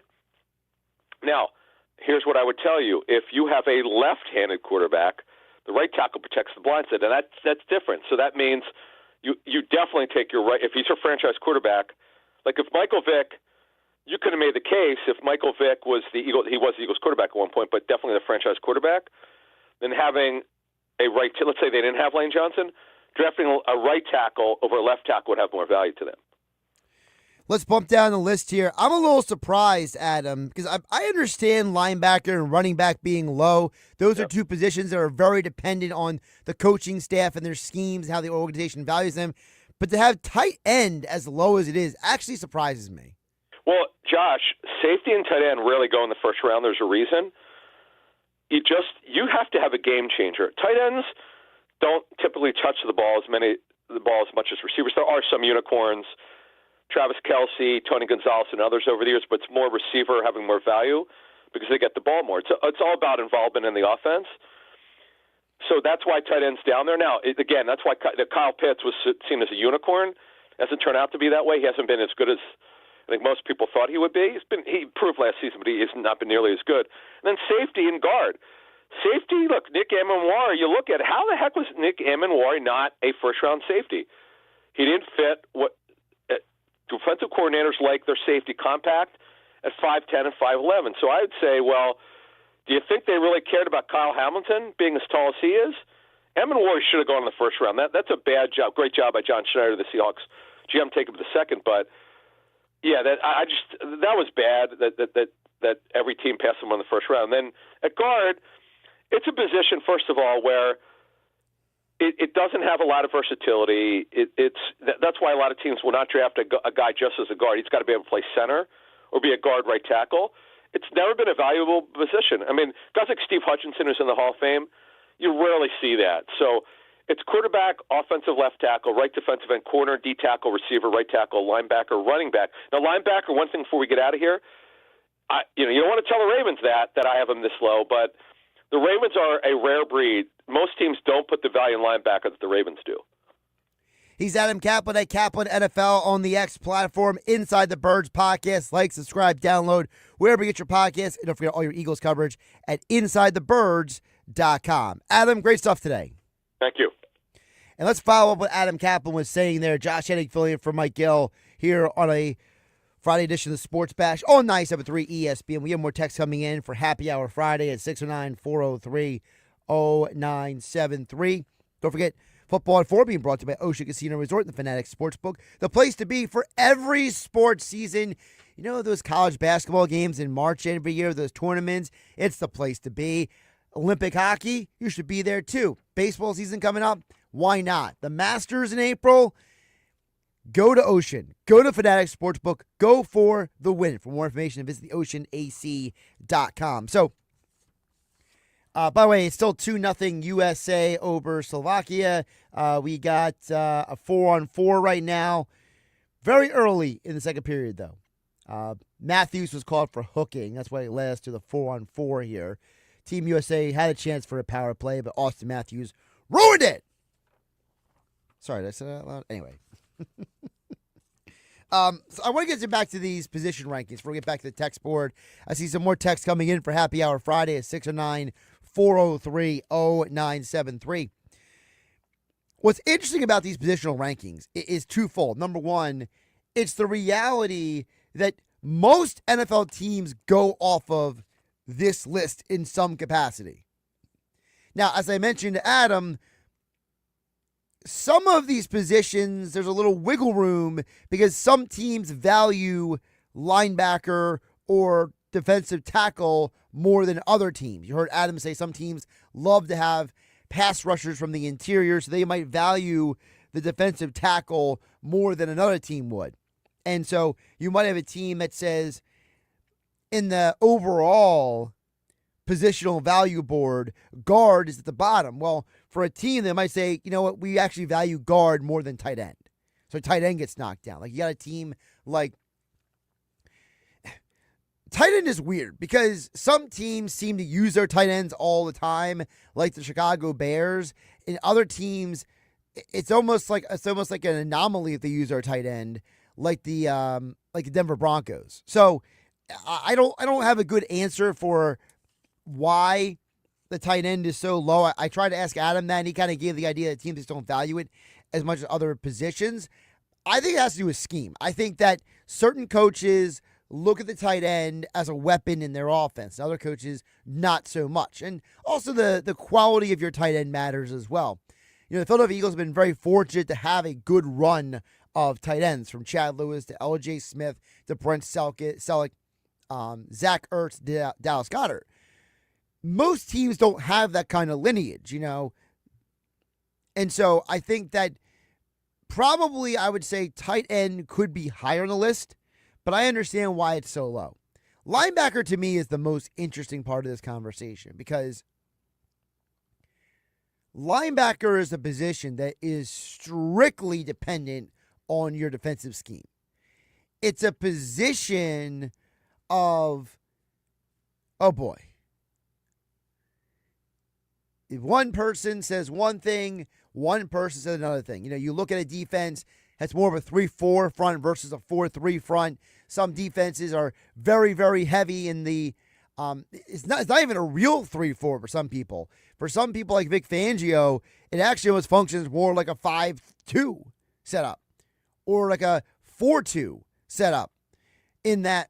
Speaker 16: Now, here's what I would tell you. If you have a left-handed quarterback, the right tackle protects the blind side, and that's different. So that means you definitely take your right. If he's your franchise quarterback, like if Michael Vick, you could have made the case if Michael Vick was he was the Eagles quarterback at one point, but definitely the franchise quarterback, then having a right, let's say they didn't have Lane Johnson, drafting a right tackle over a left tackle would have more value to them.
Speaker 3: Let's bump down the list here. I'm a little surprised, Adam, because I understand linebacker and running back being low. Those are two positions that are very dependent on the coaching staff and their schemes and how the organization values them. But to have tight end as low as it is actually surprises me.
Speaker 16: Well, Josh, safety and tight end rarely go in the first round. There's a reason. You have to have a game changer. Tight ends don't typically touch the ball as much as receivers. There are some unicorns. Travis Kelce, Tony Gonzalez, and others over the years, but it's more receiver having more value because they get the ball more. It's all about involvement in the offense. So that's why tight end's down there. Now, again, that's why Kyle Pitts was seen as a unicorn. Hasn't turned out to be that way. He hasn't been as good as I think most people thought he would be. He proved last season, but he has not been nearly as good. And then safety and guard. Safety, look, Nick Amenwari, you look at it, how the heck was Nick Amenwari not a first-round safety? He didn't fit what defensive coordinators like their safety compact at 5'10 and 5'11. So I would say, well, do you think they really cared about Kyle Hamilton being as tall as he is? Amenwari should have gone in the first round. That's a bad job. Great job by John Schneider, the Seahawks GM, take him to the second. But yeah, that was bad that every team passed him on the first round. And then at guard, it's a position, first of all, where it doesn't have a lot of versatility. That's why a lot of teams will not draft a guy just as a guard. He's got to be able to play center or be a guard right tackle. It's never been a valuable position. I mean, guys like Steve Hutchinson, who's in the Hall of Fame, you rarely see that. So it's quarterback, offensive left tackle, right defensive end, corner, D tackle, receiver, right tackle, linebacker, running back. Now, linebacker, one thing before we get out of here, you don't want to tell the Ravens that I have them this low, but the Ravens are a rare breed. Most teams don't put the value in linebacker that the Ravens do.
Speaker 3: He's Adam Caplan at Caplan NFL on the X platform, Inside the Birds podcast. Like, subscribe, download, wherever you get your podcasts. And don't forget all your Eagles coverage at InsideTheBirds.com. Adam, great stuff today.
Speaker 16: Thank you.
Speaker 3: And let's follow up what Adam Caplan was saying there. Josh Hennig filling in for Mike Gill here on a Friday edition of the Sports Bash on 97.3 ESPN. We have more texts coming in for Happy Hour Friday at 609-403-0973. Don't forget, Football at 4 being brought to you by Ocean Casino Resort and the Fanatics Sportsbook, the place to be for every sports season. You know those college basketball games in March every year, those tournaments? It's the place to be. Olympic hockey, you should be there too. Baseball season coming up, why not? The Masters in April, go to Ocean. Go to Fanatics Sportsbook. Go for the win. For more information, visit theoceanac.com. So, by the way, it's still 2-0 USA over Slovakia. We got a 4-on-4 right now. Very early in the second period, though. Matthews was called for hooking. That's why it led us to the 4-on-4 here. Team USA had a chance for a power play, but Austin Matthews ruined it. Sorry, did I say that out loud? Anyway. So I want to get back to these position rankings before we get back to the text board. I see some more text coming in for Happy Hour Friday at 609-403-0973. What's interesting about these positional rankings is twofold. Number one, it's the reality that most NFL teams go off of this list in some capacity. Now, as I mentioned to Adam, some of these positions, there's a little wiggle room because some teams value linebacker or defensive tackle more than other teams. You heard Adam say some teams love to have pass rushers from the interior, so they might value the defensive tackle more than another team would. And so you might have a team that says in the overall positional value board, guard is at the bottom. Well, for a team, they might say, you know what, we actually value guard more than tight end. So tight end gets knocked down. Like you got a team like tight end is weird because some teams seem to use their tight ends all the time, like the Chicago Bears. In other teams, it's almost like an anomaly if they use their tight end, like the Denver Broncos. So I don't have a good answer for why the tight end is so low. I tried to ask Adam that, and he kind of gave the idea that teams just don't value it as much as other positions. I think it has to do with scheme. I think that certain coaches look at the tight end as a weapon in their offense. Other coaches, not so much. And also the quality of your tight end matters as well. You know, the Philadelphia Eagles have been very fortunate to have a good run of tight ends, from Chad Lewis to L.J. Smith to Brent Selleck, Zach Ertz, Dallas Goedert. Most teams don't have that kind of lineage, you know. And so I think that probably I would say tight end could be higher on the list, but I understand why it's so low. Linebacker to me is the most interesting part of this conversation because linebacker is a position that is strictly dependent on your defensive scheme. It's a position of, oh boy, if one person says one thing, one person says another thing. You know, you look at a defense that's more of a 3-4 front versus a 4-3 front. Some defenses are very, very heavy in the it's not even a real 3-4 for some people. For some people like Vic Fangio, it actually almost functions more like a 5-2 setup or like a 4-2 setup, in that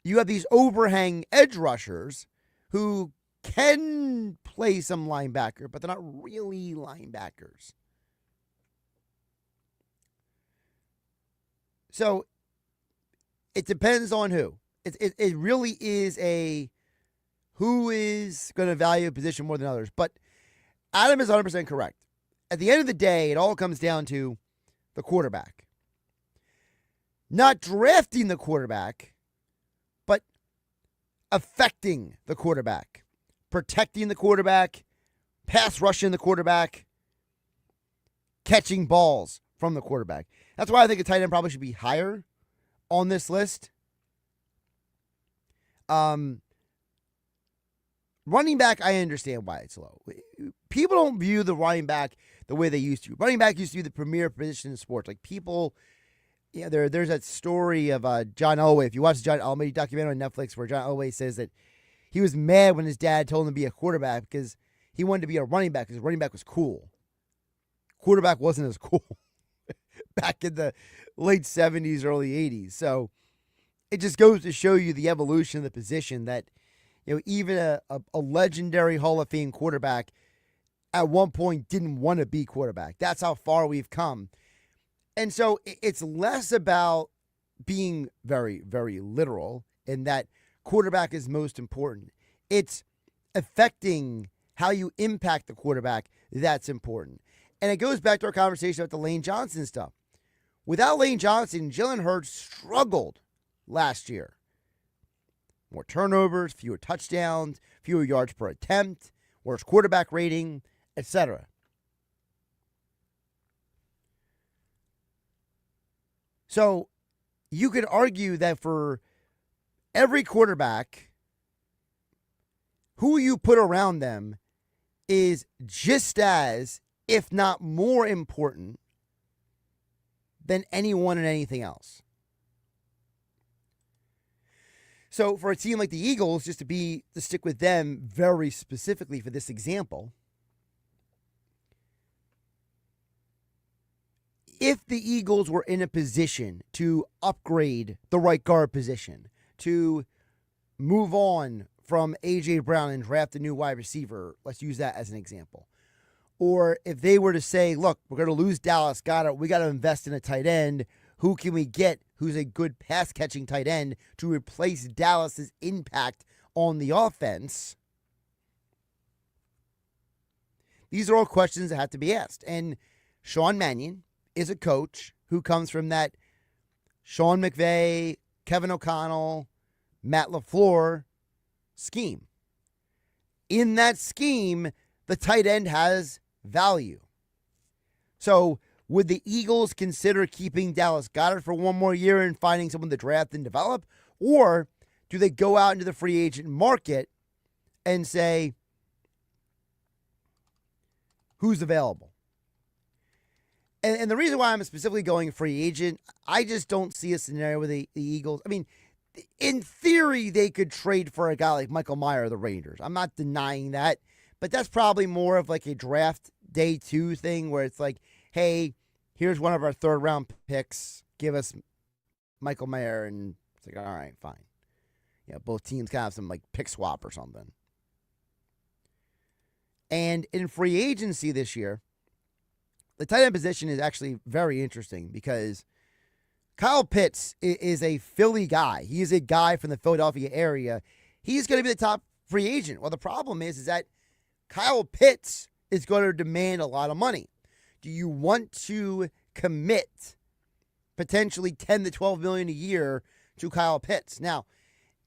Speaker 3: you have these overhang edge rushers who can play some linebacker, but they're not really linebackers. So it depends on who. It really is a who is going to value a position more than others. But Adam is 100% correct. At the end of the day, it all comes down to the quarterback. Not drafting the quarterback, but affecting the quarterback. Protecting the quarterback, pass rushing the quarterback, catching balls from the quarterback. That's why I think a tight end probably should be higher on this list. Running back, I understand why it's low. People don't view the running back the way they used to. Running back used to be the premier position in sports. Like people, there's that story of John Elway. If you watch the John Elway documentary on Netflix, where John Elway says that he was mad when his dad told him to be a quarterback because he wanted to be a running back because running back was cool. Quarterback wasn't as cool back in the late 70s, early 80s. So it just goes to show you the evolution of the position that, even a legendary Hall of Fame quarterback at one point didn't want to be quarterback. That's how far we've come. And so it's less about being very, very literal in that quarterback is most important. It's affecting how you impact the quarterback that's important. And it goes back to our conversation about the Lane Johnson stuff. Without Lane Johnson, Jalen Hurts struggled last year. More turnovers, fewer touchdowns, fewer yards per attempt, worse quarterback rating, etc. So you could argue that for every quarterback, who you put around them is just as, if not more important than anyone and anything else. So for a team like the Eagles, just to stick with them very specifically for this example, if the Eagles were in a position to upgrade the right guard position, to move on from A.J. Brown and draft a new wide receiver, let's use that as an example, or if they were to say, look, we're going to lose Dallas Goedert, we got to invest in a tight end, who can we get who's a good pass-catching tight end to replace Dallas's impact on the offense? These are all questions that have to be asked. And Sean Mannion is a coach who comes from that Sean McVay, Kevin O'Connell, Matt LaFleur scheme. In that scheme, the tight end has value. So would the Eagles consider keeping Dallas Goedert for one more year and finding someone to draft and develop? Or do they go out into the free agent market and say, who's available? And the reason why I'm specifically going free agent, I just don't see a scenario where the Eagles, I mean, in theory, they could trade for a guy like Michael Mayer of the Rangers. I'm not denying that, but that's probably more of like a draft day 2 thing where it's like, hey, here's one of our 3rd round picks. Give us Michael Mayer. And it's like, all right, fine. Both teams kind of have some like pick swap or something. And in free agency this year, the tight end position is actually very interesting because Kyle Pitts is a Philly guy. He is a guy from the Philadelphia area. He's going to be the top free agent. Well, the problem is that Kyle Pitts is going to demand a lot of money. Do you want to commit potentially $10 to $12 million a year to Kyle Pitts? Now,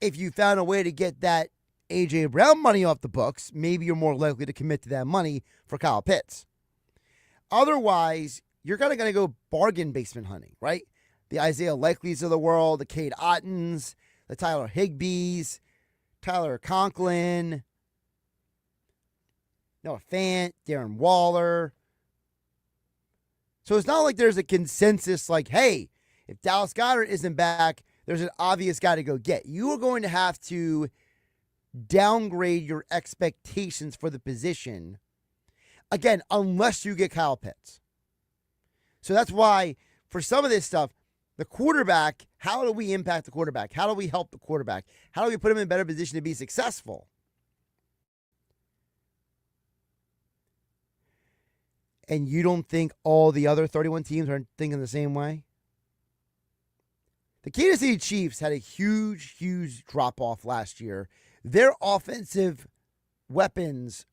Speaker 3: if you found a way to get that A.J. Brown money off the books, maybe you're more likely to commit to that money for Kyle Pitts. Otherwise, you're kind of going to go bargain basement hunting, right? The Isaiah Likeleys of the world, the Cade Ottens, the Tyler Higbees, Tyler Conklin, Noah Fant, Darren Waller. So it's not like there's a consensus like, hey, if Dallas Goedert isn't back, there's an obvious guy to go get. You are going to have to downgrade your expectations for the position, again, unless you get Kyle Pitts. So that's why for some of this stuff, the quarterback, how do we impact the quarterback? How do we help the quarterback? How do we put him in a better position to be successful? And you don't think all the other 31 teams are thinking the same way? The Kansas City Chiefs had a huge, huge drop-off last year. Their offensive weapons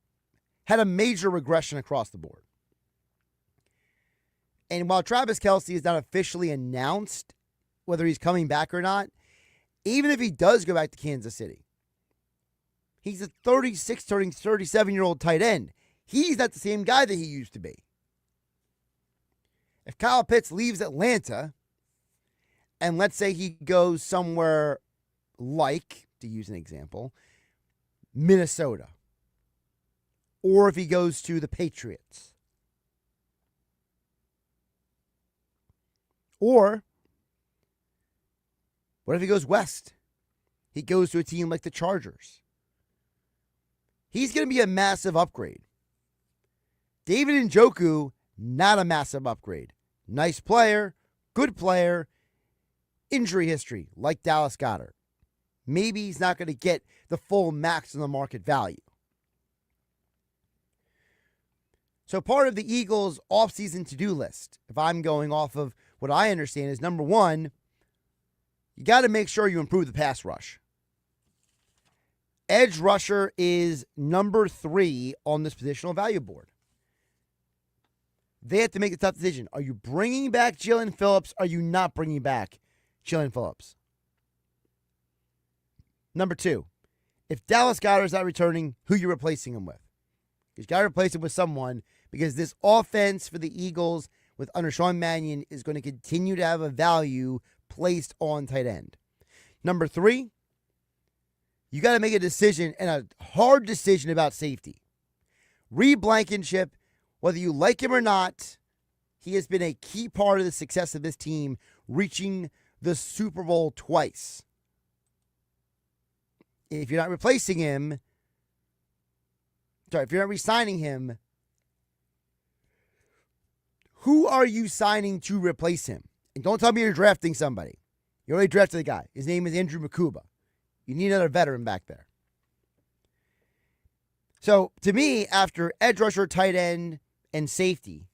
Speaker 3: had a major regression across the board. And while Travis Kelce is not officially announced whether he's coming back or not, even if he does go back to Kansas City, he's a 36, turning 37-year-old tight end. He's not the same guy that he used to be. If Kyle Pitts leaves Atlanta, and let's say he goes somewhere like to use an example, Minnesota. Or if he goes to the Patriots. Or what if he goes west? He goes to a team like the Chargers. He's going to be a massive upgrade. David Njoku, not a massive upgrade. Nice player, good player, injury history like Dallas Goedert. Maybe he's not going to get the full max on the market value. So part of the Eagles' offseason to-do list, if I'm going off of what I understand, is number one, you got to make sure you improve the pass rush. Edge rusher is number 3 on this positional value board. They have to make a tough decision. Are you bringing back Jalen Phillips? Are you not bringing back Jalen Phillips? Number 2, if Dallas Goedert is not returning, who are you replacing him with? You've got to replace him with someone because this offense for the Eagles with under Sean Mannion is going to continue to have a value placed on tight end. Number 3, you got to make a decision, and a hard decision about safety. Reed Blankenship, whether you like him or not, he has been a key part of the success of this team, reaching the Super Bowl twice. If you're not replacing him, if you're not re-signing him, who are you signing to replace him? And don't tell me you're drafting somebody. You already drafted the guy. His name is Andrew Makuba. You need another veteran back there. So, to me, after edge rusher, tight end, and safety,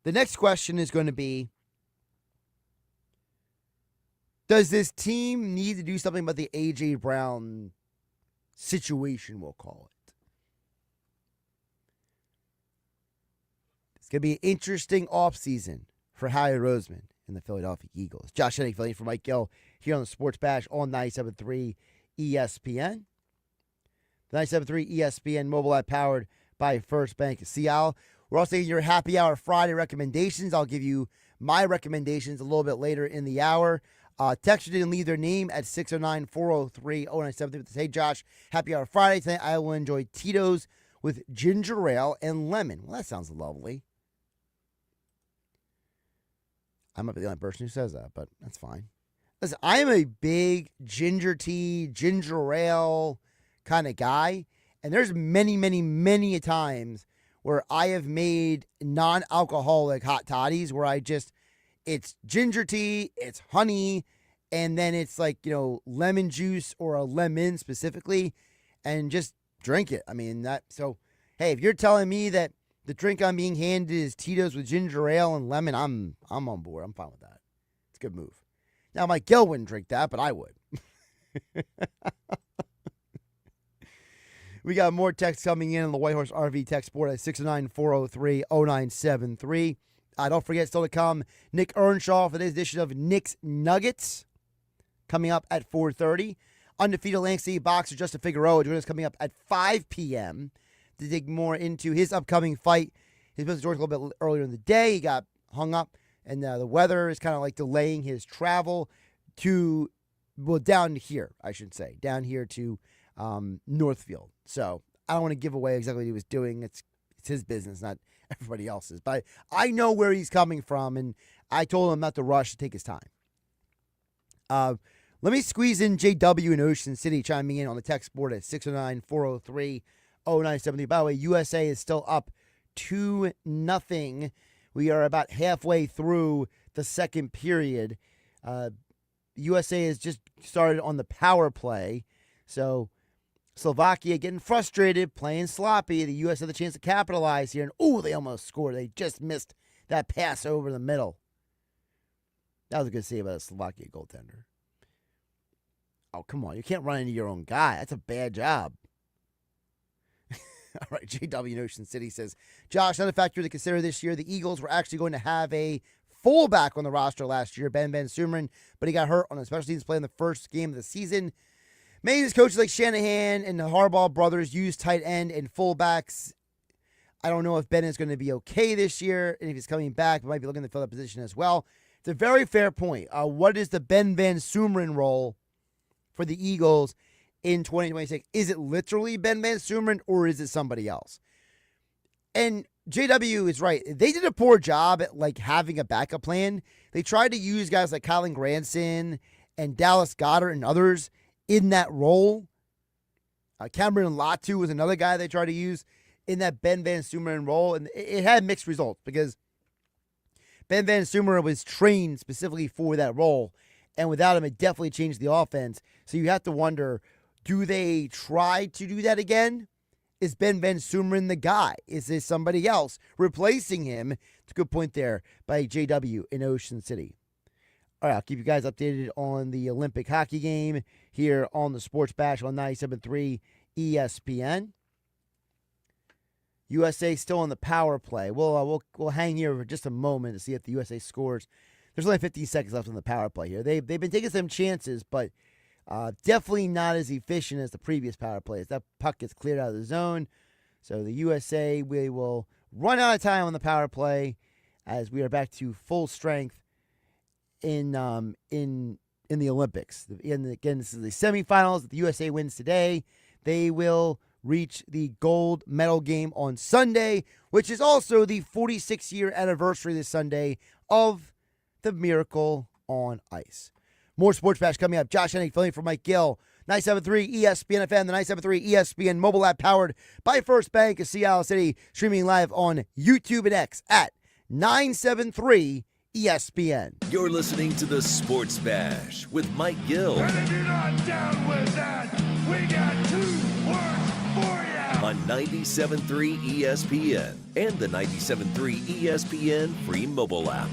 Speaker 3: the next question is going to be, does this team need to do something about the A.J. Brown situation, we'll call it? It's going to be an interesting offseason for Howie Roseman and the Philadelphia Eagles. Josh Hennig filling for Mike Gill here on the Sports Bash on 97.3 ESPN. The 97.3 ESPN mobile app powered by First Bank of Seattle. We're also getting your Happy Hour Friday recommendations. I'll give you my recommendations a little bit later in the hour. Texter didn't leave their name at 609-403-0973. Hey, Josh, Happy Hour Friday. Tonight I will enjoy Tito's with ginger ale and lemon. Well, that sounds lovely. I might be the only person who says that, but that's fine. Listen, I am a big ginger tea, ginger ale kind of guy. And there's many times where I have made non-alcoholic hot toddies where it's ginger tea, it's honey, and then it's like, lemon juice or a lemon specifically, and just drink it. I mean, hey, if you're telling me that the drink I'm being handed is Tito's with ginger ale and lemon, I'm on board. I'm fine with that. It's a good move. Now, Mike Gill wouldn't drink that, but I would. We got more texts coming in on the White Horse RV text board at 609-403-0973. Don't forget, still to come, Nick Earnshaw for this edition of Nick's Nuggets, coming up at 4:30. Undefeated Atlantic City boxer Justin Figueroa joining us coming up at 5 p.m. to dig more into his upcoming fight. He's been to Georgia a little bit earlier in the day. He got hung up, and the weather is kind of like delaying his travel down here, I should say, down here to Northfield. So I don't want to give away exactly what he was doing. It's his business, not everybody else's. But I know where he's coming from, and I told him not to rush, to take his time. Let me squeeze in JW in Ocean City chiming in on the text board at 609-403-0970. By the way, USA is still up 2-0. We are about halfway through the second period. USA has just started on the power play. So Slovakia getting frustrated, playing sloppy. The U.S. had the chance to capitalize here, and they almost scored. They just missed that pass over the middle. That was a good save by the Slovakia goaltender. Oh, come on. You can't run into your own guy. That's a bad job. All right, JW in Ocean City says, Josh, another factor to consider this year, the Eagles were actually going to have a fullback on the roster last year, Ben Sumrin, but he got hurt on a special teams play in the first game of the season. Many of his coaches like Shanahan and the Harbaugh brothers use tight end and fullbacks. I don't know if Ben is going to be okay this year, and if he's coming back, we might be looking to fill that position as well. It's a very fair point. What is the Ben Van Sumeren role for the Eagles in 2026. Is it literally Ben Van Sumeren or is it somebody else? And JW is right. They did a poor job at like having a backup plan. They tried to use guys like Colin Granson and Dallas Goedert and others in that role. Cameron Latu was another guy they tried to use in that Ben Van Sumeren role, and it had mixed results because Ben Van Sumeren was trained specifically for that role, and without him, it definitely changed the offense. So you have to wonder, do they try to do that again? Is Ben Van Sumeren the guy? Is there somebody else replacing him? It's a good point there by JW in Ocean City. All right, I'll keep you guys updated on the Olympic hockey game here on the Sports Bash on 97.3 ESPN. USA still on the power play. We'll hang here for just a moment to see if the USA scores. There's only 15 seconds left on the power play here. They've been taking some chances, but definitely not as efficient as the previous power plays. That puck gets cleared out of the zone. So the USA, we will run out of time on the power play as we are back to full strength in the Olympics. And again, this is the semifinals. If the USA wins today, they will reach the gold medal game on Sunday, which is also the 46-year anniversary this Sunday of the Miracle on Ice. More Sports Bash coming up. Josh Hennig filling for Mike Gill. 97.3 ESPN FM, the 97.3 ESPN mobile app powered by First Bank of Seattle City, streaming live on YouTube and X at 973 ESPN.
Speaker 1: You're listening to the Sports Bash with Mike Gill.
Speaker 2: And if you're not down with that, we got 2 words for you.
Speaker 1: On 97.3 ESPN and the 97.3 ESPN free mobile app.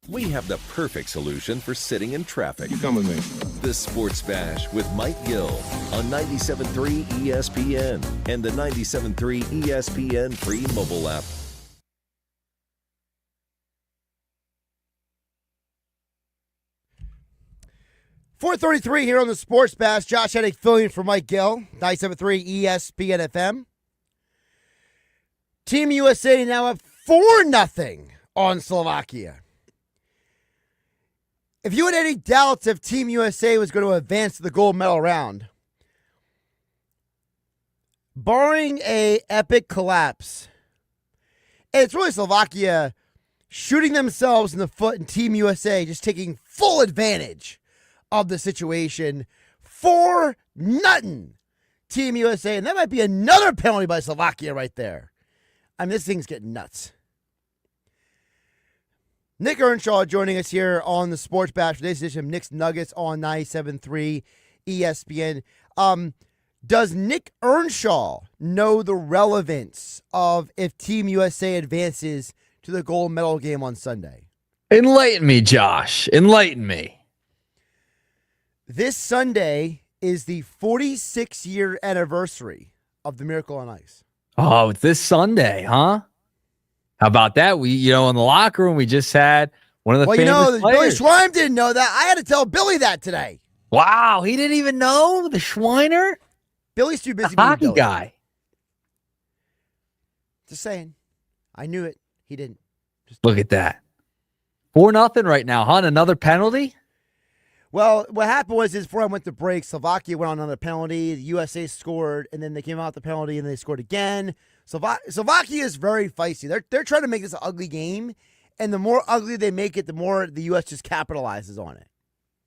Speaker 1: We have the perfect solution for sitting in traffic.
Speaker 15: You come with me.
Speaker 1: The Sports Bash with Mike Gill on 97.3 ESPN and the 97.3 ESPN free mobile app.
Speaker 3: .433 here on the Sports Bash. Josh Hennig filling in for Mike Gill, 97.3 ESPN FM. Team USA now up 4-0 on Slovakia. If you had any doubts if Team USA was going to advance to the gold medal round, barring a epic collapse, and it's really Slovakia shooting themselves in the foot and Team USA just taking full advantage of the situation. 4-0 Team USA, and that might be another penalty by Slovakia right there. I mean, this thing's getting nuts. Nick Earnshsaw joining us here on the Sports Bash for today's edition of Nick's Nuggets on 97.3 ESPN. Does Nick Earnshsaw know the relevance of if Team USA advances to the gold medal game on Sunday?
Speaker 17: Enlighten me, Josh. Enlighten me.
Speaker 3: This Sunday is the 46-year anniversary of the Miracle on Ice.
Speaker 17: Oh, it's this Sunday, huh? How about that? We, in the locker room, we just had one of the famous players.
Speaker 3: Billy Schwein didn't know that. I had to tell Billy that today.
Speaker 17: Wow, he didn't even know the Schweiner?
Speaker 3: Billy's too busy
Speaker 17: the
Speaker 3: being
Speaker 17: hockey
Speaker 3: Billy.
Speaker 17: guy.
Speaker 3: Just saying. I knew it. He didn't.
Speaker 17: Look at that. 4-0 right now, huh? Another penalty?
Speaker 3: Well, what happened was before I went to break, Slovakia went on another penalty. The USA scored, and then they came out the penalty, and they scored again. Slovakia is very feisty. They're trying to make this an ugly game, and the more ugly they make it, the more the U.S. just capitalizes on it.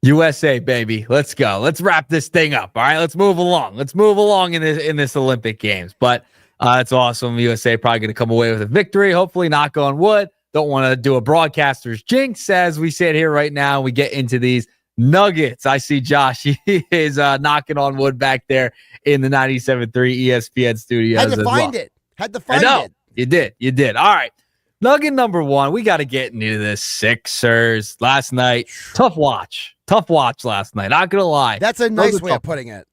Speaker 17: USA, baby. Let's go. Let's wrap this thing up. All right, let's move along. Let's move along in this Olympic Games. But it's awesome. USA probably going to come away with a victory. Hopefully, knock on wood. Don't want to do a broadcaster's jinx as we sit here right now. We get into these Nuggets. I see Josh. He is knocking on wood back there in the 97.3 ESPN studios.
Speaker 3: Had to find it.
Speaker 17: You did. All right. Nugget number one. We got to get into this Sixers last night. Tough watch last night. Not going to lie.
Speaker 3: That's a nice way of putting it.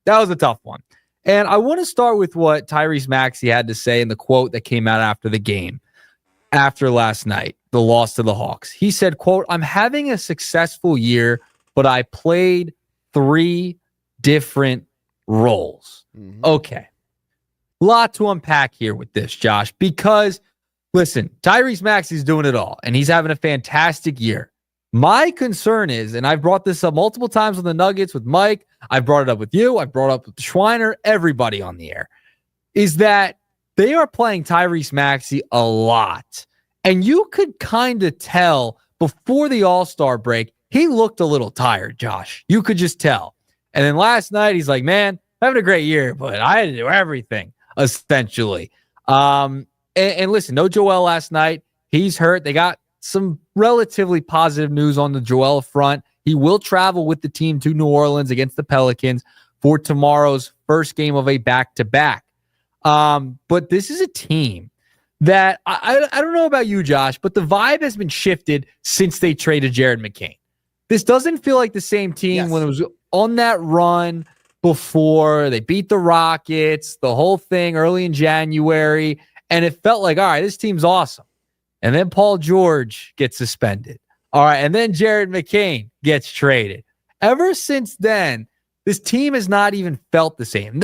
Speaker 17: That was a tough one. And I want to start with what Tyrese Maxey had to say in the quote that came out after the game. After last night, the loss to the Hawks. He said, quote, "I'm having a successful year, but I played 3 different roles." Mm-hmm. Okay. Lot to unpack here with this, Josh, because, listen, Tyrese Maxey's doing it all, and he's having a fantastic year. My concern is, and I've brought this up multiple times with the Nuggets, with Mike, I've brought it up with you, I've brought it up with Schweiner, everybody on the air, is that they are playing Tyrese Maxey a lot. And you could kind of tell before the All-Star break, he looked a little tired, Josh. You could just tell. And then last night, he's like, man, having a great year, but I had to do everything, essentially. And listen, no Joel last night. He's hurt. They got some relatively positive news on the Joel front. He will travel with the team to New Orleans against the Pelicans for tomorrow's first game of a back-to-back. But this is a team that I don't know about you, Josh, but the vibe has been shifted since they traded Jared McCain. This doesn't feel like the same team when it was on that run before. They beat the Rockets, the whole thing early in January, and it felt like, all right, this team's awesome. And then Paul George gets suspended. All right, and then Jared McCain gets traded. Ever since then, this team has not even felt the same.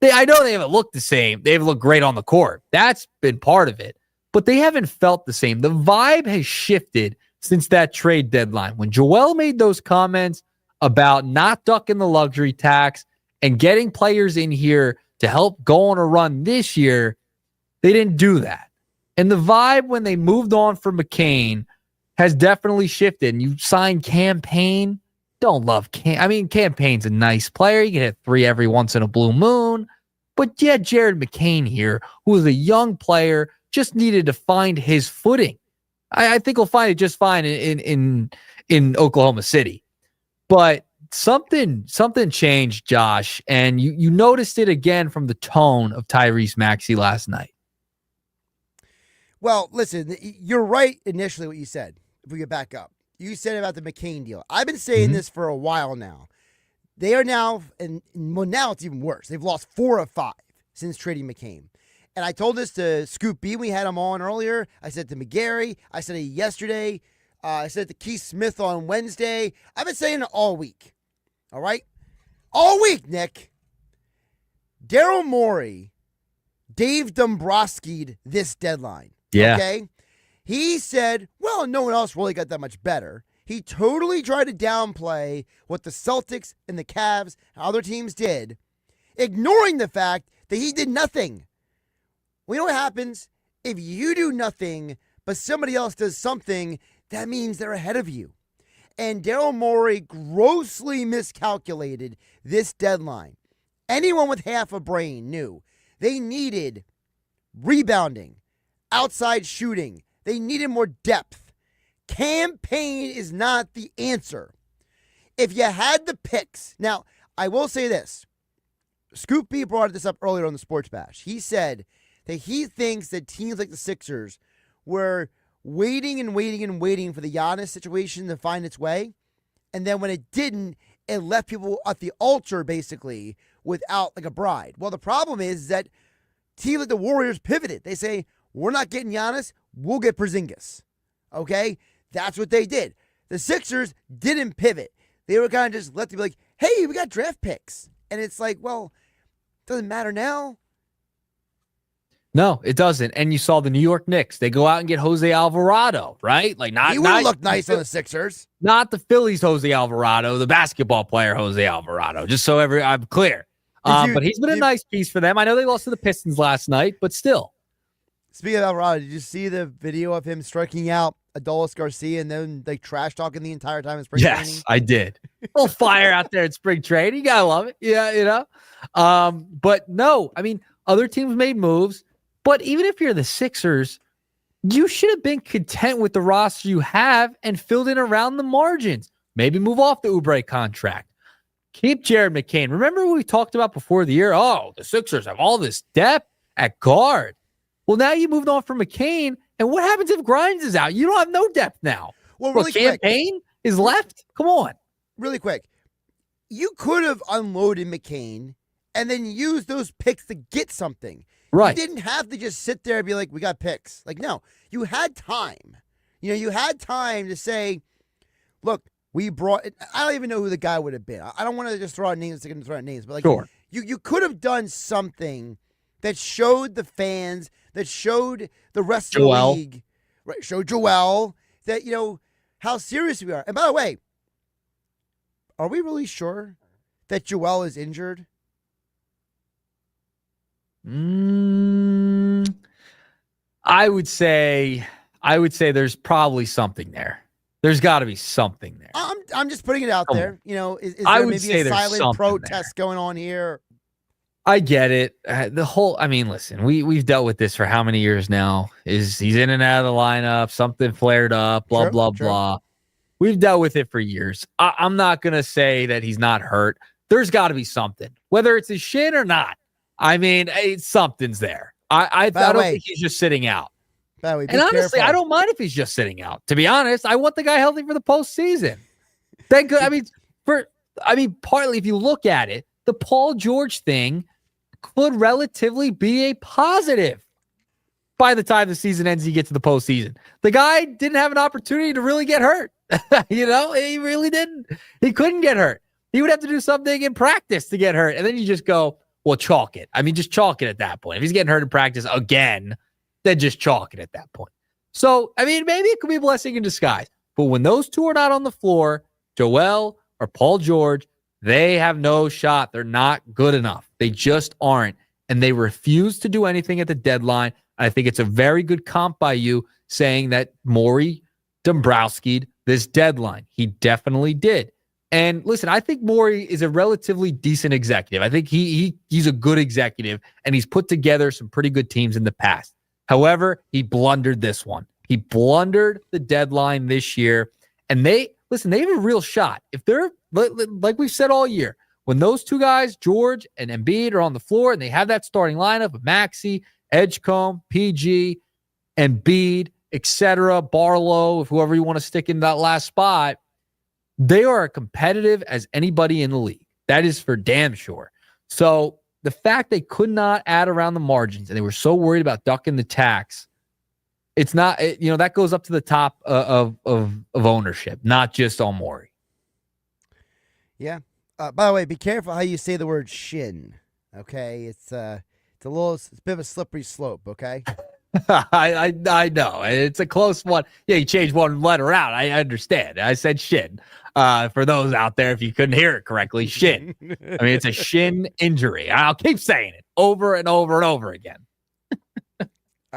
Speaker 17: I know they haven't looked the same. They haven't looked great on the court. That's been part of it. But they haven't felt the same. The vibe has shifted since that trade deadline. When Joel made those comments about not ducking the luxury tax and getting players in here to help go on a run this year, they didn't do that. And the vibe when they moved on from McCain has definitely shifted. And you signed Campaign. Don't love Campaign's a nice player. You can hit 3 every once in a blue moon. But yeah, Jared McCain here, who was a young player, just needed to find his footing. I think he'll find it just fine in Oklahoma City. But something changed, Josh, and you noticed it again from the tone of Tyrese Maxey last night.
Speaker 3: Well, listen, you're right initially what you said. if we get back up, you said about the McCain deal. I've been saying this for a while now. They are now, and well, now it's even worse. They've lost 4 of 5 since trading McCain. And I told this to Scoop B. We had him on earlier. I said to McGarry. I said it yesterday. I said it to Keith Smith on Wednesday. I've been saying it all week. All right? All week, Nick. Daryl Morey, Dave Dombrowski'd this deadline.
Speaker 17: Yeah.
Speaker 3: Okay? He said, well, no one else really got that much better. He totally tried to downplay what the Celtics and the Cavs and other teams did, ignoring the fact that he did nothing. We know what happens if you do nothing, but somebody else does something, that means they're ahead of you. And Daryl Morey grossly miscalculated this deadline. Anyone with half a brain knew they needed rebounding, outside shooting. They needed more depth. Campaign is not the answer. If you had the picks, now I will say this. Scoop B brought this up earlier on the Sports Bash. He said that he thinks that teams like the Sixers were waiting and waiting and waiting for the Giannis situation to find its way. And then when it didn't, it left people at the altar, basically, without like a bride. Well, the problem is that teams like the Warriors pivoted. They say, we're not getting Giannis, we'll get Porzingis. Okay? That's what they did. The Sixers didn't pivot. They were kind of just let them be like, hey, we got draft picks. And it's like, well, doesn't matter now.
Speaker 17: No, it doesn't. And you saw the New York Knicks. They go out and get Jose Alvarado, right? Like
Speaker 3: He would look nice on the Sixers.
Speaker 17: Not the Phillies Jose Alvarado, the basketball player Jose Alvarado, just so I'm clear. But he's been a nice piece for them. I know they lost to the Pistons last night, but still.
Speaker 3: Speaking of Alvarado, did you see the video of him striking out Adolis Garcia and then like trash talking the entire time in spring training?
Speaker 17: Yes, I did. A little fire out there in spring training. You gotta love it. Yeah, you know. But no, I mean, other teams made moves. But even if you're the Sixers, you should have been content with the roster you have and filled in around the margins. Maybe move off the Oubre contract. Keep Jared McCain. Remember what we talked about before the year? Oh, the Sixers have all this depth at guard. Well, now you moved on from McCain, and what happens if Grimes is out? You don't have no depth now.
Speaker 3: Well, really quick.
Speaker 17: Campaign is left? Come on.
Speaker 3: Really quick. You could have unloaded McCain and then used those picks to get something.
Speaker 17: Right.
Speaker 3: You didn't have to just sit there and be like, we got picks. Like, no. You had time. You know, you had time to say, look, we brought – I don't even know who the guy would have been. I don't want to just throw out names. Throw out names. But, like,
Speaker 17: sure.
Speaker 3: You could have done something that showed the fans, that showed the rest of the league, right? Showed Joel that, you know, how serious we are. And by the way, are we really sure that Joel is injured?
Speaker 17: I would say there's probably something there. There's got to be something there.
Speaker 3: I'm just putting it out there. You know, is there maybe a silent protest going on here?
Speaker 17: I get it. Listen, we've dealt with this for how many years now? He's in and out of the lineup, something flared up, blah, blah, blah. We've dealt with it for years. I'm not going to say that he's not hurt. There's got to be something, whether it's his shin or not. I mean, something's there. I don't think he's just sitting out.
Speaker 3: By the way,
Speaker 17: and honestly, I don't mind if he's just sitting out. To be honest, I want the guy healthy for the postseason. Thank God. Partly if you look at it, the Paul George thing could relatively be a positive by the time the season ends. You get to the postseason. The guy didn't have an opportunity to really get hurt. You know, he really didn't. He couldn't get hurt. He would have to do something in practice to get hurt, and then you just go, well, chalk it. I mean, just chalk it at that point. If he's getting hurt in practice again, then just chalk it at that point. So, I mean, maybe it could be a blessing in disguise. But when those two are not on the floor, Joel or Paul George, they have no shot. They're not good enough. They just aren't. And they refuse to do anything at the deadline. I think it's a very good comp by you saying that Morey Dombrowski'd this deadline. He definitely did. And listen, I think Morey is a relatively decent executive. I think he's a good executive, and he's put together some pretty good teams in the past. However, he blundered this one. He blundered the deadline this year. And they have a real shot. If they're, like we've said all year, when those two guys, George and Embiid, are on the floor and they have that starting lineup of Maxey, Edgecombe, PG, Embiid, etc., Barlow, whoever you want to stick in that last spot, they are as competitive as anybody in the league. That is for damn sure. So the fact they could not add around the margins and they were so worried about ducking the tax, it's not, that goes up to the top of ownership, not just on Morey.
Speaker 3: Yeah. By the way, be careful how you say the word shin. Okay, it's a bit of a slippery slope. Okay.
Speaker 17: I know it's a close one. Yeah, you changed one letter out. I understand. I said shin. For those out there, if you couldn't hear it correctly, shin. I mean, it's a shin injury. I'll keep saying it over and over and over again.
Speaker 3: All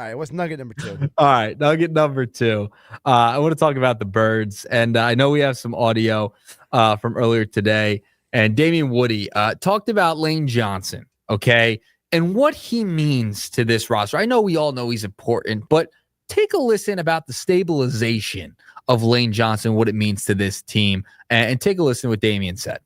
Speaker 3: right, what's nugget number 2?
Speaker 17: All right, nugget number 2. I want to talk about the Birds, and I know we have some audio from earlier today. And Damian Woody talked about Lane Johnson, okay, and what he means to this roster. I know we all know he's important, but take a listen about the stabilization of Lane Johnson, what it means to this team, and take a listen to what Damian said.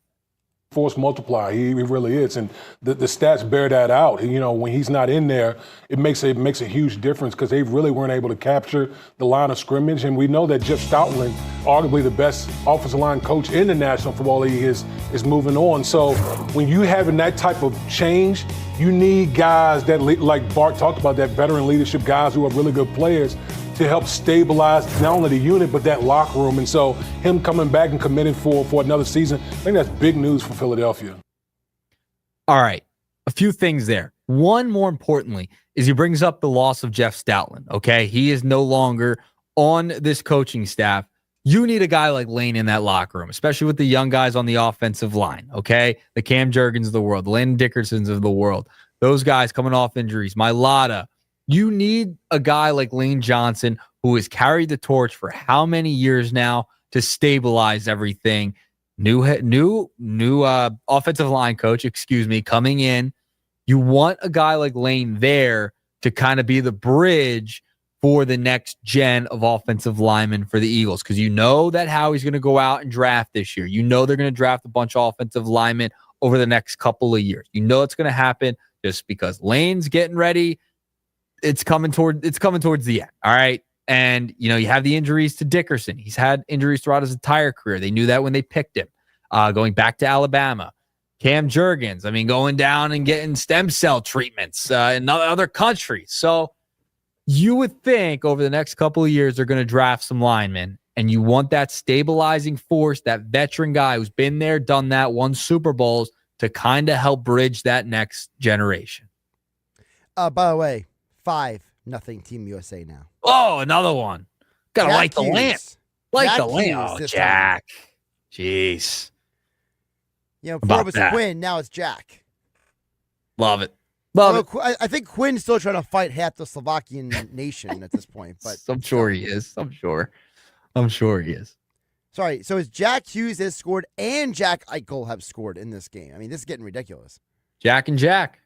Speaker 10: Force multiplier, he really is, and the stats bear that out. When he's not in there, it makes a huge difference because they really weren't able to capture the line of scrimmage. And we know that Jeff Stoutland, arguably the best offensive line coach in the National Football League, is moving on. So when you having that type of change, you need guys that, like Bart talked about, that veteran leadership guys who are really good players to help stabilize not only the unit, but that locker room. And so him coming back and committing for another season, I think that's big news for Philadelphia.
Speaker 17: All right. A few things there. One, more importantly, is he brings up the loss of Jeff Stoutland. Okay. He is no longer on this coaching staff. You need a guy like Lane in that locker room, especially with the young guys on the offensive line. Okay. The Cam Jurgens of the world, the Landon Dickersons of the world, those guys coming off injuries, Mailata. You need a guy like Lane Johnson who has carried the torch for how many years now to stabilize everything. New offensive line coach, coming in. You want a guy like Lane there to kind of be the bridge for the next gen of offensive linemen for the Eagles, because you know that Howie's going to go out and draft this year. You know they're going to draft a bunch of offensive linemen over the next couple of years. You know it's going to happen just because Lane's getting ready. It's coming towards the end. All right. And, you have the injuries to Dickerson. He's had injuries throughout his entire career. They knew that when they picked him, going back to Alabama. Cam Jurgens, going down and getting stem cell treatments in other countries. So you would think over the next couple of years, they're going to draft some linemen, and you want that stabilizing force, that veteran guy who's been there, done that, won Super Bowls to kind of help bridge that next generation.
Speaker 3: By the way, 5-0 Team USA now.
Speaker 17: Oh, another one. Gotta light the lamp. Light the lamp. Oh, Jack. Jeez.
Speaker 3: Before it was Quinn, now it's Jack.
Speaker 17: Love it. Love it.
Speaker 3: I think Quinn's still trying to fight half the Slovakian nation at this point. But
Speaker 17: I'm sure he is. I'm sure he is.
Speaker 3: Sorry. So is Jack Hughes has scored and Jack Eichel have scored in this game? This is getting ridiculous.
Speaker 17: Jack and Jack.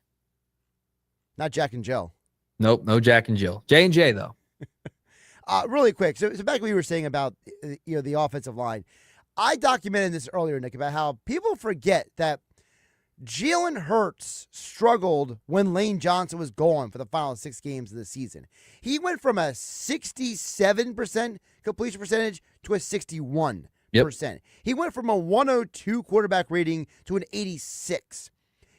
Speaker 3: Not Jack and Jill.
Speaker 17: Nope, no Jack and Jill. J&J, though.
Speaker 3: Really quick. So back to what you were saying about the offensive line. I documented this earlier, Nick, about how people forget that Jalen Hurts struggled when Lane Johnson was gone for the final 6 games of the season. He went from a 67% completion percentage to a 61%. Yep. He went from a 102 quarterback rating to an 86.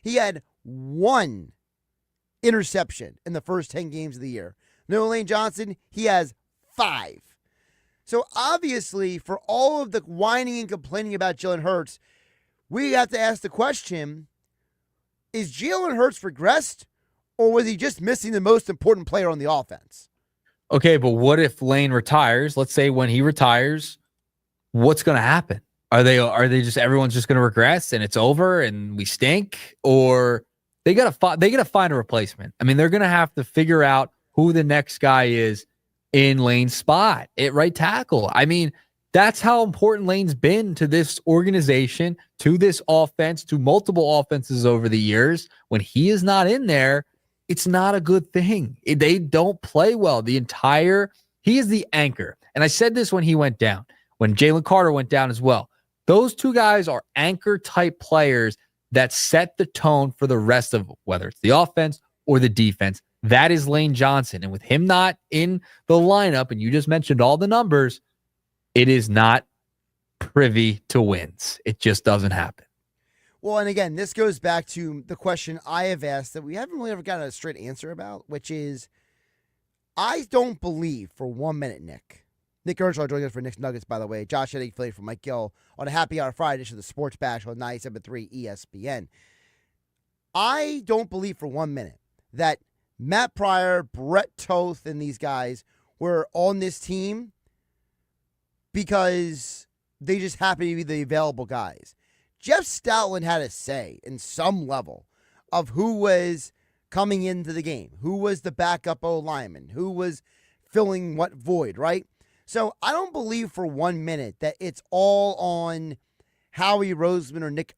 Speaker 3: He had 1 interception in the first 10 games of the year. No, Lane Johnson, he has 5. So obviously, for all of the whining and complaining about Jalen Hurts, we have to ask the question, is Jalen Hurts regressed, or was he just missing the most important player on the offense?
Speaker 17: Okay, but what if Lane retires? Let's say when he retires, what's going to happen? Are they just everyone's just going to regress and it's over and we stink, or they got to find a replacement? They're going to have to figure out who the next guy is in Lane's spot at right tackle. That's how important Lane's been to this organization, to this offense, to multiple offenses over the years. When he is not in there, it's not a good thing. They don't play well. He is the anchor. And I said this when he went down, when Jalen Carter went down as well. Those two guys are anchor type players that set the tone for the rest of whether it's the offense or the defense. That is Lane Johnson. And with him not in the lineup, and you just mentioned all the numbers, it is not privy to wins. It just doesn't happen.
Speaker 3: Well, and again, this goes back to the question I have asked that we haven't really ever gotten a straight answer about, which is, I don't believe for 1 minute, Nick Earnshsaw joining us for Nick's Nuggets, by the way. Josh Hennig played for Mike Gill on a Happy Hour Friday edition of the Sports Bash on 97.3 ESPN. I don't believe for 1 minute that Matt Pryor, Brett Toth, and these guys were on this team because they just happen to be the available guys. Jeff Stoutland had a say in some level of who was coming into the game, who was the backup O-lineman, who was filling what void, right? So I don't believe for 1 minute that it's all on Howie Roseman or Nick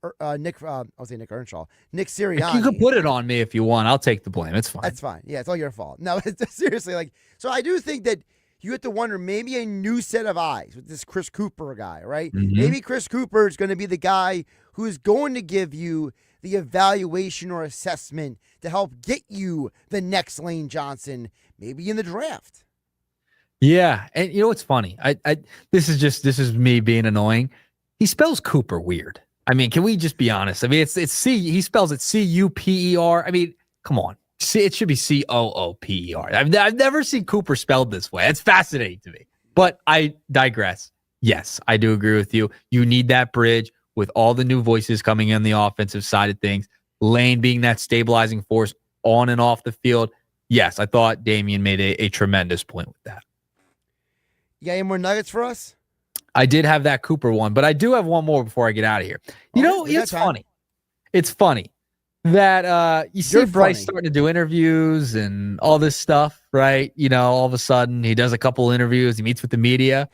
Speaker 3: Earnshaw, Nick Sirianni.
Speaker 17: You can put it on me if you want. I'll take the blame. It's fine.
Speaker 3: That's fine. Yeah, it's all your fault. No, seriously, so I do think that you have to wonder, maybe a new set of eyes with this Chris Cooper guy, right?
Speaker 17: Mm-hmm.
Speaker 3: Maybe Chris Cooper is going to be the guy who is going to give you the evaluation or assessment to help get you the next Lane Johnson, maybe in the draft.
Speaker 17: Yeah, and you know what's funny? This is me being annoying. He spells Cooper weird. I mean, can we just be honest? I mean, it's C. He spells it Cooper. I mean, come on. It should be Cooper. I've never seen Cooper spelled this way. It's fascinating to me. But I digress. Yes, I do agree with you. You need that bridge with all the new voices coming in the offensive side of things. Lane being that stabilizing force on and off the field. Yes, I thought Damian made a tremendous point with that.
Speaker 3: You got any more nuggets for us?
Speaker 17: I did have that Cooper one, but I do have one more before I get out of here. It's funny. It's funny that you see Bryce starting to do interviews and all this stuff, right? All of a sudden he does a couple interviews, he meets with the media.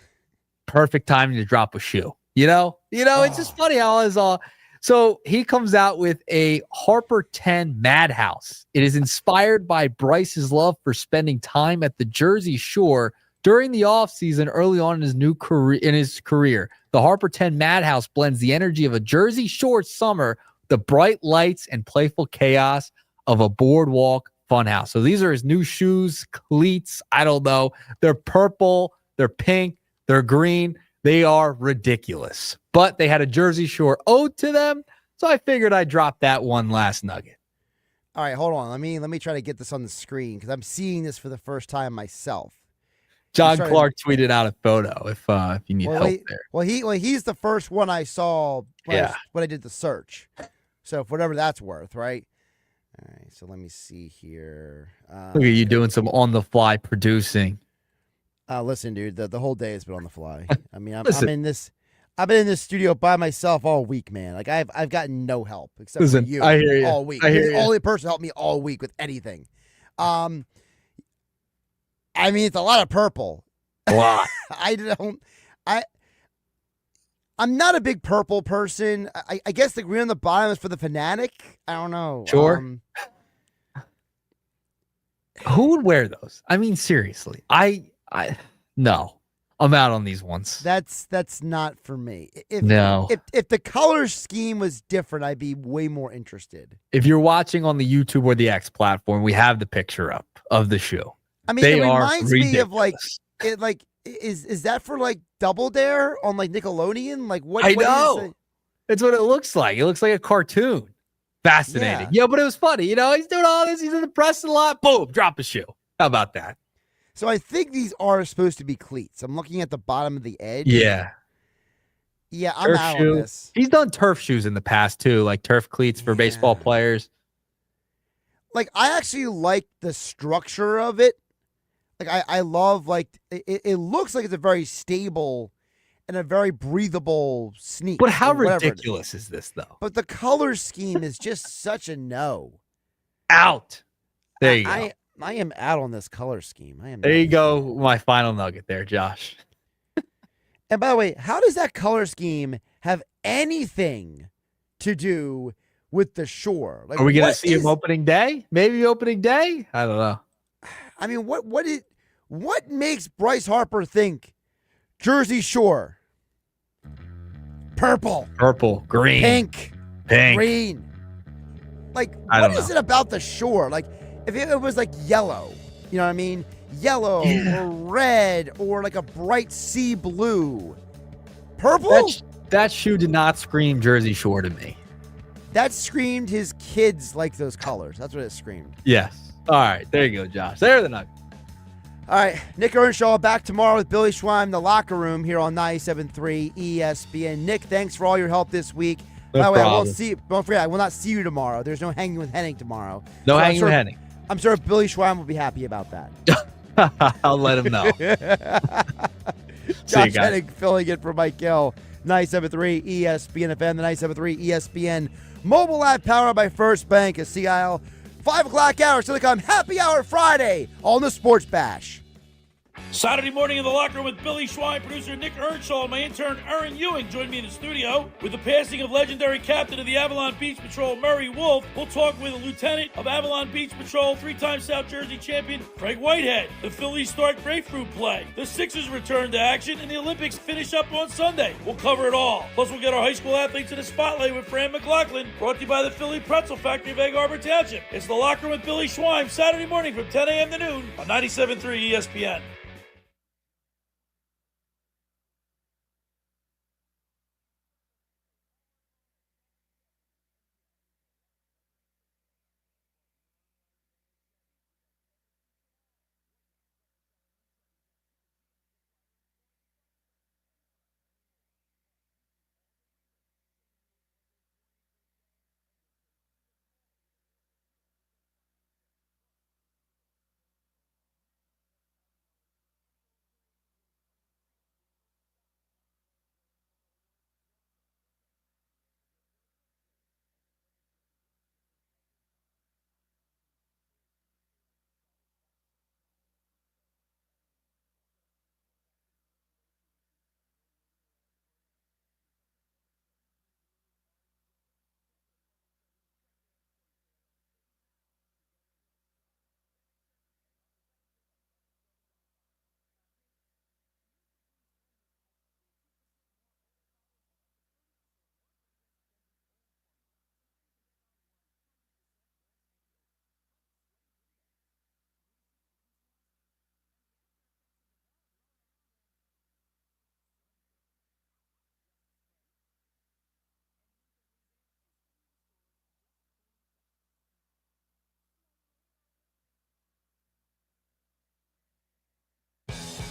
Speaker 17: Perfect time to drop a shoe. It's just funny how it's all. So he comes out with a Harper 10 Madhouse. It is inspired by Bryce's love for spending time at the Jersey Shore during the offseason early on in his career. The Harper 10 Madhouse blends the energy of a Jersey Shore summer, the bright lights and playful chaos of a boardwalk funhouse. So these are his new shoes, cleats. I don't know. They're purple, they're pink, they're green. They are ridiculous. But they had a Jersey Shore ode to them, so I figured I'd drop that one last nugget.
Speaker 3: All right, hold on. Let me try to get this on the screen because I'm seeing this for the first time myself.
Speaker 17: John Clark tweeted out a photo if you need help there.
Speaker 3: Well, he's the first one I saw when I did the search. So for whatever that's worth, right? All right, so let me see here.
Speaker 17: Look at you doing some on-the-fly producing.
Speaker 3: Listen, dude, the whole day has been on the fly. I mean, I've been in this studio by myself all week, man. Like I've gotten no help except for you.
Speaker 17: I hear you
Speaker 3: all week.
Speaker 17: You're
Speaker 3: the only person who helped me all week with anything. I mean, it's a lot of purple.
Speaker 17: A lot.
Speaker 3: I'm not a big purple person. I guess the green on the bottom is for the fanatic. I don't know.
Speaker 17: Sure. Who would wear those? I mean, seriously. No. I'm out on these ones.
Speaker 3: That's not for me.
Speaker 17: No.
Speaker 3: If the color scheme was different, I'd be way more interested.
Speaker 17: If you're watching on the YouTube or the X platform, we have the picture up of the shoe.
Speaker 3: I mean, it reminds me of is that for like Double Dare on like Nickelodeon? Like what?
Speaker 17: I know. It's what it looks like. It looks like a cartoon. Fascinating. Yeah, but it was funny. He's doing all this. He's in the press a lot. Boom, drop a shoe. How about that?
Speaker 3: So I think these are supposed to be cleats. I'm looking at the bottom of the edge.
Speaker 17: Yeah.
Speaker 3: Yeah, I'm out on this.
Speaker 17: He's done turf shoes in the past too, like turf cleats for baseball players.
Speaker 3: Like I actually like the structure of it. Like I love it looks like it's a very stable and a very breathable sneak.
Speaker 17: But how ridiculous is this though?
Speaker 3: But the color scheme is just such a no.
Speaker 17: Out. There you go.
Speaker 3: I am out on this color scheme.
Speaker 17: There you go. My final nugget there, Josh.
Speaker 3: And by the way, how does that color scheme have anything to do with the Shore? Like,
Speaker 17: are we going to see him opening day? Maybe opening day? I don't know.
Speaker 3: I mean, what makes Bryce Harper think Jersey Shore? Purple,
Speaker 17: green,
Speaker 3: pink,
Speaker 17: green.
Speaker 3: Like, what is it about the Shore? Like, if it was like yellow, you know what I mean? Yellow or red or like a bright sea blue. Purple?
Speaker 17: That shoe did not scream Jersey Shore to me.
Speaker 3: That screamed his kids like those colors. That's what it screamed.
Speaker 17: Yes. All right. There you go, Josh. There are the Nuggets.
Speaker 3: All right. Nick Earnshsaw back tomorrow with Billy Schwein, The Locker Room, here on 97.3 ESPN. Nick, thanks for all your help this week.
Speaker 17: No
Speaker 3: By the way,
Speaker 17: problem.
Speaker 3: don't forget, I will not see you tomorrow. There's no hanging with Hennig tomorrow.
Speaker 17: No
Speaker 3: So
Speaker 17: hanging with Hennig.
Speaker 3: I'm sure Billy Schwein will be happy about that.
Speaker 17: I'll let him know.
Speaker 3: Josh Hennig filling in for Mike Gill. 97.3 ESPN FM, the 97.3 ESPN mobile app powered by First Bank, a Sea Isle. 5 o'clock hour, still to come. Happy Hour Friday on the Sports Bash.
Speaker 18: Saturday morning in the locker room with Billy Schwein, producer Nick Earnshsaw, and my intern Aaron Ewing joined me in the studio. With the passing of legendary captain of the Avalon Beach Patrol, Murray Wolf, we'll talk with a lieutenant of Avalon Beach Patrol, 3-time South Jersey champion Craig Whitehead. The Phillies start grapefruit play. The Sixers return to action, and the Olympics finish up on Sunday. We'll cover it all. Plus, we'll get our high school athletes in the spotlight with Fran McLaughlin, brought to you by the Philly Pretzel Factory of Egg Harbor Township. It's the locker room with Billy Schwein, Saturday morning from 10 a.m. to noon on 97.3 ESPN.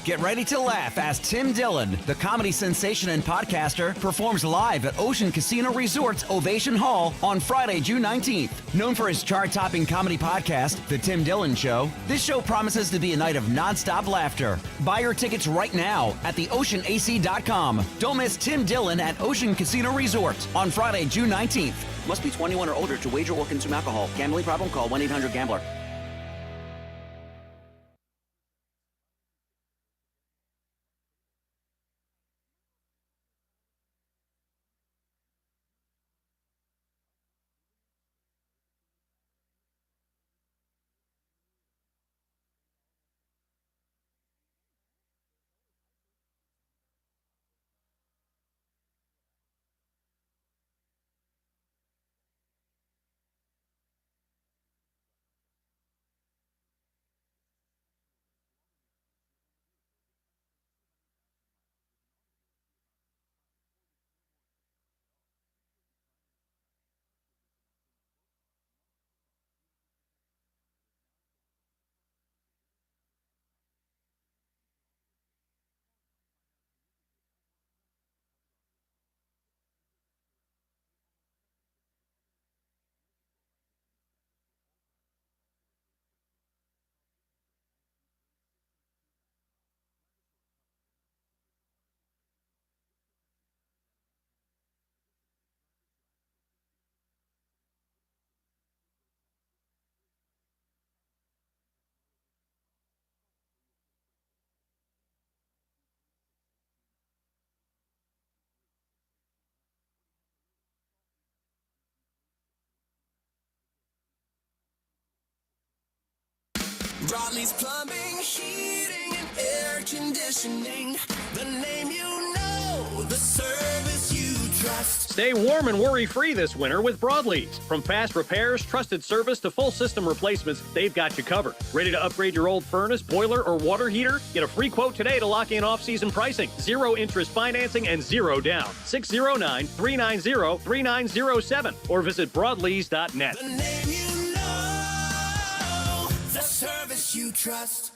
Speaker 4: Get ready to laugh as Tim Dillon, the comedy sensation and podcaster, performs live at Ocean Casino Resort's Ovation Hall on Friday, June 19th. Known for his chart-topping comedy podcast, The Tim Dillon Show, this show promises to be a night of nonstop laughter. Buy your tickets right now at theoceanac.com. Don't miss Tim Dillon at Ocean Casino Resort on Friday, June 19th. Must be 21 or older to wager or consume alcohol. Gambling problem? Call 1-800-GAMBLER.
Speaker 19: Bradley's Plumbing, Heating, and Air Conditioning. The name you know, the service you trust.
Speaker 20: Stay warm and worry-free this winter with Broadlease. From fast repairs, trusted service to full system replacements, they've got you covered. Ready to upgrade your old furnace, boiler, or water heater? Get a free quote today to lock in off-season pricing. 0 interest financing and 0 down. 609-390-3907 or visit broadlease.net.
Speaker 19: The name you know, the service you trust.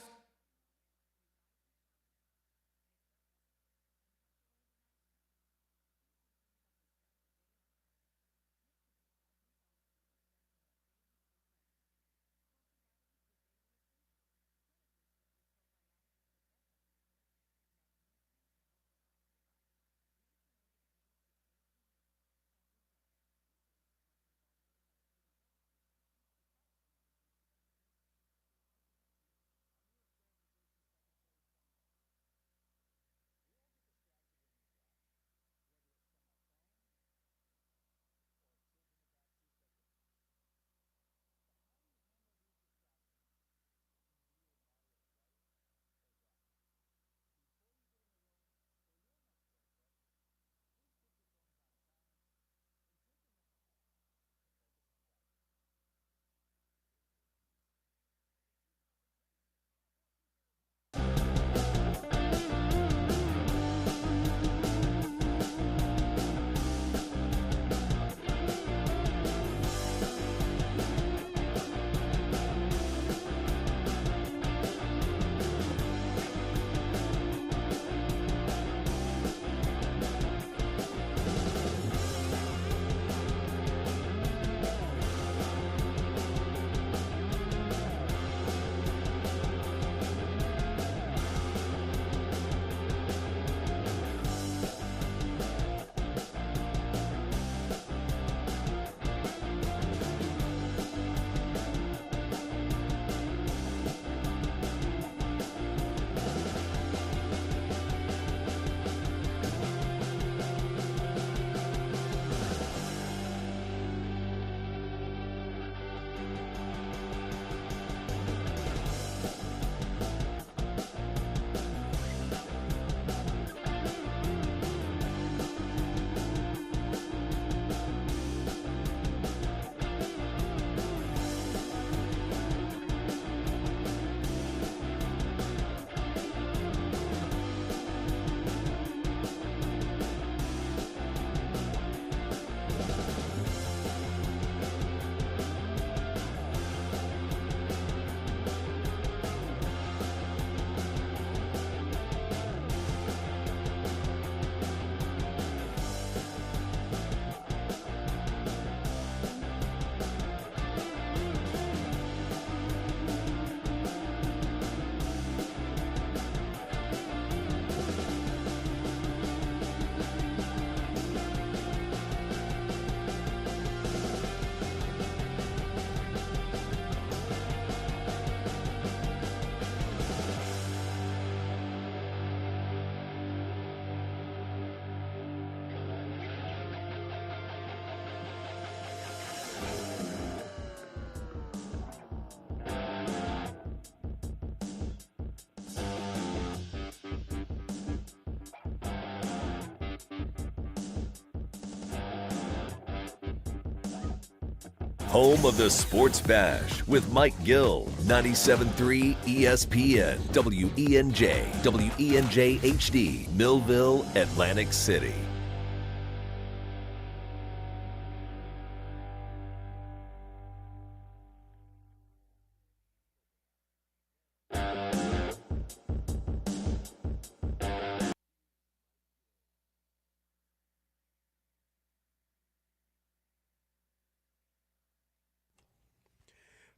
Speaker 1: Home of the Sports Bash with Mike Gill, 97.3 ESPN, WENJ, WENJ HD, Millville, Atlantic City.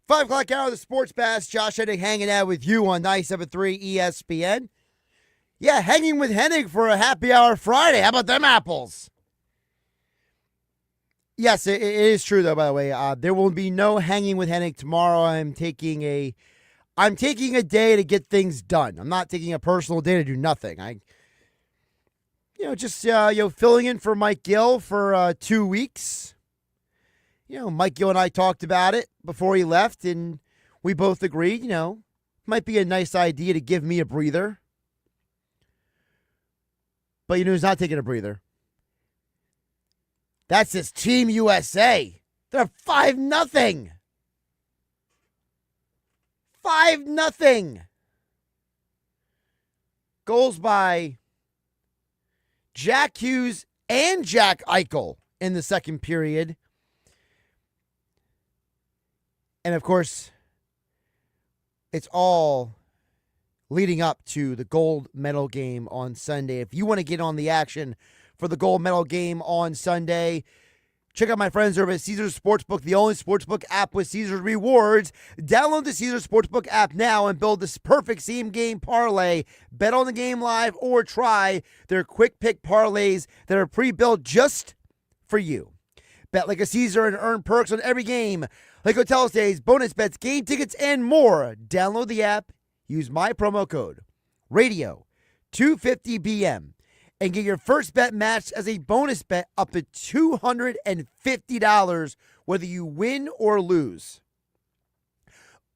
Speaker 3: Five o'clock hour of the Sports Bash. Josh Hennig hanging out with you on 97.3 ESPN. Yeah, hanging with Hennig for a happy hour Friday. How about them apples? Yes, it is true, though, by the way. There will be no hanging with Hennig tomorrow. I'm taking a day to get things done. I'm not taking a personal day to do nothing. Just filling in for Mike Gill for 2 weeks. Mike Gill and I talked about it before he left, and we both agreed, might be a nice idea to give me a breather. But, he's not taking a breather. That's his Team USA. They're 5-0. 5-0. Goals by Jack Hughes and Jack Eichel in the second period. And of course, it's all leading up to the gold medal game on Sunday. If you want to get on the action for the gold medal game on Sunday, check out my friends over at Caesars Sportsbook, the only sportsbook app with Caesars rewards. Download the Caesars Sportsbook app now and build this perfect same-game parlay. Bet on the game live or try their quick pick parlays that are pre-built just for you. Bet like a Caesar and earn perks on every game, like hotel stays, bonus bets, game tickets, and more. Download the app, use my promo code radio250BM, and get your first bet matched as a bonus bet up to $250, whether you win or lose.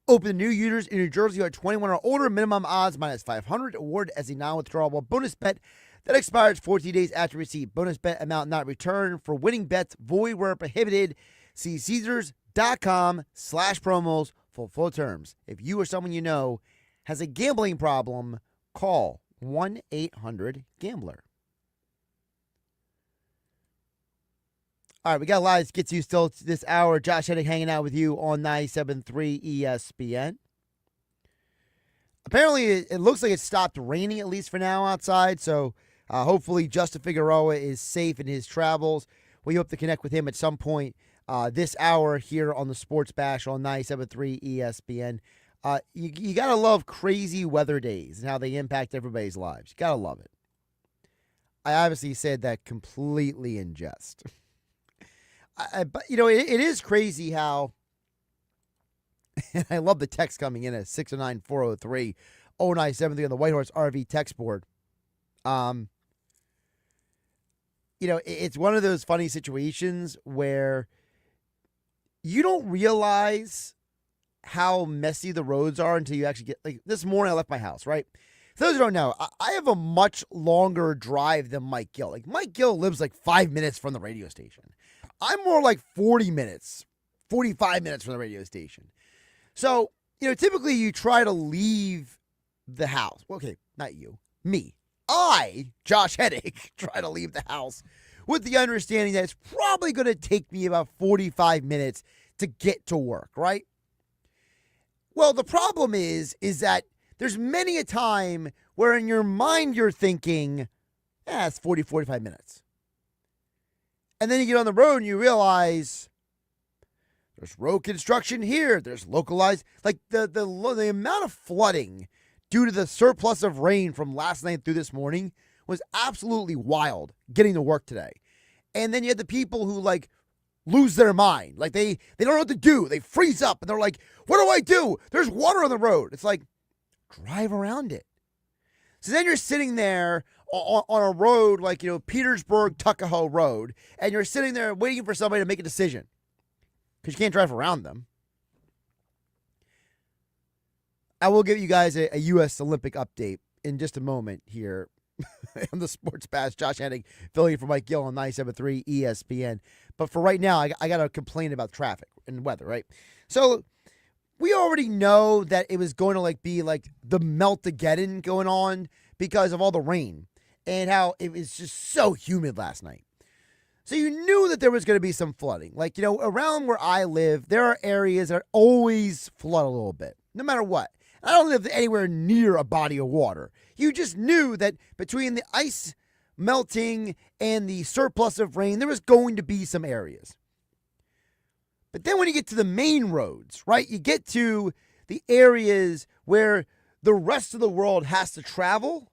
Speaker 3: Open to new users in New Jersey who are 21 or older. Minimum odds minus 500. Award as a non-withdrawable bonus bet that expires 14 days after receipt. Bonus bet amount not returned. For winning bets, void where prohibited. See Caesars.com/promos for full terms. If you or someone you know has a gambling problem, call 1-800-GAMBLER. All right, we got a lot to get to still this hour. Josh Hennig hanging out with you on 97.3 ESPN. Apparently, it looks like it stopped raining, at least for now, outside. So hopefully Justin Figueroa is safe in his travels. We hope to connect with him at some point this hour here on the Sports Bash on 97.3 ESPN. You got to love crazy weather days and how they impact everybody's lives. You got to love it. I obviously said that completely in jest. But, you know, it is crazy how, and I love the text coming in at 609-403-0973 on the Whitehorse RV text board. You know, it's one of those funny situations where you don't realize how messy the roads are until you actually get, like, this morning I left my house, right? For those who don't know, I have a much longer drive than Mike Gill. Like, Mike Gill lives like 5 minutes from the radio station. I'm more like 40 minutes, 45 minutes from the radio station. So, you know, typically you try to leave the house. Well, okay, not you, me. I, Josh Hennig, try to leave the house with the understanding that it's probably going to take me about 45 minutes to get to work, right? Well, the problem is that there's many a time where in your mind you're thinking, it's 40, 45 minutes. And then you get on the road and you realize there's road construction here. There's localized, like the amount of flooding due to the surplus of rain from last night through this morning was absolutely wild getting to work today. And then you had the people who like lose their mind. Like they don't know what to do. They freeze up and they're like, what do I do? There's water on the road. It's like, drive around it. So then you're sitting there on a road like, you know, Petersburg-Tuckahoe Road, and you're sitting there waiting for somebody to make a decision because you can't drive around them. I will give you guys a U.S. Olympic update in just a moment here on the Sports Bash. Josh Hennig filling in for Mike Gill on 97.3 ESPN. But for right now, I got to complain about traffic and weather, right? So we already know that it was going to be the melt-ageddon going on because of all the rain and how it was just so humid last night. So you knew that there was going to be some flooding. Like, you know, around where I live, there are areas that always flood a little bit, no matter what. I don't live anywhere near a body of water. You just knew that between the ice melting and the surplus of rain, there was going to be some areas. But then when you get to the main roads, right, you get to the areas where the rest of the world has to travel.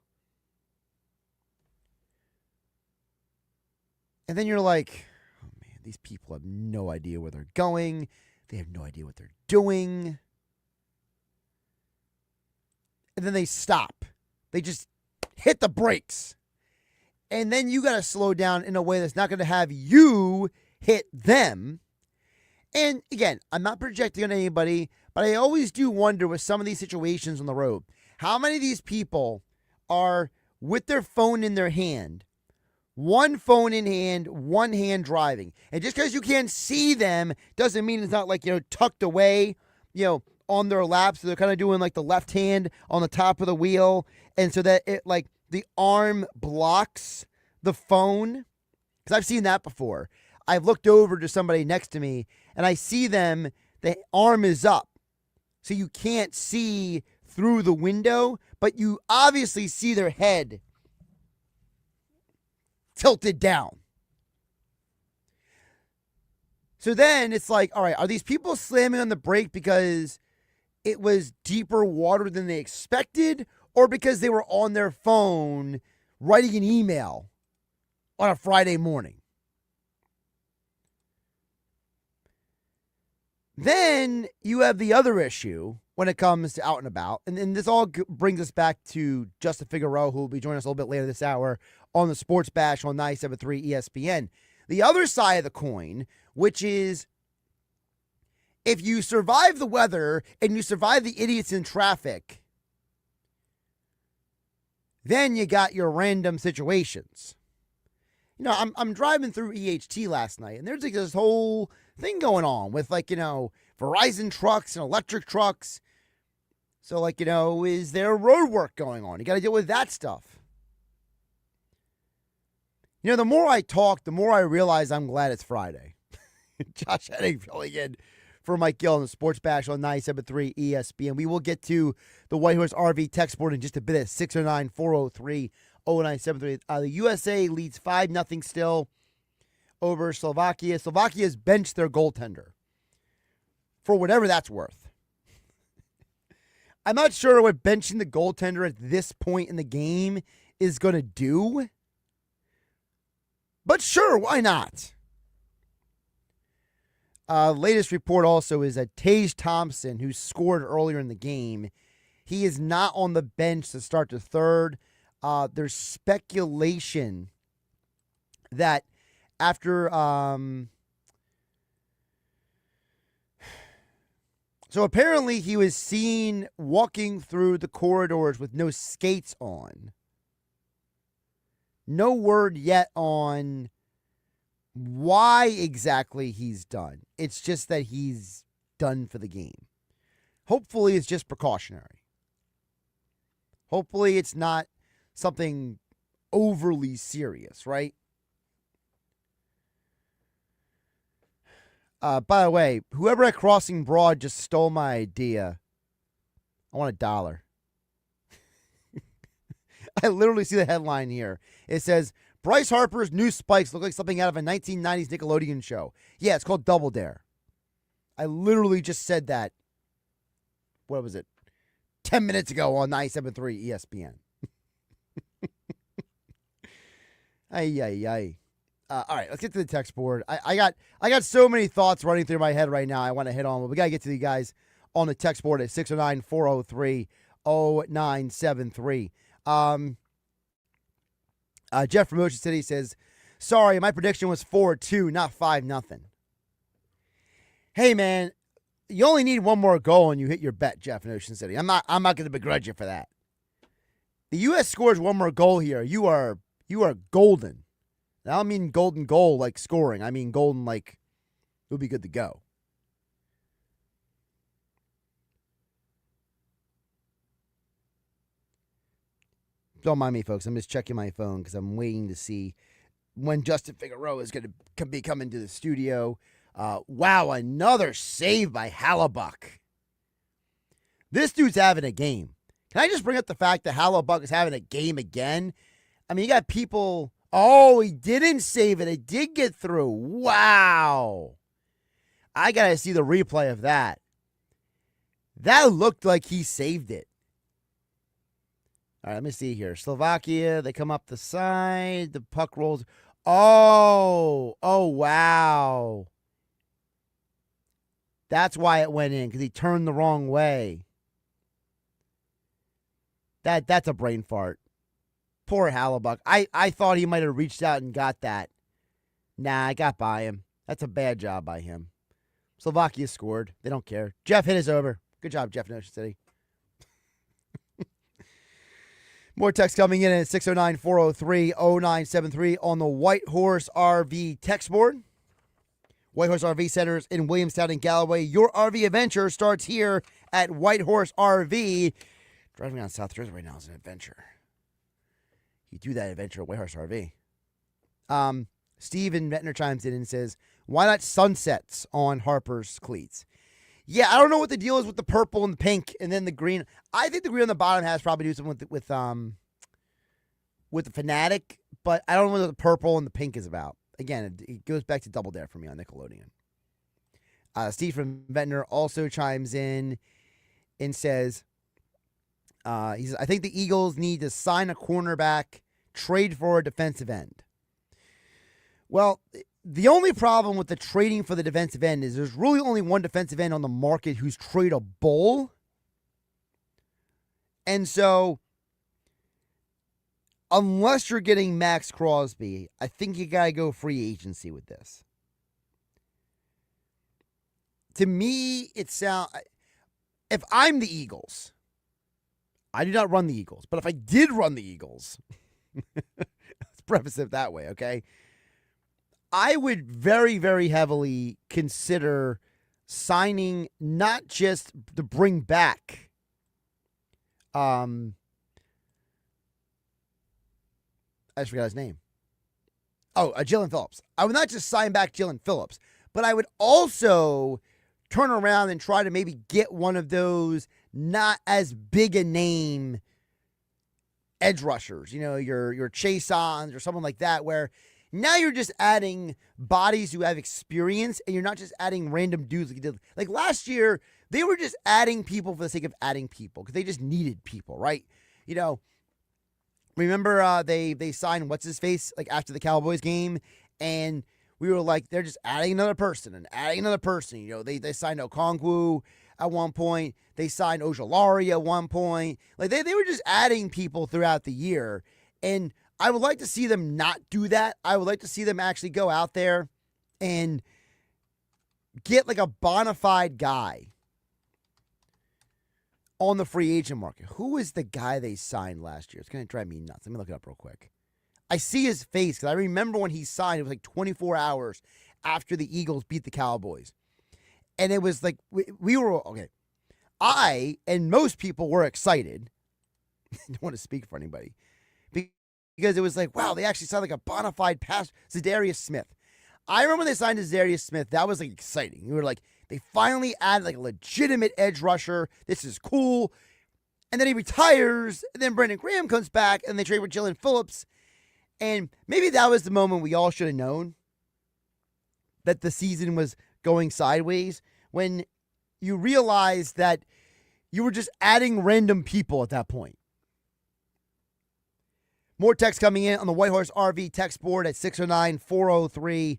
Speaker 3: And then you're like, oh man, these people have no idea where they're going. They have no idea what they're doing. And then they stop. They just hit the brakes. And then you got to slow down in a way that's not going to have you hit them. And again, I'm not projecting on anybody, but I always do wonder with some of these situations on the road, how many of these people are with their phone in their hand, One phone in hand, one hand driving. And just because you can't see them doesn't mean it's not like, tucked away, on their laps. So they're kind of doing like the left hand on the top of the wheel. And so that it like the arm blocks the phone. Because I've seen that before. I've looked over to somebody next to me and I see them, the arm is up. So you can't see through the window, but you obviously see their head tilted down. So then it's like, all right, are these people slamming on the brake because it was deeper water than they expected, or because they were on their phone writing an email on a Friday morning? Then you have the other issue when it comes to out and about. And this all brings us back to Justin Figueroa, who will be joining us a little bit later this hour on the Sports Bash on 97.3 ESPN. The other side of the coin, which is if you survive the weather and you survive the idiots in traffic, then you got your random situations. I'm driving through EHT last night, and there's like this whole thing going on with Verizon trucks and electric trucks. So is there road work going on? You got to deal with that stuff. The more I talk, the more I realize I'm glad it's Friday. Josh Hennig filling in for Mike Gill on the Sports Bash on 97.3 ESPN. We will get to the White Horse RV text board in just a bit at 609-403-0973. The USA leads 5-0 still over Slovakia. Slovakia's benched their goaltender for whatever that's worth. I'm not sure what benching the goaltender at this point in the game is going to do. But sure, why not? Latest report also is that Tage Thompson, who scored earlier in the game, he is not on the bench to start the third. There's speculation that after... So apparently he was seen walking through the corridors with no skates on. No word yet on why exactly he's done. It's just that he's done for the game. Hopefully it's just precautionary. Hopefully it's not something overly serious, right? By the way, whoever at Crossing Broad just stole my idea. I want $1. I literally see the headline here. It says, Bryce Harper's new spikes look like something out of a 1990s Nickelodeon show. Yeah, it's called Double Dare. I literally just said that. What was it? 10 minutes ago on 97.3 ESPN. Ay. All right, let's get to the text board. I got so many thoughts running through my head right now I want to hit on, but we got to get to you guys on the text board at 609-403-0973. Jeff from Ocean City says, sorry, my prediction was 4-2, not 5-0. Hey, man, you only need one more goal and you hit your bet, Jeff in Ocean City. I'm not going to begrudge you for that. The U.S. scores one more goal here. You are golden. I don't mean golden goal like scoring. I mean golden like it'll be good to go. Don't mind me, folks. I'm just checking my phone because I'm waiting to see when Justin Figueroa is going to be coming to the studio. Wow, another save by Hallebuck. This dude's having a game. Can I just bring up the fact that Hallebuck is having a game again? I mean, you got people... Oh, he didn't save it. It did get through. Wow. I got to see the replay of that. That looked like he saved it. All right, let me see here. Slovakia, they come up the side. The puck rolls. Oh, wow. That's why it went in, because he turned the wrong way. That's a brain fart. Poor Hallebuck. I thought he might have reached out and got that. Nah, I got by him. That's a bad job by him. Slovakia scored. They don't care. Jeff hit us over. Good job, Jeff in Ocean City. More text coming in at 609-403-0973 on the White Horse RV text board. White Horse RV Centers in Williamstown and Galloway. Your RV adventure starts here at White Horse RV. Driving on South Jersey right now is an adventure. You do that adventure at White Horse RV. Steve in Ventnor chimes in and says, why not sunsets on Harper's cleats? Yeah, I don't know what the deal is with the purple and the pink and then the green. I think the green on the bottom has probably to do something with the Fanatic, but I don't know what the purple and the pink is about. Again, it goes back to Double Dare for me on Nickelodeon. Steve from Ventnor also chimes in and says, he says, I think the Eagles need to sign a cornerback, trade for a defensive end. Well, the only problem with the trading for the defensive end is there's really only one defensive end on the market who's tradable. And so, unless you're getting Max Crosby, I think you got to go free agency with this. To me, it sounds... If I'm the Eagles, I do not run the Eagles, but if I did run the Eagles, let's preface it that way, okay? I would very, very heavily consider signing not just to bring back I just forgot his name. Oh, Jalen Phillips. I would not just sign back Jalen Phillips, but I would also turn around and try to maybe get one of those not as big a name edge rushers, you know, your Chase-ons or someone like that, where now you're just adding bodies who have experience and you're not just adding random dudes like you did. Like last year, they were just adding people for the sake of adding people because they just needed people, right? You know, remember they signed what's-his-face like after the Cowboys game, and we were like, they're just adding another person and adding another person. You know, they signed Okongwu at one point. They signed Ojolari at one point. Like they were just adding people throughout the year, and I would like to see them not do that. I would like to see them actually go out there and get like a bona fide guy on the free agent market. Who is the guy they signed last year? It's going to drive me nuts. Let me look it up real quick. I see his face because I remember when he signed, it was like 24 hours after the Eagles beat the Cowboys. And it was like, we were, okay. I and most people were excited. I don't want to speak for anybody. Because it was like, wow, they actually signed like a bona fide pass, Zadarius Smith. I remember when they signed Zadarius Smith, that was like exciting. You were like, they finally added like a legitimate edge rusher. This is cool. And then he retires, and then Brandon Graham comes back, and they trade with Jalen Phillips. And maybe that was the moment we all should have known that the season was going sideways, when you realized that you were just adding random people at that point. More text coming in on the White Horse RV text board at 609-403-0970.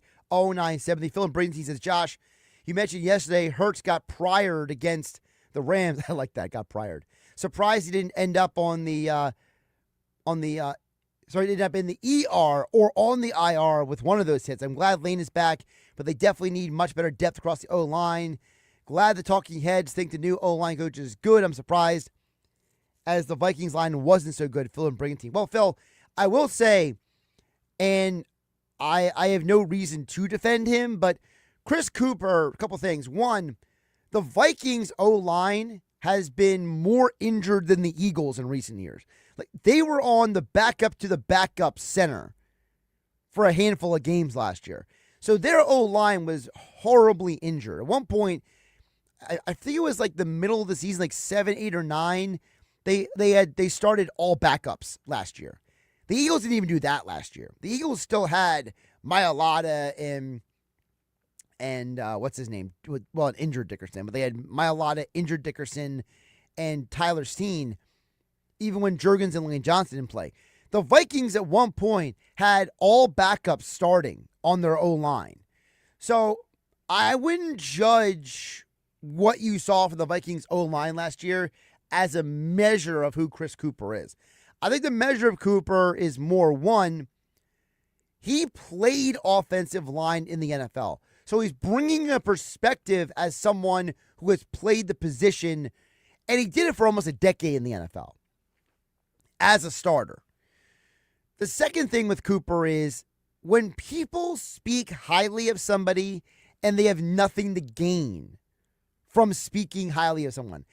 Speaker 3: Phil in Bradenton says, Josh, you mentioned yesterday Hurts got priored against the Rams. I like that, got priored. Surprised he didn't end up on the he didn't end up in the ER or on the IR with one of those hits. I'm glad Lane is back, but they definitely need much better depth across the O-line. Glad the talking heads think the new O-line coach is good. I'm surprised as the Vikings line wasn't so good, Phil and Brigantine. Well, Phil, I will say, and I have no reason to defend him, but Chris Cooper, a couple things. One, the Vikings O-line has been more injured than the Eagles in recent years. Like they were on the backup to the backup center for a handful of games last year. So their O-line was horribly injured. At one point, I think it was like the middle of the season, like 7, 8, or 9, they started all backups last year. The Eagles didn't even do that last year. The Eagles still had Mailata and what's his name? Well, an injured Dickerson, but they had Mailata, injured Dickerson, and Tyler Steen, even when Juergens and Lane Johnson didn't play. The Vikings at one point had all backups starting on their O-line. So I wouldn't judge what you saw from the Vikings O-line last year as a measure of who Chris Cooper is. I think the measure of Cooper is more, one, he played offensive line in the NFL. So he's bringing a perspective as someone who has played the position, and he did it for almost a decade in the NFL. as a starter. The second thing with Cooper is when people speak highly of somebody and they have nothing to gain from speaking highly of someone.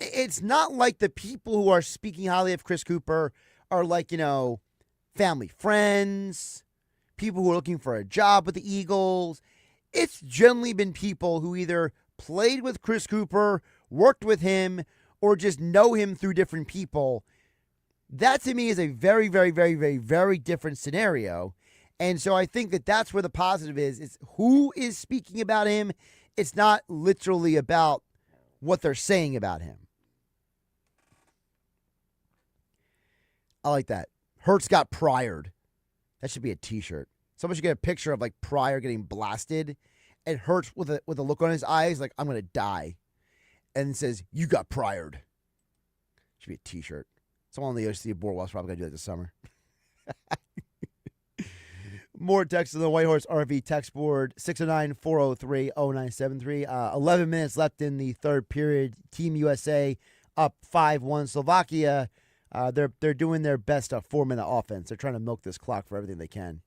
Speaker 3: It's not like the people who are speaking highly of Chris Cooper are like, family friends, people who are looking for a job with the Eagles. It's generally been people who either played with Chris Cooper, worked with him, or just know him through different people. That to me is a very, very, very, very, very different scenario. And so I think that that's where the positive is. It's who is speaking about him. It's not literally about what they're saying about him. I like that. Hurts got priored. That should be a t-shirt. Someone should get a picture of like Pryor getting blasted and Hurts with a look on his eyes like, I'm going to die. And it says, you got priored. Should be a t-shirt. Someone on the OC Boardwalk's probably going to do that this summer. More text on the White Horse RV text board, 609-403-0973. 11 minutes left in the third period. Team USA up 5-1 Slovakia. They're doing their best 4-minute offense. They're trying to milk this clock for everything they can.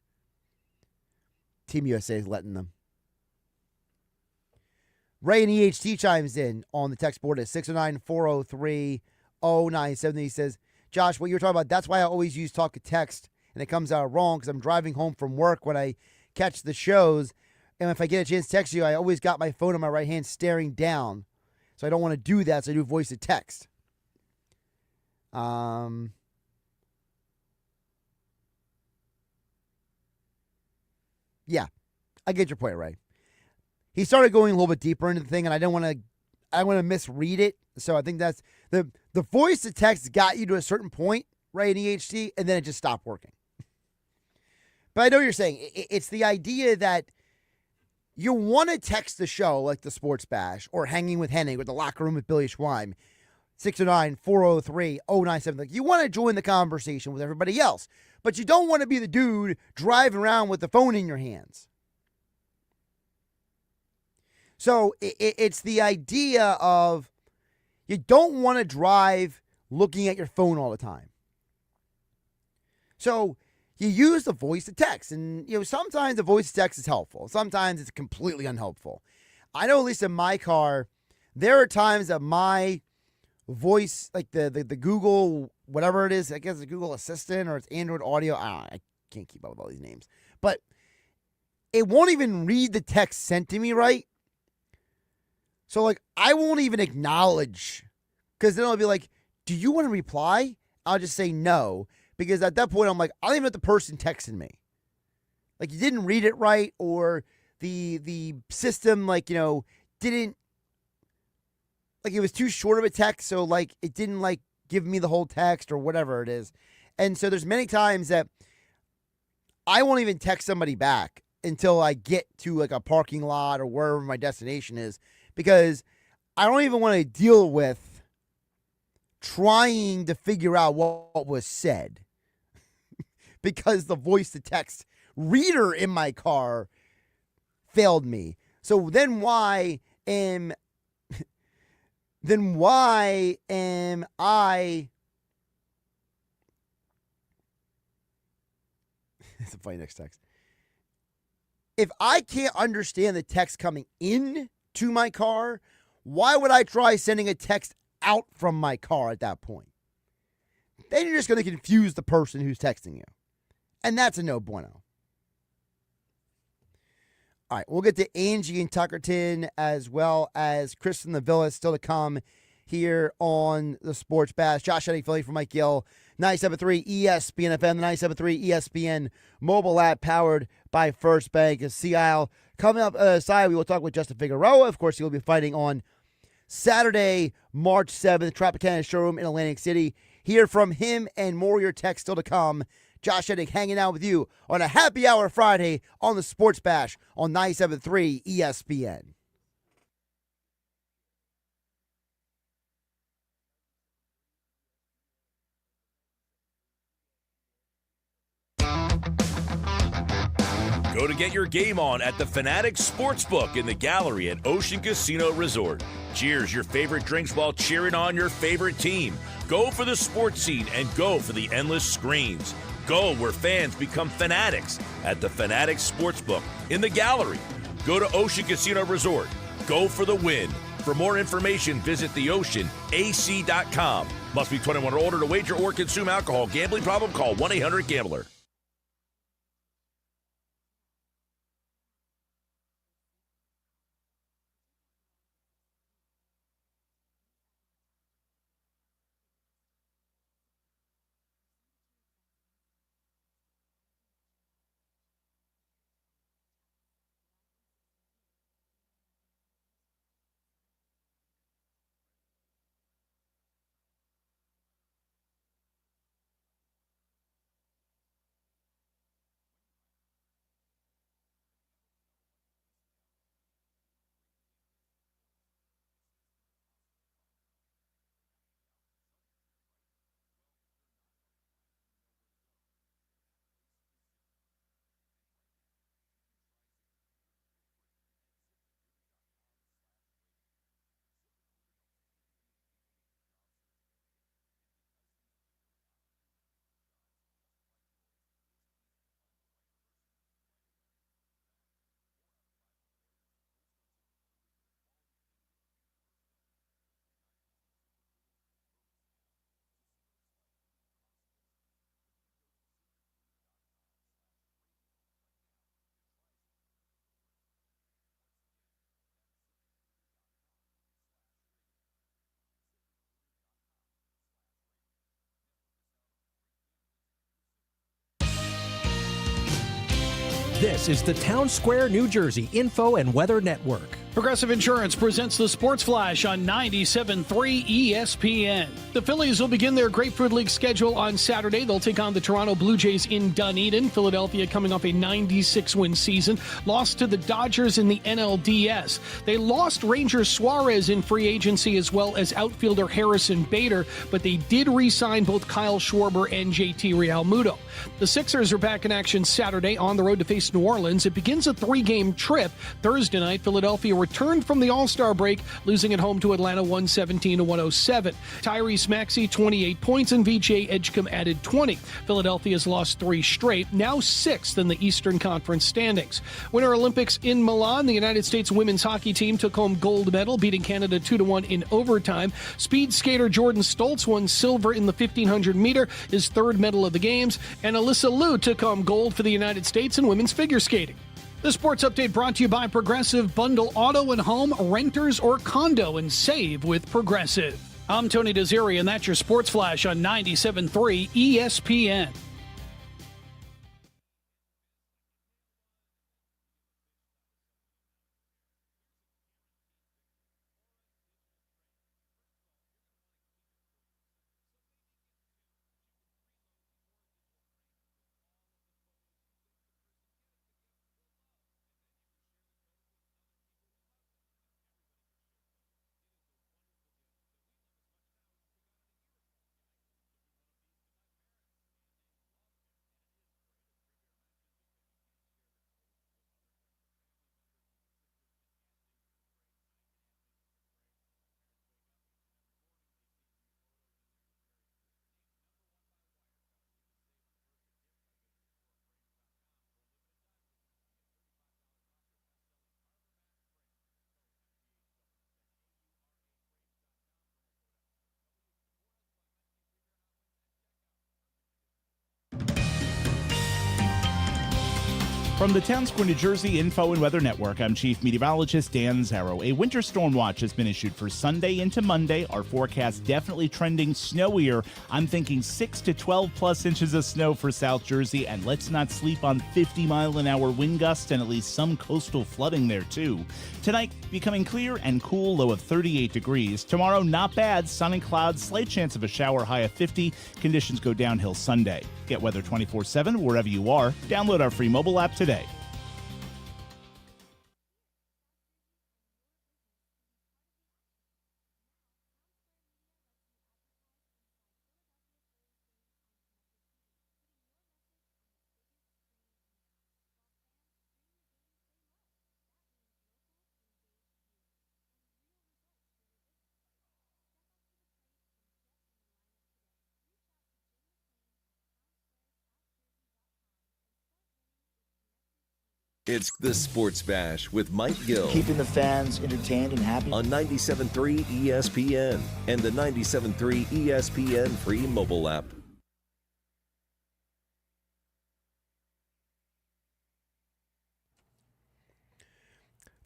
Speaker 3: Team USA is letting them. Ray and EHT chimes in on the text board at 609-403-0970. He says, Josh, what you were talking about, that's why I always use talk to text, and it comes out wrong because I'm driving home from work when I catch the shows. And if I get a chance to text you, I always got my phone in my right hand staring down. So I don't want to do that, so I do voice to text. Yeah, I get your point, Ray. He started going a little bit deeper into the thing, and I want to misread it. So I think that's the voice to text got you to a certain point, Ray and EHT, and then it just stopped working. But I know what you're saying. It's the idea that you want to text the show like the Sports Bash or Hanging with Hennig or the Locker Room with Billy Schweim, 609-403-0970. Like, you want to join the conversation with everybody else, but you don't want to be the dude driving around with the phone in your hands. So it's the idea of you don't want to drive looking at your phone all the time. So you use the voice to text, and sometimes the voice to text is helpful. Sometimes it's completely unhelpful. I know, at least in my car, there are times that my voice, like the Google, whatever it is, I guess it's Google Assistant or it's Android Audio. I can't keep up with all these names, but it won't even read the text sent to me right. So, like, I won't even acknowledge, because then I'll be like, do you want to reply? I'll just say no, because at that point, I'm like, I don't even know if the person texted me. Like, you didn't read it right, or the system, like, didn't, like, it was too short of a text, so, like, it didn't, like, give me the whole text or whatever it is. And so there's many times that I won't even text somebody back until I get to, like, a parking lot or wherever my destination is, because I don't even want to deal with trying to figure out what was said because the voice to text reader in my car failed me. So then why am I it's a funny next text. If I can't understand the text coming in to my car, why would I try sending a text out from my car at that point? Then you're just going to confuse the person who's texting you. And that's a no bueno. All right, we'll get to Angie and Tuckerton as well as Kristen the Villa still to come here on the Sports Bash. Josh Hennig, Philly for Mike Gill, 97.3 ESPN FM, the 97.3 ESPN mobile app powered by First Bank. As CIL coming up side, we will talk with Justin Figueroa. Of course, he will be fighting on Saturday, March 7th, Tropicana AC Showroom in Atlantic City. Hear from him and more of your text still to come. Josh Hennig hanging out with you on a happy hour Friday on the Sports Bash on 97.3 ESPN.
Speaker 1: Go to get your game on at the Fanatics Sportsbook in the Gallery at Ocean Casino Resort. Cheers your favorite drinks while cheering on your favorite team.
Speaker 21: Go for the sports scene and go for the endless screens. Go where fans become fanatics at the Fanatics Sportsbook in the gallery. Go to Ocean Casino Resort. Go for the win. For more information, visit theoceanac.com. Must be 21 or older to wager or consume alcohol. Gambling problem? Call 1-800-GAMBLER.
Speaker 22: This is the Town Square, New Jersey Info and Weather Network.
Speaker 23: Progressive Insurance presents the Sports Flash on 97.3 ESPN. The Phillies will begin their Grapefruit League schedule on Saturday. They'll take on the Toronto Blue Jays in Dunedin. Philadelphia coming off a 96-win season. Lost to the Dodgers in the NLDS. They lost Ranger Suarez in free agency as well as outfielder Harrison Bader, but they did re-sign both Kyle Schwarber and JT Realmuto. The Sixers are back in action Saturday on the road to face New Orleans. It begins a 3-game trip. Thursday night, Philadelphia returned from the All-Star break, losing at home to Atlanta 117-107. Tyrese Maxey, 28 points, and VJ Edgecombe added 20. Philadelphia's lost 3 straight, now 6th in the Eastern Conference standings. Winter Olympics in Milan, the United States women's hockey team took home gold medal, beating Canada 2-1 in overtime. Speed skater Jordan Stoltz won silver in the 1500-meter, his 3rd medal of the Games, and Alyssa Liu took home gold for the United States in women's figure skating. The Sports Update brought to you by Progressive. Bundle auto and home, renters, or condo and save with Progressive. I'm Tony Desiri, and that's your Sports Flash on 97.3 ESPN.
Speaker 24: From the Town Square, New Jersey Info and Weather Network, I'm Chief Meteorologist Dan Zarrow. A winter storm watch has been issued for Sunday into Monday. Our forecast definitely trending snowier. I'm thinking 6 to 12 plus inches of snow for South Jersey, and let's not sleep on 50-mile-an-hour wind gusts and at least some coastal flooding there too. Tonight, becoming clear and cool, low of 38 degrees. Tomorrow, not bad, sun and clouds, slight chance of a shower, high of 50. Conditions go downhill Sunday. Get weather 24/7 wherever you are. Download our free mobile app today.
Speaker 1: It's the Sports Bash with Mike Gill.
Speaker 5: Keeping the fans entertained and happy.
Speaker 1: On 97.3 ESPN and the 97.3 ESPN free mobile app.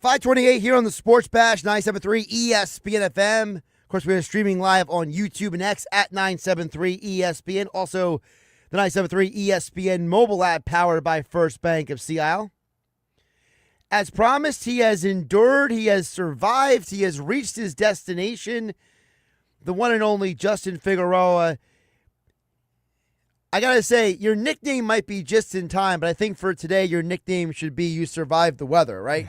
Speaker 3: $5:28 here on the Sports Bash, 97.3 ESPN FM. Of course, we are streaming live on YouTube and X at 97.3 ESPN. Also, the 97.3 ESPN mobile app powered by First Bank of Sea Isle. As promised, he has endured, he has survived, he has reached his destination. The one and only Justin Figueroa. I got to say, your nickname might be just in time, but I think for today, your nickname should be You Survived the Weather, right?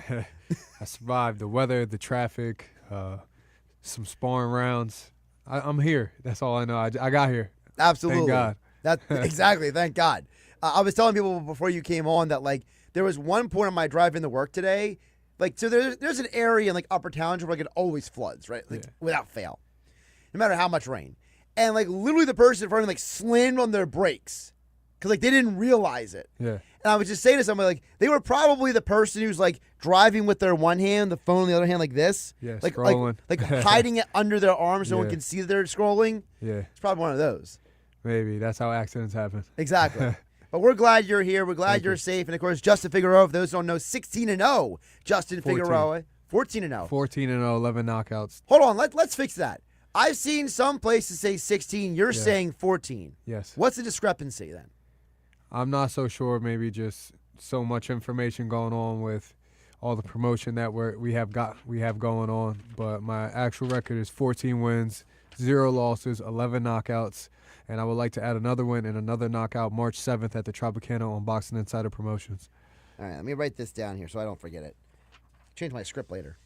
Speaker 6: I survived the weather, the traffic, some sparring rounds. I'm here. That's all I know. I got here.
Speaker 3: Absolutely.
Speaker 6: Thank God.
Speaker 3: Exactly. Thank God. I was telling people before you came on that, like, there was one point on my drive into work today. Like, so there's an area in, like, Upper Townsend where, like, it always floods, right? Like, without fail. No matter how much rain. And, like, literally the person in front of me, like, slammed on their brakes. Because, like, they didn't realize it.
Speaker 6: Yeah.
Speaker 3: And I was just saying to somebody, like, they were probably the person who's, like, driving with their one hand, the phone on the other hand like this.
Speaker 6: Yeah,
Speaker 3: like,
Speaker 6: scrolling.
Speaker 3: Like hiding it under their arm so no one
Speaker 6: Yeah.
Speaker 3: can see that they're scrolling.
Speaker 6: Yeah.
Speaker 3: It's probably one of those.
Speaker 6: Maybe. That's how accidents happen.
Speaker 3: Exactly. But we're glad you're here. We're glad you're safe. And, of course, Justin Figueroa, if those who don't know, 16-0. Justin
Speaker 6: 14.
Speaker 3: Figueroa, 14-0.
Speaker 6: 14-0, 11 knockouts.
Speaker 3: Hold on. Let's fix that. I've seen some places say 16. You're saying 14.
Speaker 6: Yes.
Speaker 3: What's the discrepancy then?
Speaker 6: I'm not so sure. Maybe just so much information going on with all the promotion that we have going on. But my actual record is 14 wins, 0 losses, 11 knockouts. And I would like to add another win and another knockout March 7th at the Tropicana on Boxing Insider Promotions.
Speaker 3: All right, let me write this down here so I don't forget it. Change my script later.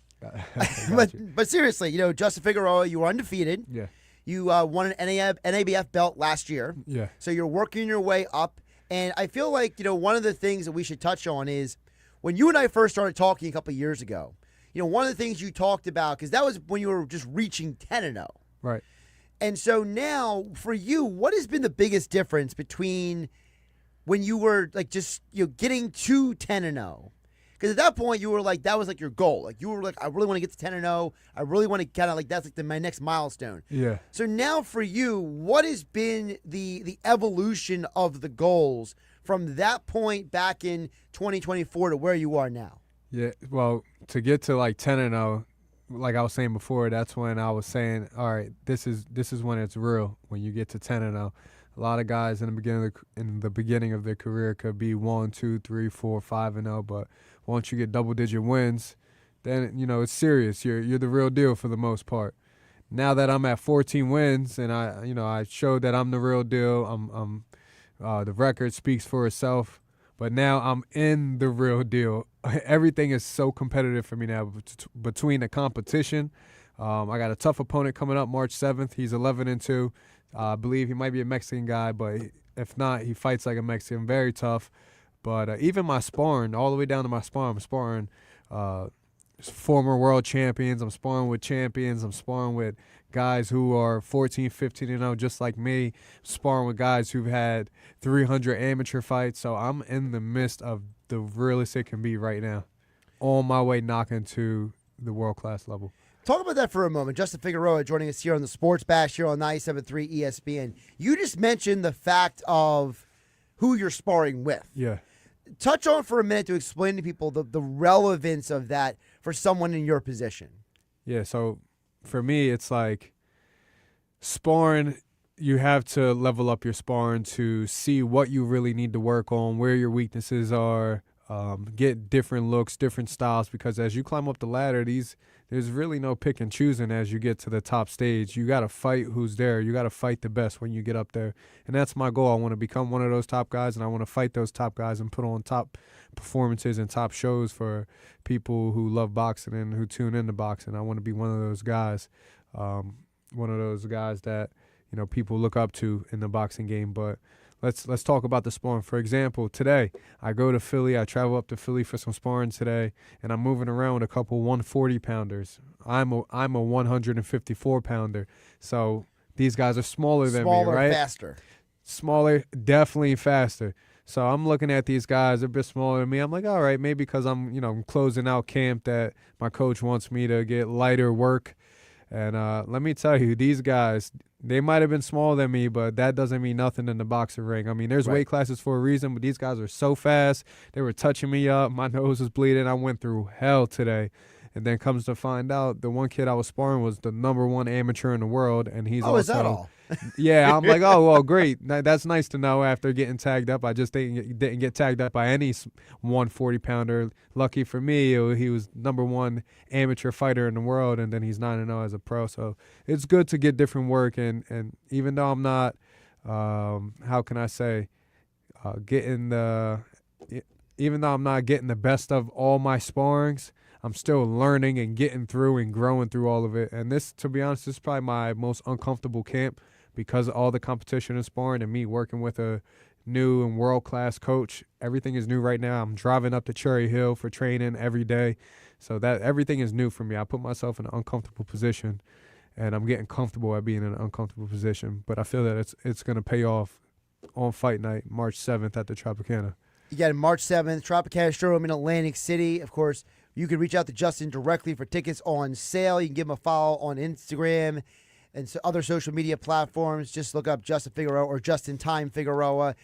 Speaker 3: But seriously, you know, Justin Figueroa, you were undefeated.
Speaker 6: Yeah.
Speaker 3: You won an NABF belt last year.
Speaker 6: Yeah.
Speaker 3: So you're working your way up. And I feel like, you know, one of the things that we should touch on is when you and I first started talking a couple of years ago, you know, one of the things you talked about, because that was when you were just reaching 10-0.
Speaker 6: Right.
Speaker 3: And so now, for you, what has been the biggest difference between when you were like just getting to 10-0? Because at that point, you were like, that was like your goal. Like you were like, I really want to get to 10-0. I really want to kind of like that's like my next milestone.
Speaker 6: Yeah.
Speaker 3: So now for you, what has been the evolution of the goals from that point back in 2024 to where you are now?
Speaker 6: Yeah. Well, to get to like 10-0. Like I was saying before, that's when I was saying, all right, this is when it's real. When you get to 10-0, a lot of guys in the beginning of their career could be 1, 2, 3, 4, 5-0, but once you get double-digit wins, then it's serious. You're the real deal for the most part. Now that I'm at 14 wins and I showed that I'm the real deal. The record speaks for itself. But now I'm in the real deal. Everything is so competitive for me now between the competition. I got a tough opponent coming up March 7th. He's 11-2. I believe he might be a Mexican guy, but if not, he fights like a Mexican. Very tough. But even my sparring, all the way down to my sparring, I'm sparring former world champions. I'm sparring with champions. I'm sparring with guys who are 14, 15-0, just like me. Sparring with guys who've had 300 amateur fights. So I'm in the midst of the realest it can be right now. On my way knocking to the world-class level.
Speaker 3: Talk about that for a moment. Justin Figueroa joining us here on the Sports Bash here on 97.3 ESPN. You just mentioned the fact of who you're sparring with.
Speaker 6: Yeah.
Speaker 3: Touch on for a minute to explain to people the relevance of that for someone in your position.
Speaker 6: Yeah, so for me, it's like sparring, you have to level up your sparring to see what you really need to work on, where your weaknesses are, get different looks, different styles, because as you climb up the ladder, there's really no pick and choosing as you get to the top stage. You got to fight who's there. You got to fight the best when you get up there. And that's my goal. I want to become one of those top guys, and I want to fight those top guys and put on top performances and top shows for people who love boxing and who tune into boxing. I want to be one of those guys, that people look up to in the boxing game. But let's talk about the sparring. For example, today I go to Philly. I travel up to Philly for some sparring today, and I'm moving around with a couple 140-pounders. I'm a 154-pounder. So these guys are smaller than me, right?
Speaker 3: Faster.
Speaker 6: Smaller, definitely faster. So I'm looking at these guys, they're a bit smaller than me. I'm like, all right, maybe because I'm closing out camp that my coach wants me to get lighter work. And let me tell you, these guys, they might have been smaller than me, but that doesn't mean nothing in the boxing ring. I mean, there's weight classes for a reason, but these guys are so fast. They were touching me up. My nose was bleeding. I went through hell today. And then comes to find out, the one kid I was sparring was the #1 amateur in the world, and he's also.
Speaker 3: Is that all?
Speaker 6: Yeah, I'm like, oh, well, great. That's nice to know after getting tagged up. I just didn't get tagged up by any 140-pounder. Lucky for me, he was #1 amateur fighter in the world, and then he's 9-0 as a pro. So it's good to get different work. And even though I'm not, how can I say, even though I'm not getting the best of all my sparrings, I'm still learning and getting through and growing through all of it. And this, to be honest, this is probably my most uncomfortable camp because of all the competition and sparring and me working with a new and world-class coach. Everything is new right now. I'm driving up to Cherry Hill for training every day. So that everything is new for me. I put myself in an uncomfortable position, and I'm getting comfortable at being in an uncomfortable position. But I feel that it's going to pay off on fight night, March 7th at the Tropicana.
Speaker 3: You got March 7th, Tropicana Showroom in Atlantic City. Of course, you can reach out to Justin directly for tickets on sale. You can give him a follow on Instagram and other social media platforms. Just look up Justin Figueroa or Justin Time Figueroa.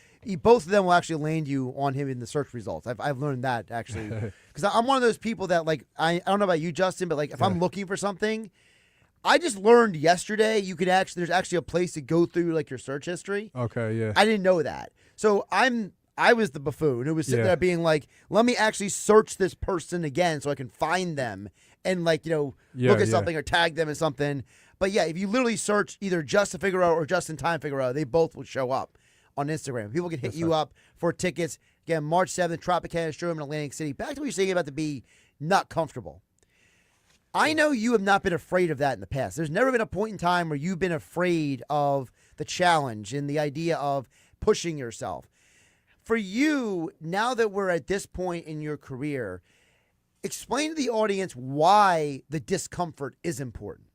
Speaker 3: Both of them will actually land you on him in the search results. I've learned that, actually. Because I'm one of those people that, like, I don't know about you, Justin, but, like, if I'm looking for something, I just learned yesterday there's actually a place to go through, like, your search history.
Speaker 6: Okay, yeah.
Speaker 3: I didn't know that. So I was the buffoon who was sitting there being like, let me actually search this person again so I can find them and, like, look at something or tag them in something. But, yeah, if you literally search either Justin Figueroa or Justin Time Figueroa, they both will show up on Instagram. People can hit you up for tickets. Again, March 7th, Tropicana Showroom in Atlantic City. Back to what you're saying about to be not comfortable. I know you have not been afraid of that in the past. There's never been a point in time where you've been afraid of the challenge and the idea of pushing yourself. For you, now that we're at this point in your career, explain to the audience why the discomfort is important.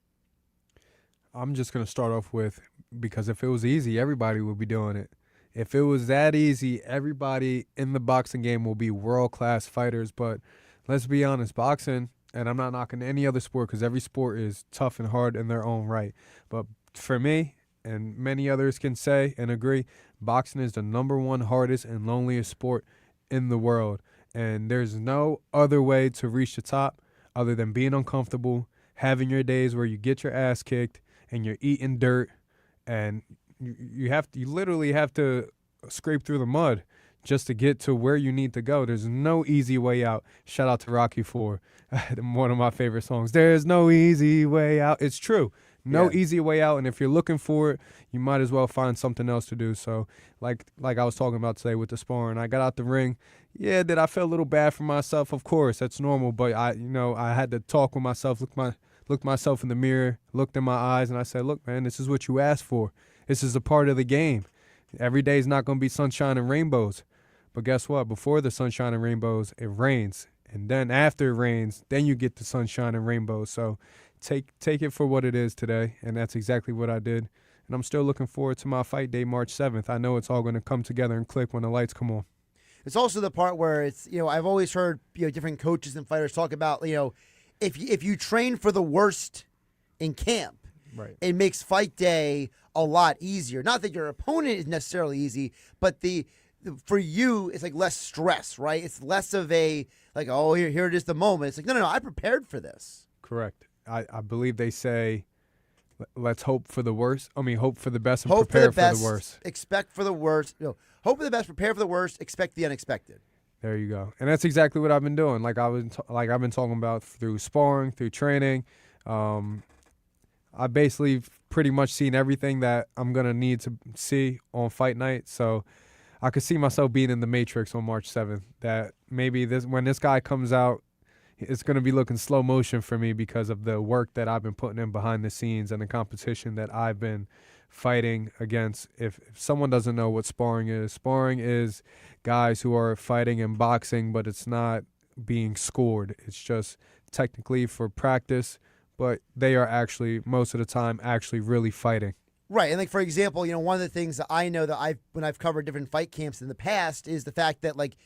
Speaker 6: I'm just going to start off with, because if it was easy, everybody would be doing it. If it was that easy, everybody in the boxing game will be world-class fighters. But let's be honest, boxing, and I'm not knocking any other sport because every sport is tough and hard in their own right. But for me, and many others can say and agree, boxing is the #1 hardest and loneliest sport in the world. And there's no other way to reach the top other than being uncomfortable, having your days where you get your ass kicked and you're eating dirt, and you literally have to scrape through the mud just to get to where you need to go. There's no easy way out. Shout out to Rocky IV, one of my favorite songs. There's no easy way out. It's true. No easy way out, and if you're looking for it, you might as well find something else to do. So, like I was talking about today with the sparring, I got out the ring. Yeah, did I feel a little bad for myself? Of course, that's normal. But I had to talk with myself, look myself in the mirror, looked in my eyes, and I said, "Look, man, this is what you asked for. This is a part of the game. Every day is not going to be sunshine and rainbows. But guess what? Before the sunshine and rainbows, it rains, and then after it rains, then you get the sunshine and rainbows. So." Take it for what it is today, and that's exactly what I did. And I'm still looking forward to my fight day, March 7th. I know it's all going to come together and click when the lights come on.
Speaker 3: It's also the part where it's, I've always heard, different coaches and fighters talk about, if you train for the worst in camp,
Speaker 6: right,
Speaker 3: it makes fight day a lot easier. Not that your opponent is necessarily easy, but for you, it's like less stress, right? It's less of a, like, oh, here it is, the moment. It's like, no, I prepared for this.
Speaker 6: Correct. I believe they say, let's hope for the worst. Hope for the best and
Speaker 3: hope
Speaker 6: prepare
Speaker 3: for the
Speaker 6: worst.
Speaker 3: Expect for the worst. Hope for the best, prepare for the worst, expect the unexpected.
Speaker 6: There you go. And that's exactly what I've been doing. Like I've been talking about through sparring, through training. I basically pretty much seen everything that I'm going to need to see on fight night. So I could see myself being in the Matrix on March 7th. That maybe when this guy comes out, it's going to be looking slow motion for me because of the work that I've been putting in behind the scenes and the competition that I've been fighting against. If someone doesn't know what sparring is guys who are fighting in boxing, but it's not being scored. It's just technically for practice, but they are actually, most of the time, actually really fighting.
Speaker 3: Right, and like for example, one of the things that I know that when I've covered different fight camps in the past is the fact that like,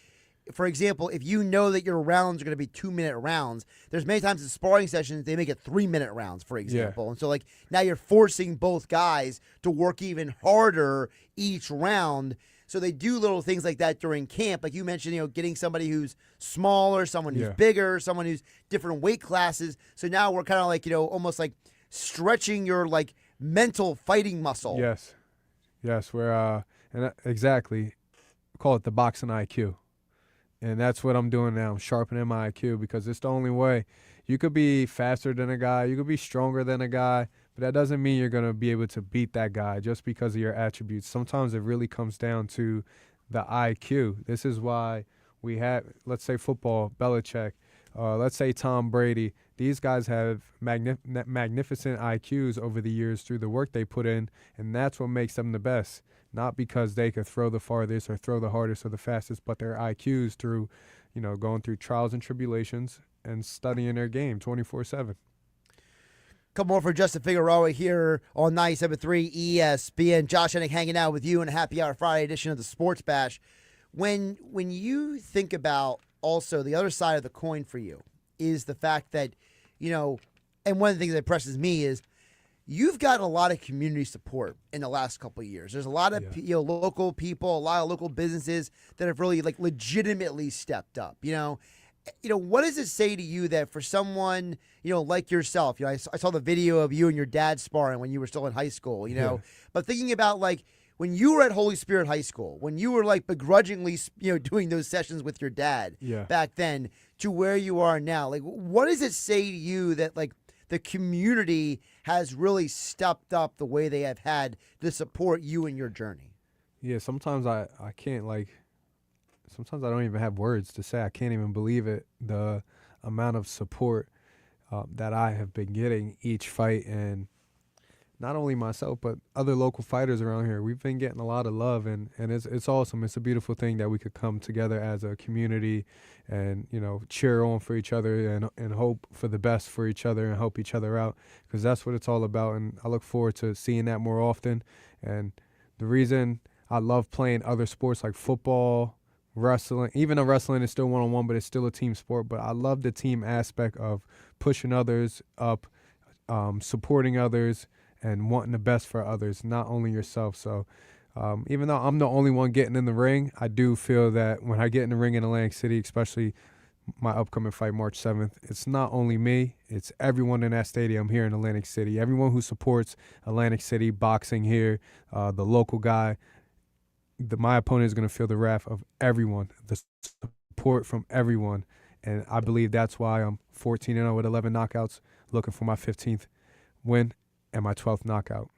Speaker 3: for example, if you know that your rounds are going to be 2-minute rounds, there's many times in sparring sessions they make it 3-minute rounds, for example, and so like now you're forcing both guys to work even harder each round. So they do little things like that during camp, like you mentioned, getting somebody who's smaller, someone who's bigger, someone who's different weight classes. So now we're kind of like almost like stretching your like mental fighting muscle.
Speaker 6: Yes, we're exactly call it the boxing IQ, and that's what I'm doing now. I'm sharpening my IQ because it's the only way. You could be faster than a guy, you could be stronger than a guy, but that doesn't mean you're gonna be able to beat that guy just because of your attributes. Sometimes it really comes down to the IQ. This is why we have, let's say football, Belichick. Let's say Tom Brady. These guys have magnificent IQs over the years through the work they put in, and that's what makes them the best. Not because they could throw the farthest or throw the hardest or the fastest, but their IQs through, going through trials and tribulations and studying their game 24/7.
Speaker 3: Couple more for Justin Figueroa here on 97.3 ESPN. Josh Hennig hanging out with you in a Happy Hour Friday edition of the Sports Bash. When you think about also the other side of the coin for you is the fact that, and one of the things that impresses me is you've gotten a lot of community support in the last couple of years. There's a lot of local people, a lot of local businesses that have really like legitimately stepped up. What does it say to you that for someone, like yourself, I saw the video of you and your dad sparring when you were still in high school, but thinking about like when you were at Holy Spirit High School, when you were like begrudgingly, doing those sessions with your dad back then to where you are now, like what does it say to you that like the community has really stepped up the way they have had to support you in your journey?
Speaker 6: Yeah, sometimes I can't sometimes I don't even have words to say. I can't even believe it, the amount of support that I have been getting each fight, and not only myself, but other local fighters around here. We've been getting a lot of love, and it's awesome. It's a beautiful thing that we could come together as a community and, cheer on for each other and hope for the best for each other and help each other out, because that's what it's all about. And I look forward to seeing that more often. And the reason I love playing other sports like football, wrestling, even though wrestling is still one-on-one, but it's still a team sport. But I love the team aspect of pushing others up, supporting others, and wanting the best for others, not only yourself. So even though I'm the only one getting in the ring, I do feel that when I get in the ring in Atlantic City, especially my upcoming fight March 7th, it's not only me, it's everyone in that stadium here in Atlantic City. Everyone who supports Atlantic City boxing here, the local guy, my opponent is going to feel the wrath of everyone, the support from everyone. And I believe that's why I'm 14-0 with 11 knockouts, looking for my 15th win and my 12th knockout.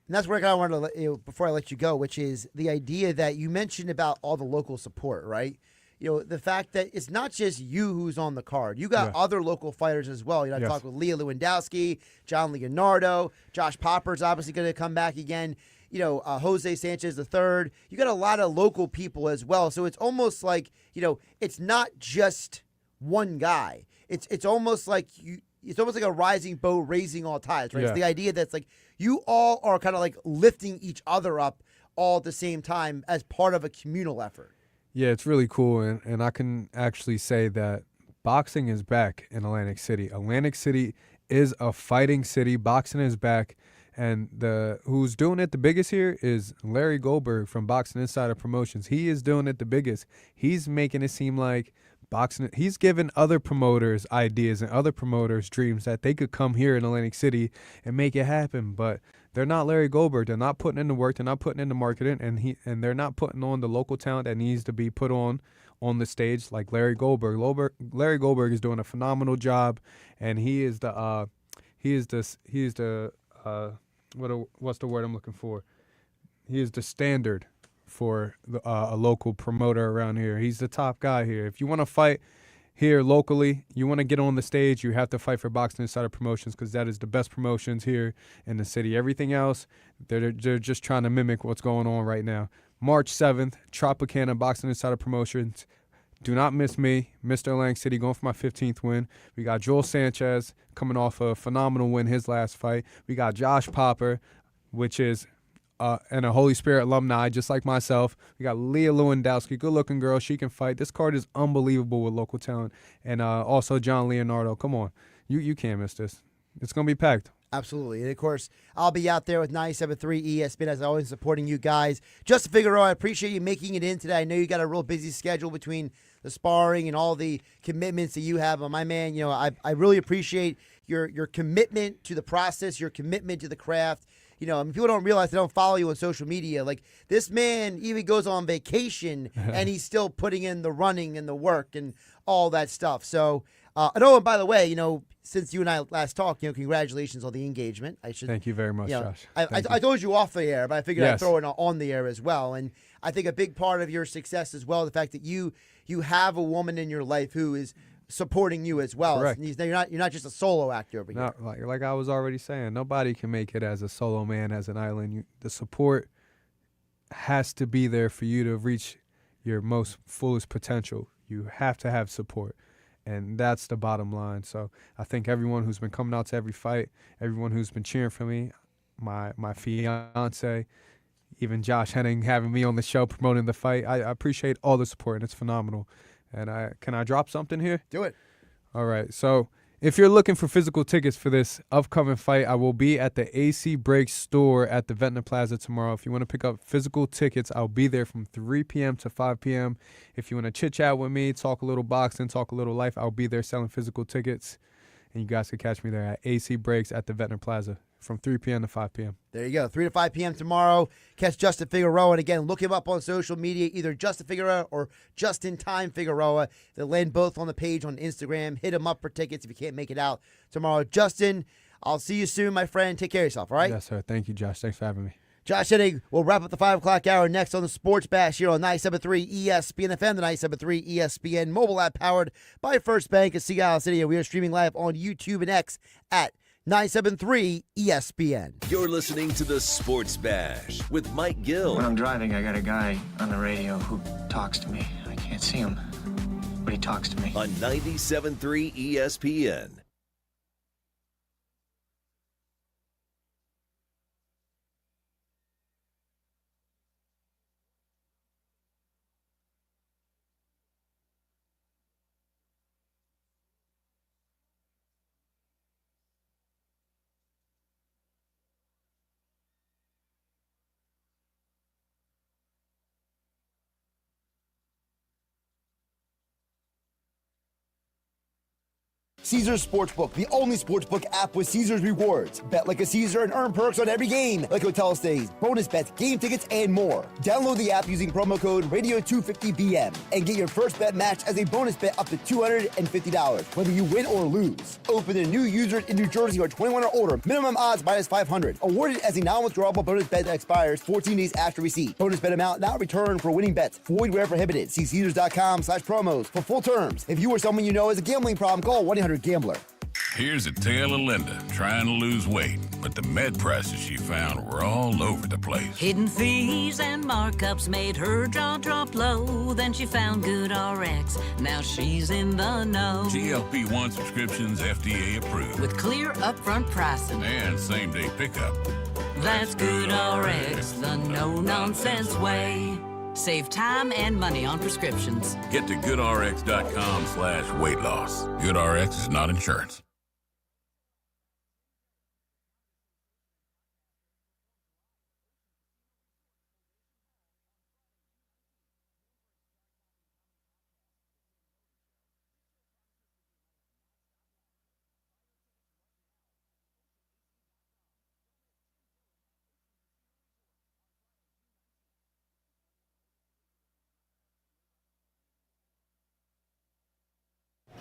Speaker 3: And that's where I kind of wanted to, before I let you go, which is the idea that you mentioned about all the local support, right? The fact that it's not just you who's on the card. You got other local fighters as well. I talked with Leah Lewandowski, John Leonardo, Josh Popper's obviously going to come back again. Jose Sanchez III. You got a lot of local people as well. So it's almost like, it's not just one guy. It's almost like it's almost like a rising boat raising all tides, right?
Speaker 6: Yeah.
Speaker 3: It's the idea that's like you all are kind of like lifting each other up all at the same time as part of a communal effort.
Speaker 6: Yeah, it's really cool, and I can actually say that boxing is back in Atlantic City. Atlantic City is a fighting city. Boxing is back, and who's doing it the biggest here is Larry Goldberg from Boxing Insider Promotions. He is doing it the biggest. He's making it seem like boxing. He's giving other promoters ideas and other promoters dreams that they could come here in Atlantic City and make it happen, but they're not Larry Goldberg. They're not putting in the work. They're not putting in the marketing, and they're not putting on the local talent that needs to be put on the stage like Larry Goldberg. Larry Goldberg is doing a phenomenal job, and he is the what's the word I'm looking for? He is the standard for a local promoter around here. He's the top guy here. If you want to fight here locally, you want to get on the stage, you have to fight for Boxing Insider Promotions, because that is the best promotions here in the city. Everything else, they're just trying to mimic what's going on right now. March 7th, Tropicana, Boxing Insider Promotions. Do not miss me, Mr. Atlantic City, going for my 15th win. We got Joel Sanchez coming off a phenomenal win his last fight. We got Josh Popper, which is and a Holy Spirit alumni just like myself. We got Leah Lewandowski, good-looking girl. She can fight. This card is unbelievable with local talent. And also John Leonardo. Come on. You can't miss this. It's going to be packed.
Speaker 3: Absolutely. And, of course, I'll be out there with 97.3 ESPN, as always, supporting you guys. Justin Figueroa, I appreciate you making it in today. I know you got a real busy schedule between the sparring and all the commitments that you have. But, my man, you know, I really appreciate your commitment to the process, your commitment to the craft. You know, I mean, people don't realize they don't follow you on social media. Like, this man even goes on vacation, and he's still putting in the running and the work and all that stuff. So, and by the way, you know, since you and I last talked, you know, congratulations on the engagement.
Speaker 6: Thank you very much, Josh.
Speaker 3: I told you off the air, but I figured I'd throw it on the air as well. And I think a big part of your success as well, the fact that you have a woman in your life who is supporting you as well.
Speaker 6: Correct.
Speaker 3: You're not just a solo actor over here.
Speaker 6: Like I was already saying, nobody can make it as a solo man, as an island. The support has to be there for you to reach your most fullest potential. You have to have support, and that's the bottom line. So I think everyone who's been coming out to every fight, everyone who's been cheering for me, my fiance, even Josh Hennig having me on the show promoting the fight, I appreciate all the support, and it's phenomenal. And can I drop something here?
Speaker 3: Do it.
Speaker 6: All right. So if you're looking for physical tickets for this upcoming fight, I will be at the AC Break store at the Ventnor Plaza tomorrow. If you want to pick up physical tickets, I'll be there from 3 p.m. to 5 p.m. If you want to chit-chat with me, talk a little boxing, talk a little life, I'll be there selling physical tickets. And you guys can catch me there at AC Breaks at the Ventnor Plaza from 3 p.m. to 5 p.m.
Speaker 3: There you go, 3 to 5 p.m. tomorrow. Catch Justin Figueroa. And again, look him up on social media, either Justin Figueroa or Just in Time Figueroa. They'll land both on the page on Instagram. Hit him up for tickets if you can't make it out tomorrow. Justin, I'll see you soon, my friend. Take care of yourself, all right?
Speaker 6: Yes, sir. Thank you, Josh. Thanks for having me.
Speaker 3: Josh Hennig will wrap up the 5 o'clock hour next on the Sports Bash here on 97.3 ESPN FM, the 97.3 ESPN mobile app powered by First Bank of Sea Isle City. We are streaming live on YouTube and X at 97.3 ESPN.
Speaker 1: You're listening to the Sports Bash with Mike Gill.
Speaker 7: When I'm driving, I got a guy on the radio who talks to me. I can't see him, but he talks to me.
Speaker 1: On 97.3 ESPN.
Speaker 3: Caesars Sportsbook, the only sportsbook app with Caesars rewards. Bet like a Caesar and earn perks on every game, like hotel stays, bonus bets, game tickets, and more. Download the app using promo code Radio250BM and get your first bet match as a bonus bet up to $250, whether you win or lose. Open to new users in New Jersey who are 21 or older. Minimum odds minus 500. Awarded as a non-withdrawable bonus bet that expires 14 days after receipt. Bonus bet amount not returned for winning bets. Void where prohibited. See Caesars.com/promos for full terms. If you or someone you know has a gambling problem, call 1-800-GAMBLER.
Speaker 8: Here's a tale of Linda trying to lose weight, but the med prices she found were all over the place.
Speaker 9: Hidden fees and markups made her jaw drop low. Then she found Good RX. Now she's in the know.
Speaker 8: GLP-1 subscriptions FDA approved.
Speaker 9: With clear upfront pricing.
Speaker 8: And same-day pickup.
Speaker 9: That's Good RX, the no-nonsense way. Save time and money on prescriptions.
Speaker 8: Get to goodrx.com/weight loss. GoodRx is not insurance.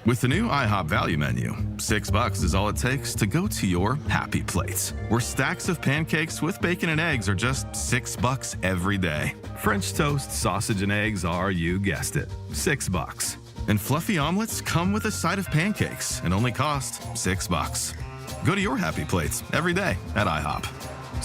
Speaker 11: With the new IHOP value menu, $6 is all it takes to go to your happy place, where stacks of pancakes with bacon and eggs are just $6 every day. French toast, sausage, and eggs are, you guessed it, $6. And fluffy omelets come with a side of pancakes and only cost $6. Go to your happy plates every day at IHOP.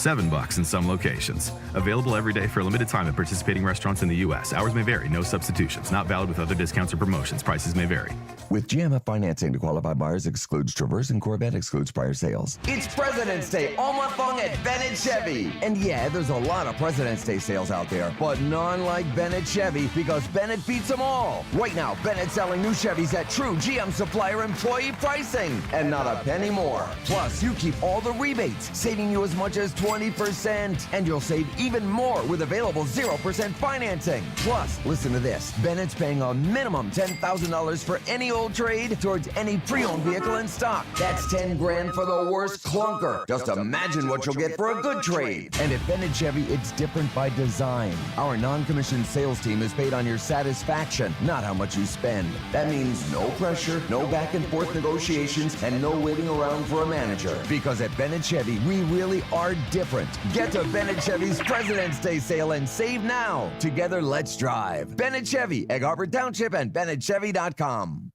Speaker 11: $7 in some locations. Available every day for a limited time at participating restaurants in the U.S. Hours may vary. No substitutions. Not valid with other discounts or promotions. Prices may vary.
Speaker 12: With GMF financing to qualified buyers excludes Traverse and Corvette excludes prior sales.
Speaker 13: It's President's Day all month long at Bennett Chevy.
Speaker 12: And yeah, there's a lot of President's Day sales out there, but none like Bennett Chevy because Bennett beats them all. Right now, Bennett's selling new Chevys at true GM supplier employee pricing and not a penny more. Plus, you keep all the rebates, saving you as much as 20%. And you'll save even more with available 0% financing. Plus, listen to this. Bennett's paying a minimum $10,000 for any old trade towards any pre-owned vehicle in stock. That's $10,000 for the worst clunker. Just imagine what you'll get for a good trade. And at Bennett Chevy, it's different by design. Our non-commissioned sales team is paid on your satisfaction, not how much you spend. That means no pressure, no back and forth negotiations, and no waiting around for a manager. Because at Bennett Chevy, we really are different. Get to Bennett Chevy's President's Day sale and save now. Together, let's drive. Bennett Chevy, Egg Harbor Township, and BennettChevy.com.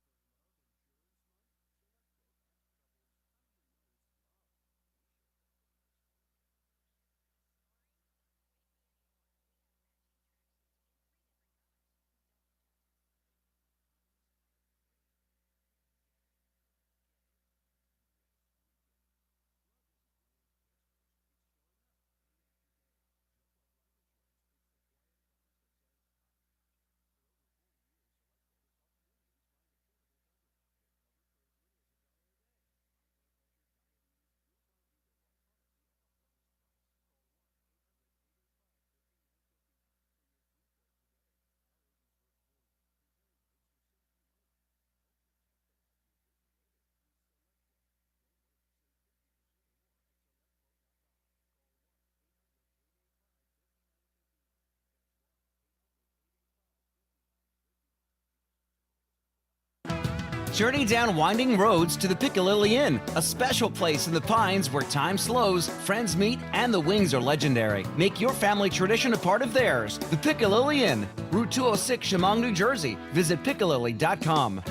Speaker 4: Journey down winding roads to the Piccalilli Inn, a special place in the Pines where time slows, friends meet, and the wings are legendary. Make your family tradition a part of theirs. The Piccalilli Inn, Route 206, Chemung, New Jersey. Visit piccalilli.com.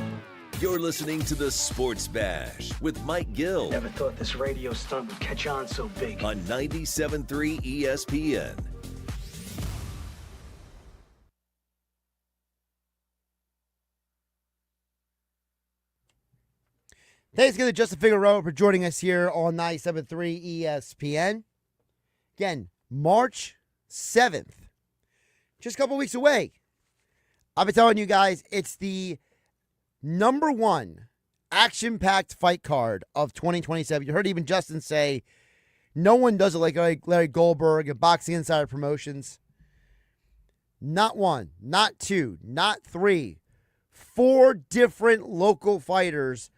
Speaker 1: You're listening to the Sports Bash with Mike Gill.
Speaker 14: Never thought this radio stunt would catch on so big.
Speaker 1: On 97.3 ESPN.
Speaker 3: Thanks again to Justin Figueroa for joining us here on 97.3 ESPN. Again, March 7th. Just a couple weeks away. I've been telling you guys, it's the number one action-packed fight card of 2027. You heard even Justin say, no one does it like Larry Goldberg and Boxing Insider Promotions. Not one, not two, not three. 4 different local fighters.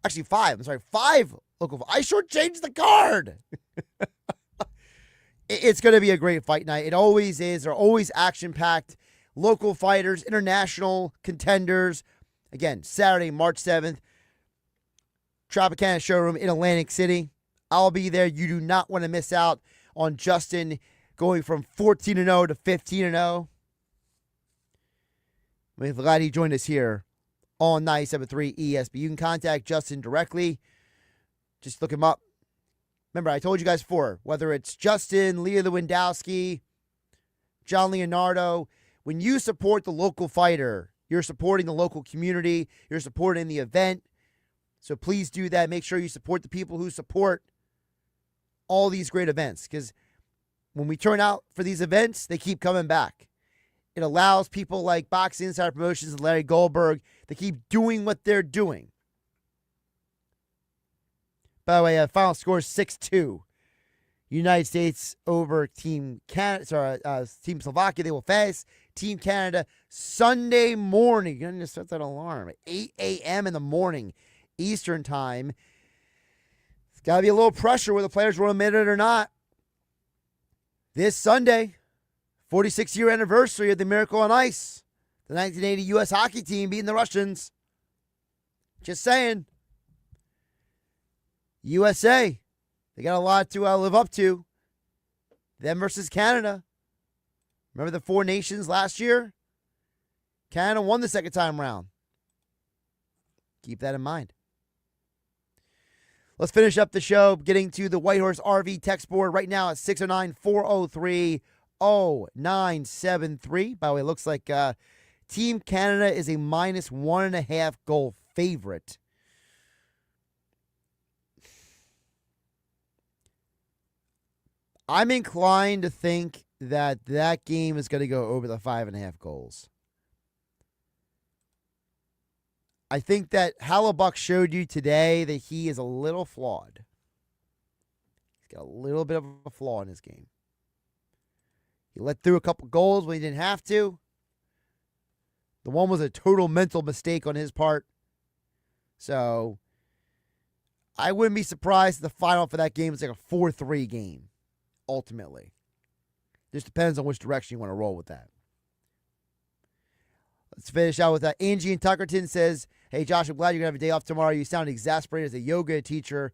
Speaker 3: Actually, 5. I'm sorry, 5 local. I shortchanged the card. It's going to be a great fight night. It always is. They're always action-packed. Local fighters, international contenders. Again, Saturday, March 7th. Tropicana Showroom in Atlantic City. I'll be there. You do not want to miss out on Justin going from 14-0 to 15-0. We're glad he joined us here on 97.3 ESPN. You can contact Justin directly. Just look him up. Remember, I told you guys before, whether it's Justin, Leah Lewandowski, John Leonardo, when you support the local fighter, you're supporting the local community, you're supporting the event. So please do that. Make sure you support the people who support all these great events. Because when we turn out for these events, they keep coming back. It allows people like Boxing Insider Promotions and Larry Goldberg to keep doing what they're doing. By the way, final score is 6-2. United States over Team Canada. Team Slovakia. They will face Team Canada Sunday morning. You're going to set that alarm at 8 a.m. in the morning, Eastern time. It's got to be a little pressure whether the players will admit it or not. This Sunday, 46-year anniversary of the Miracle on Ice. The 1980 U.S. hockey team beating the Russians. Just saying. USA, they got a lot to live up to. Them versus Canada. Remember the 4 nations last year? Canada won the second time round. Keep that in mind. Let's finish up the show getting to the Whitehorse RV text board right now at 609-403-0973. By the way, it looks like Team Canada is a minus 1.5 goal favorite. I'm inclined to think that that game is going to go over the 5.5 goals. I think that Hallebuck showed you today that he is a little flawed. He's got a little bit of a flaw in his game. He let through a couple goals when he didn't have to. The one was a total mental mistake on his part. So I wouldn't be surprised if the final for that game is like a 4-3 game, ultimately. Just depends on which direction you want to roll with that. Let's finish out with that. Angie in Tuckerton says, hey, Josh, I'm glad you're going to have a day off tomorrow. You sound exasperated as a yoga teacher.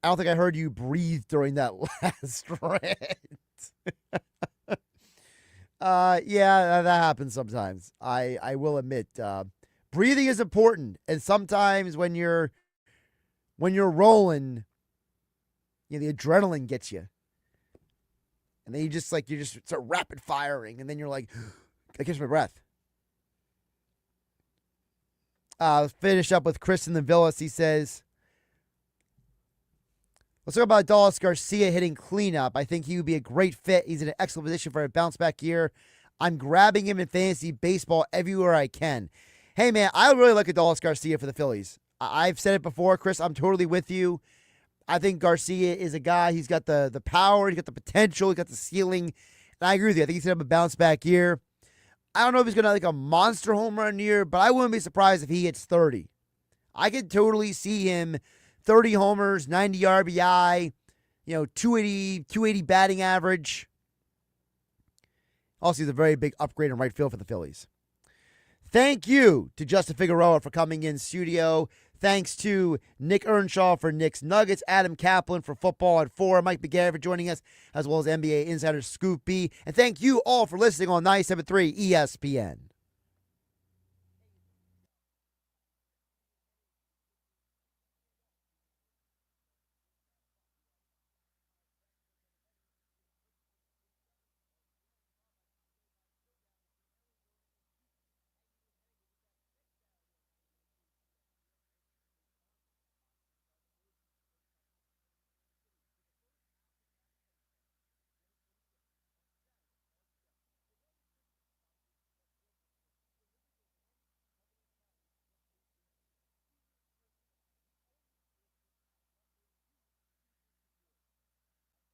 Speaker 3: I don't think I heard you breathe during that last rant. Yeah, that happens sometimes. I will admit. Breathing is important. And sometimes when you're rolling, the adrenaline gets you. And then you just start rapid firing. And then you're like, I catch my breath. Let's finish up with Chris in the Villas. He says, let's talk about Dallas Garcia hitting cleanup. I think he would be a great fit. He's in an excellent position for a bounce-back year. I'm grabbing him in fantasy baseball everywhere I can. Hey, man, I really like Dallas Garcia for the Phillies. I've said it before, Chris. I'm totally with you. I think Garcia is a guy. He's got the power. He's got the potential. He's got the ceiling. And I agree with you. I think he's going to have a bounce-back year. I don't know if he's going to have like a monster home run year, but I wouldn't be surprised if he hits 30. I could totally see him 30 homers, 90 RBI, 280 batting average. Also, he's a very big upgrade in right field for the Phillies. Thank you to Justin Figueroa for coming in studio. Thanks to Nick Earnshaw for Knicks Nuggets, Adam Caplan for Football at 4, Mike McGarry for joining us, as well as NBA insider Scoop B. And thank you all for listening on 97.3 ESPN.